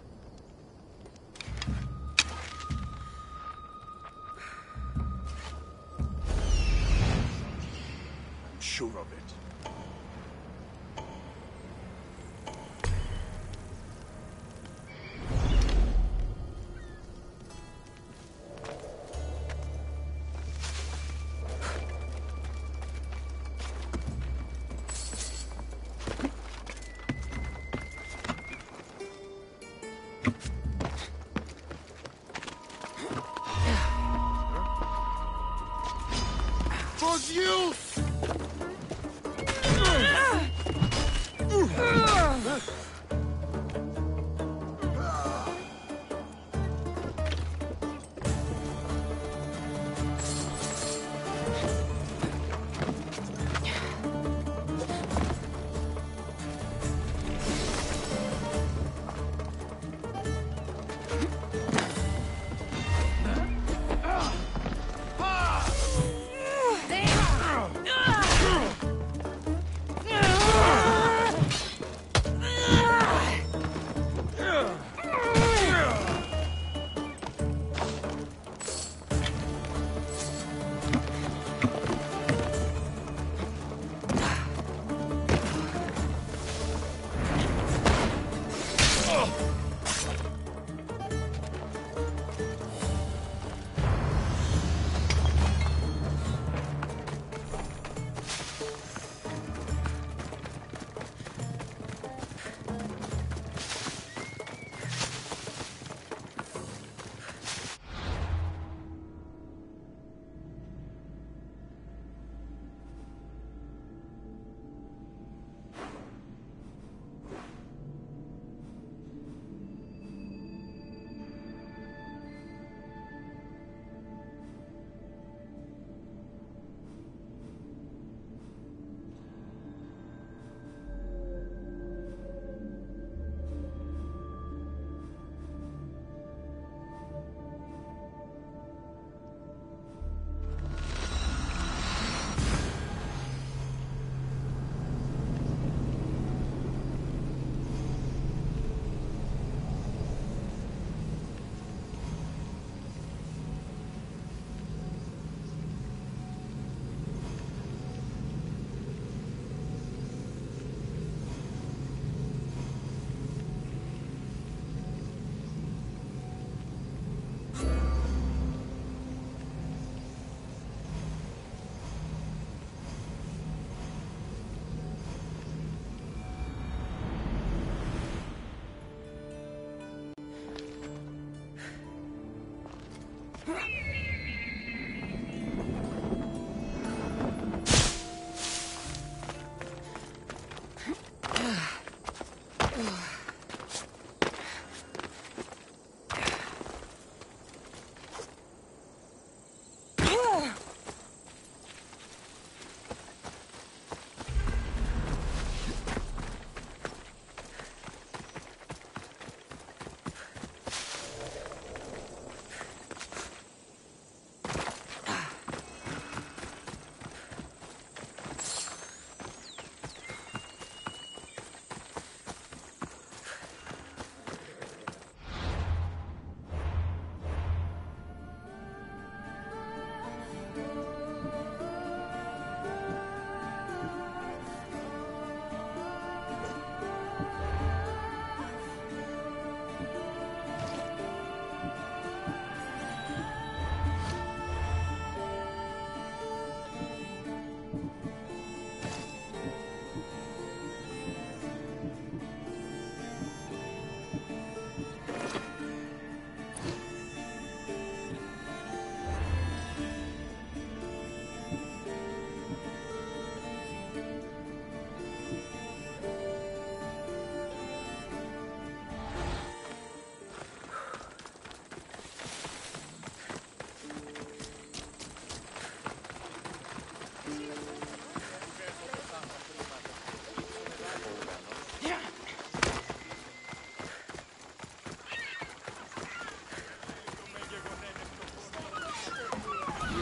I'm sure of it. Was you?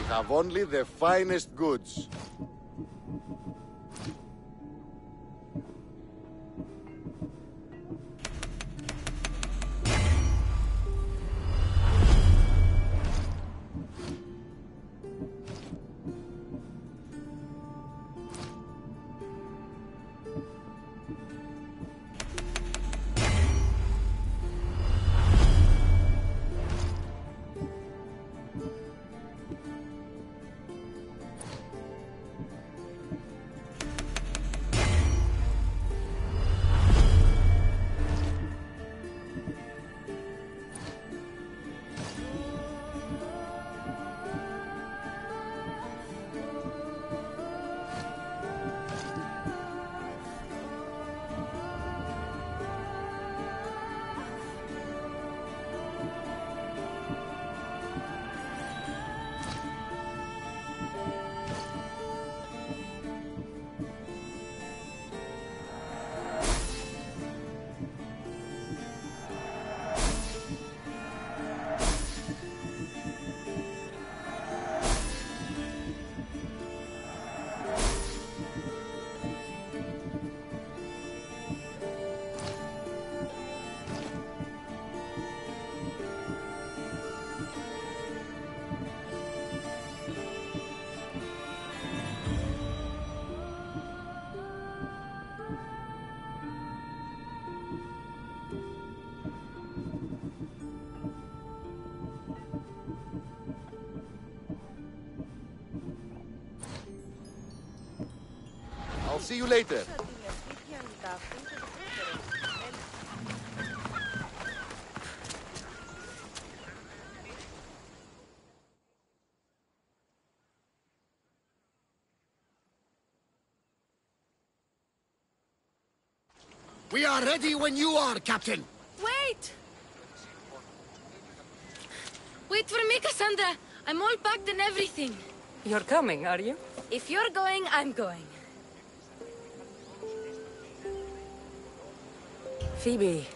have only the finest goods. I'll see you later. We are ready when you are, Captain. Wait! Wait for me, Cassandra. I'm all packed and everything. You're coming, are you? If you're going, I'm going. Phoebe,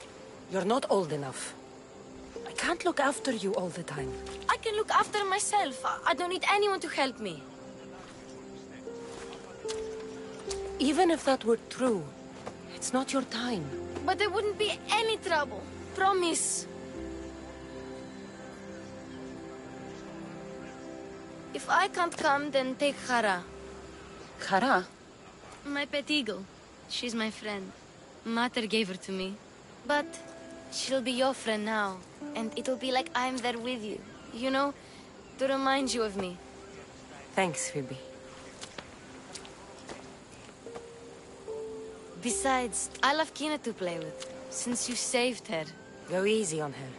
you're not old enough. I can't look after you all the time. I can look after myself. I don't need anyone to help me. Even if that were true, it's not your time. But there wouldn't be any trouble. Promise. If I can't come, then take Hara. Hara? My pet eagle. She's my friend. Mater gave her to me. But she'll be your friend now. And it'll be like I'm there with you. You know, to remind you of me. Thanks, Phoebe. Besides, I love Kina to play with. Since you saved her. Go easy on her.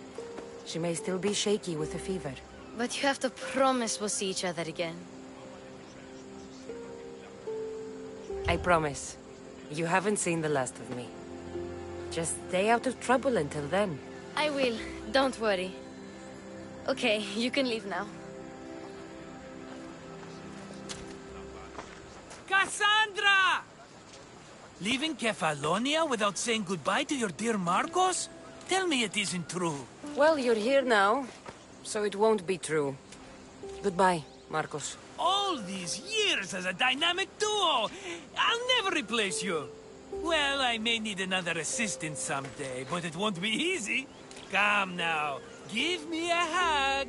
She may still be shaky with the fever. But you have to promise we'll see each other again. I promise. You haven't seen the last of me. Just stay out of trouble until then. I will. Don't worry. Okay, you can leave now. Cassandra! Leaving Kefalonia without saying goodbye to your dear Marcos? Tell me it isn't true. Well, you're here now, so it won't be true. Goodbye, Marcos. All these years as a dynamic duo! I'll never replace you! Well, I may need another assistant someday, but it won't be easy. Come now, give me a hug.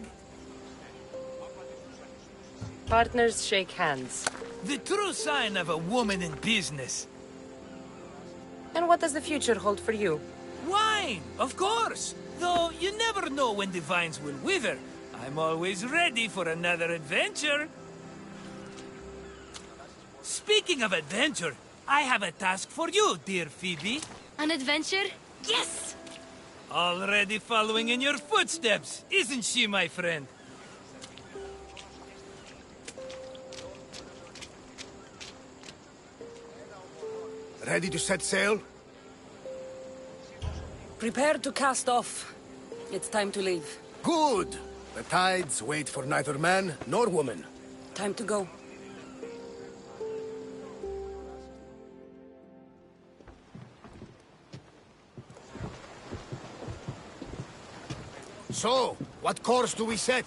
Partners shake hands. The true sign of a woman in business. And what does the future hold for you? Wine, of course. Though you never know when the vines will wither. I'm always ready for another adventure. Speaking of adventure, I have a task for you, dear Phoebe. An adventure? Yes! Already following in your footsteps, isn't she, my friend? Ready to set sail? Prepare to cast off. It's time to leave. Good! The tides wait for neither man nor woman. Time to go. So, what course do we set?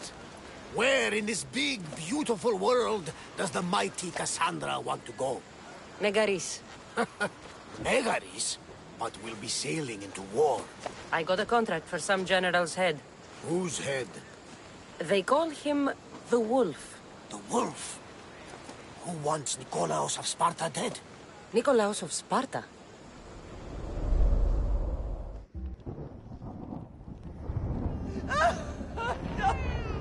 Where in this big, beautiful world does the mighty Cassandra want to go? Megaris. Megaris? But we'll be sailing into war. I got a contract for some general's head. Whose head? They call him the Wolf. The Wolf? Who wants Nikolaos of Sparta dead? Nikolaos of Sparta?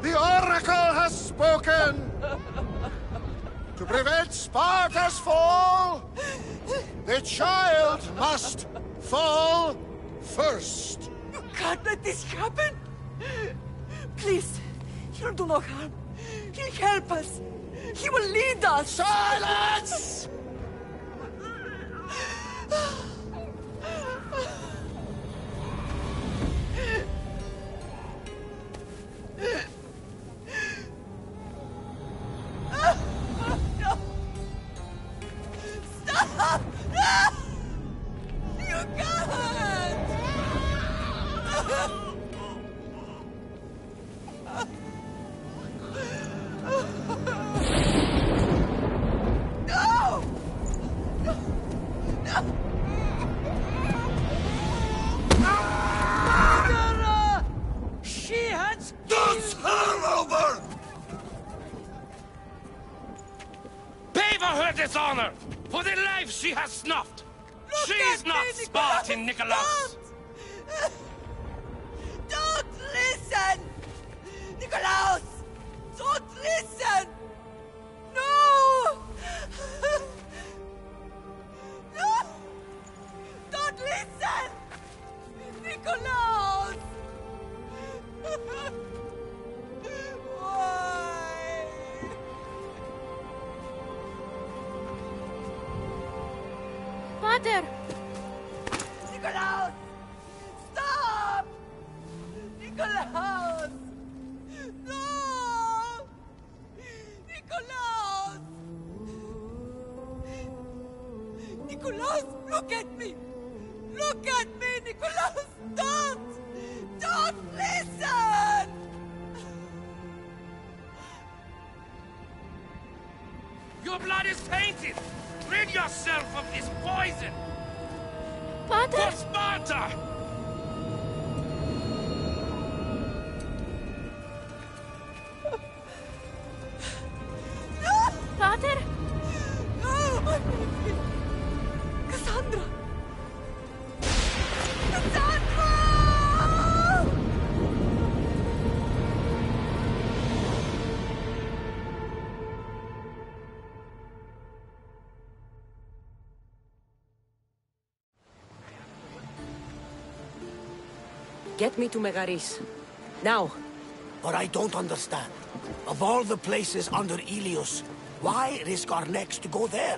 The Oracle has spoken! To prevent Sparta's fall, the child must fall first. You can't let this happen! Please, he'll do no harm. He'll help us. He will lead us. Silence! Stop! You can't! No! No! Murderer! She has Does her over! Pay for her dishonor! For the life she has snuffed! She's not Spartan, Nikolaos! Don't listen! Nikolaos! Don't listen! No! No! Don't listen! Nikolaos! Why? Pater! Nikolaos! Stop! Nikolaos! No! Nikolaos! Nikolaos, look at me! Look at me, Nikolaos! Don't! Don't listen! Your blood is tainted! Rid yourself of this poison! Pater! For Sparta! Pater! No, my baby! Cassandra! Cassandra! Get me to Megaris. Now. But I don't understand. Of all the places under Ilios, why risk our necks to go there?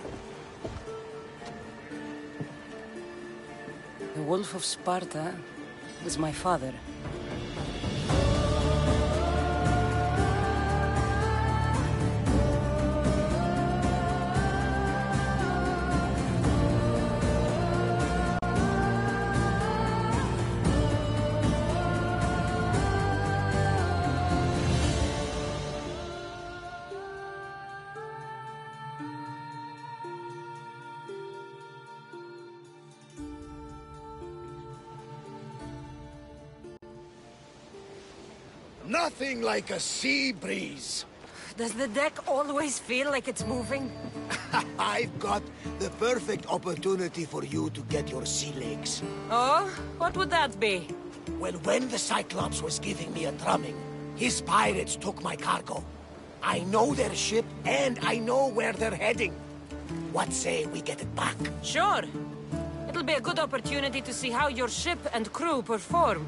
The Wolf of Sparta was my father. Nothing like a sea breeze. Does the deck always feel like it's moving? I've got the perfect opportunity for you to get your sea legs. Oh? What would that be? Well, when the Cyclops was giving me a drumming, his pirates took my cargo. I know their ship, and I know where they're heading. What say we get it back? Sure. It'll be a good opportunity to see how your ship and crew perform.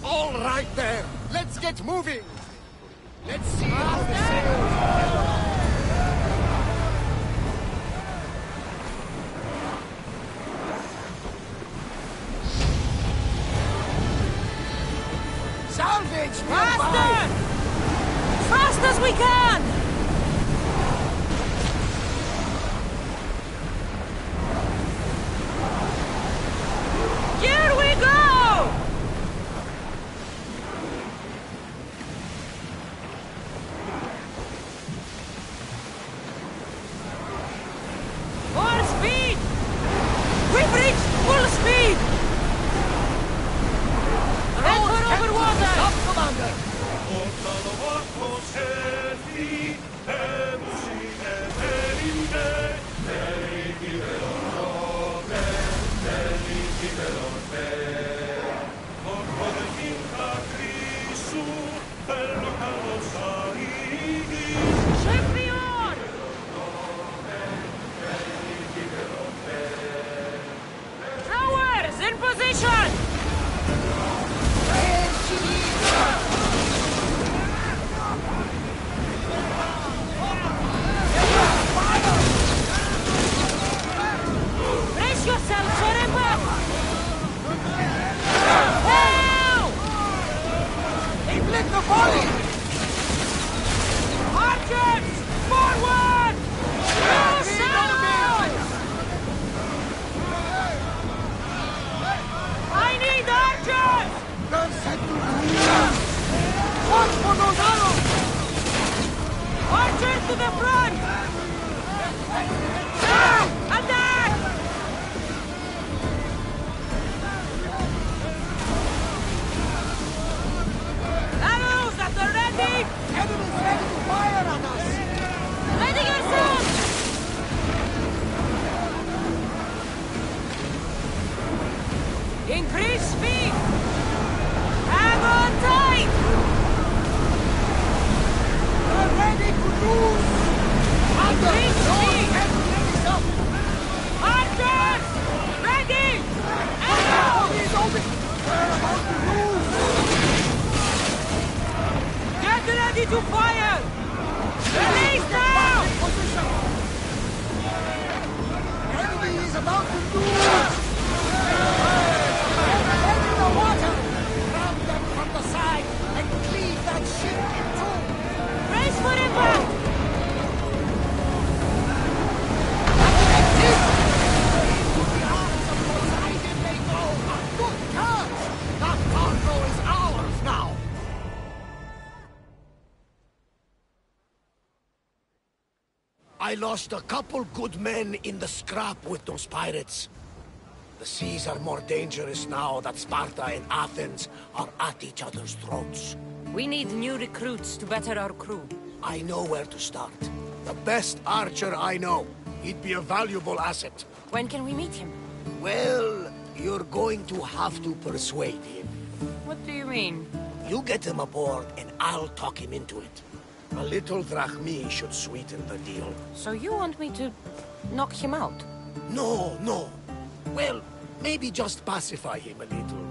All right there! Let's get moving! Let's see how the sails... Salvage! Faster! Fast as we can! Here we go! falling! Archers! Forward! Close down! I need archers! They're set to move! Watch for those arrows! Archers to the front! Now! Attack! Arrows at the ready! Enemies ready to fire on us! Ready yourself! Increase speed! Hang on tight! We're ready to lose! Increase speed! Enemies up! Archers! Ready! Arrows! We're about to lose! Get ready to fire! Release now! Position! Enemy is about to lose! Head in the water! Ram them from the side and cleave that ship in two! Brace for impact! Into the arms of Poseidon they go! Good catch! That cargo is ours now! I lost a couple good men in the scrap with those pirates. The seas are more dangerous now that Sparta and Athens are at each other's throats. We need new recruits to better our crew. I know where to start. The best archer I know. He'd be a valuable asset. When can we meet him? Well, you're going to have to persuade him. What do you mean? You get him aboard and I'll talk him into it. A little drachmi should sweeten the deal. So you want me to knock him out? No, no. Well, maybe just pacify him a little.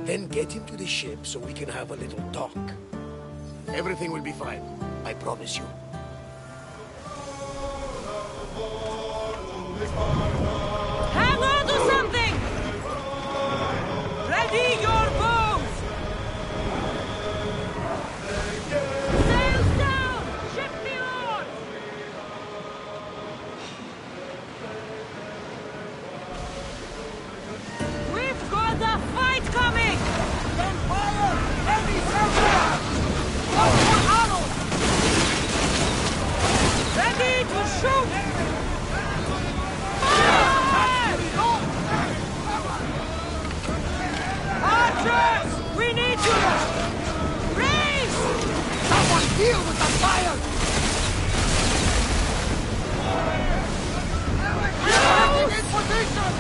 Then get him to the ship so we can have a little talk. Everything will be fine. I promise you. Hang on to something! Ready your bows! Sails down! Ship the oars! We've got a fight coming! Then fire! Heavy silver! Watch for arrows! Ready to shoot! Archers! We need you! Raise! Someone deal with the fire! Getting in position!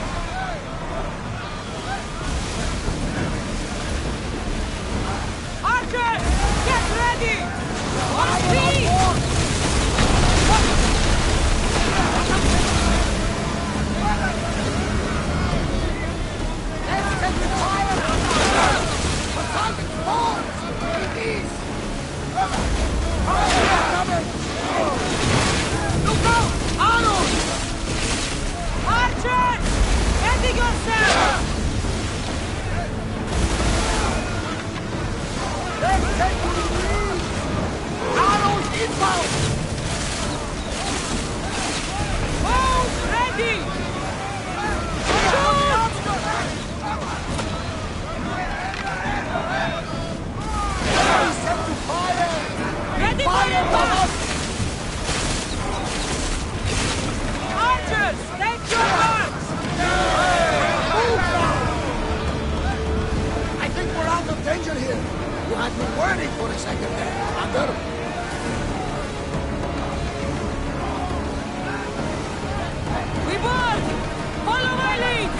Archers! Get ready! On speed! Let's take the fire! The target falls! It is! Fire coming! Look out! Arrows! Archers! Ready yourselves! Let's take to the breeze! Arrows inbound! Bows ready! Enemy set to fire! Ready Fire for from impact! us! Archers! Take your marks! Move now! I think we're out of danger here. You had me worried for a second there, Commander. We board! Follow my lead!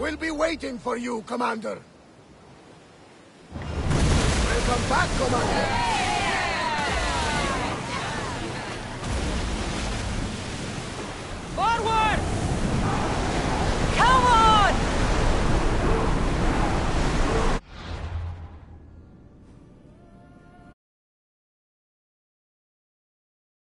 We'll be waiting for you, Commander. Welcome back, Commander.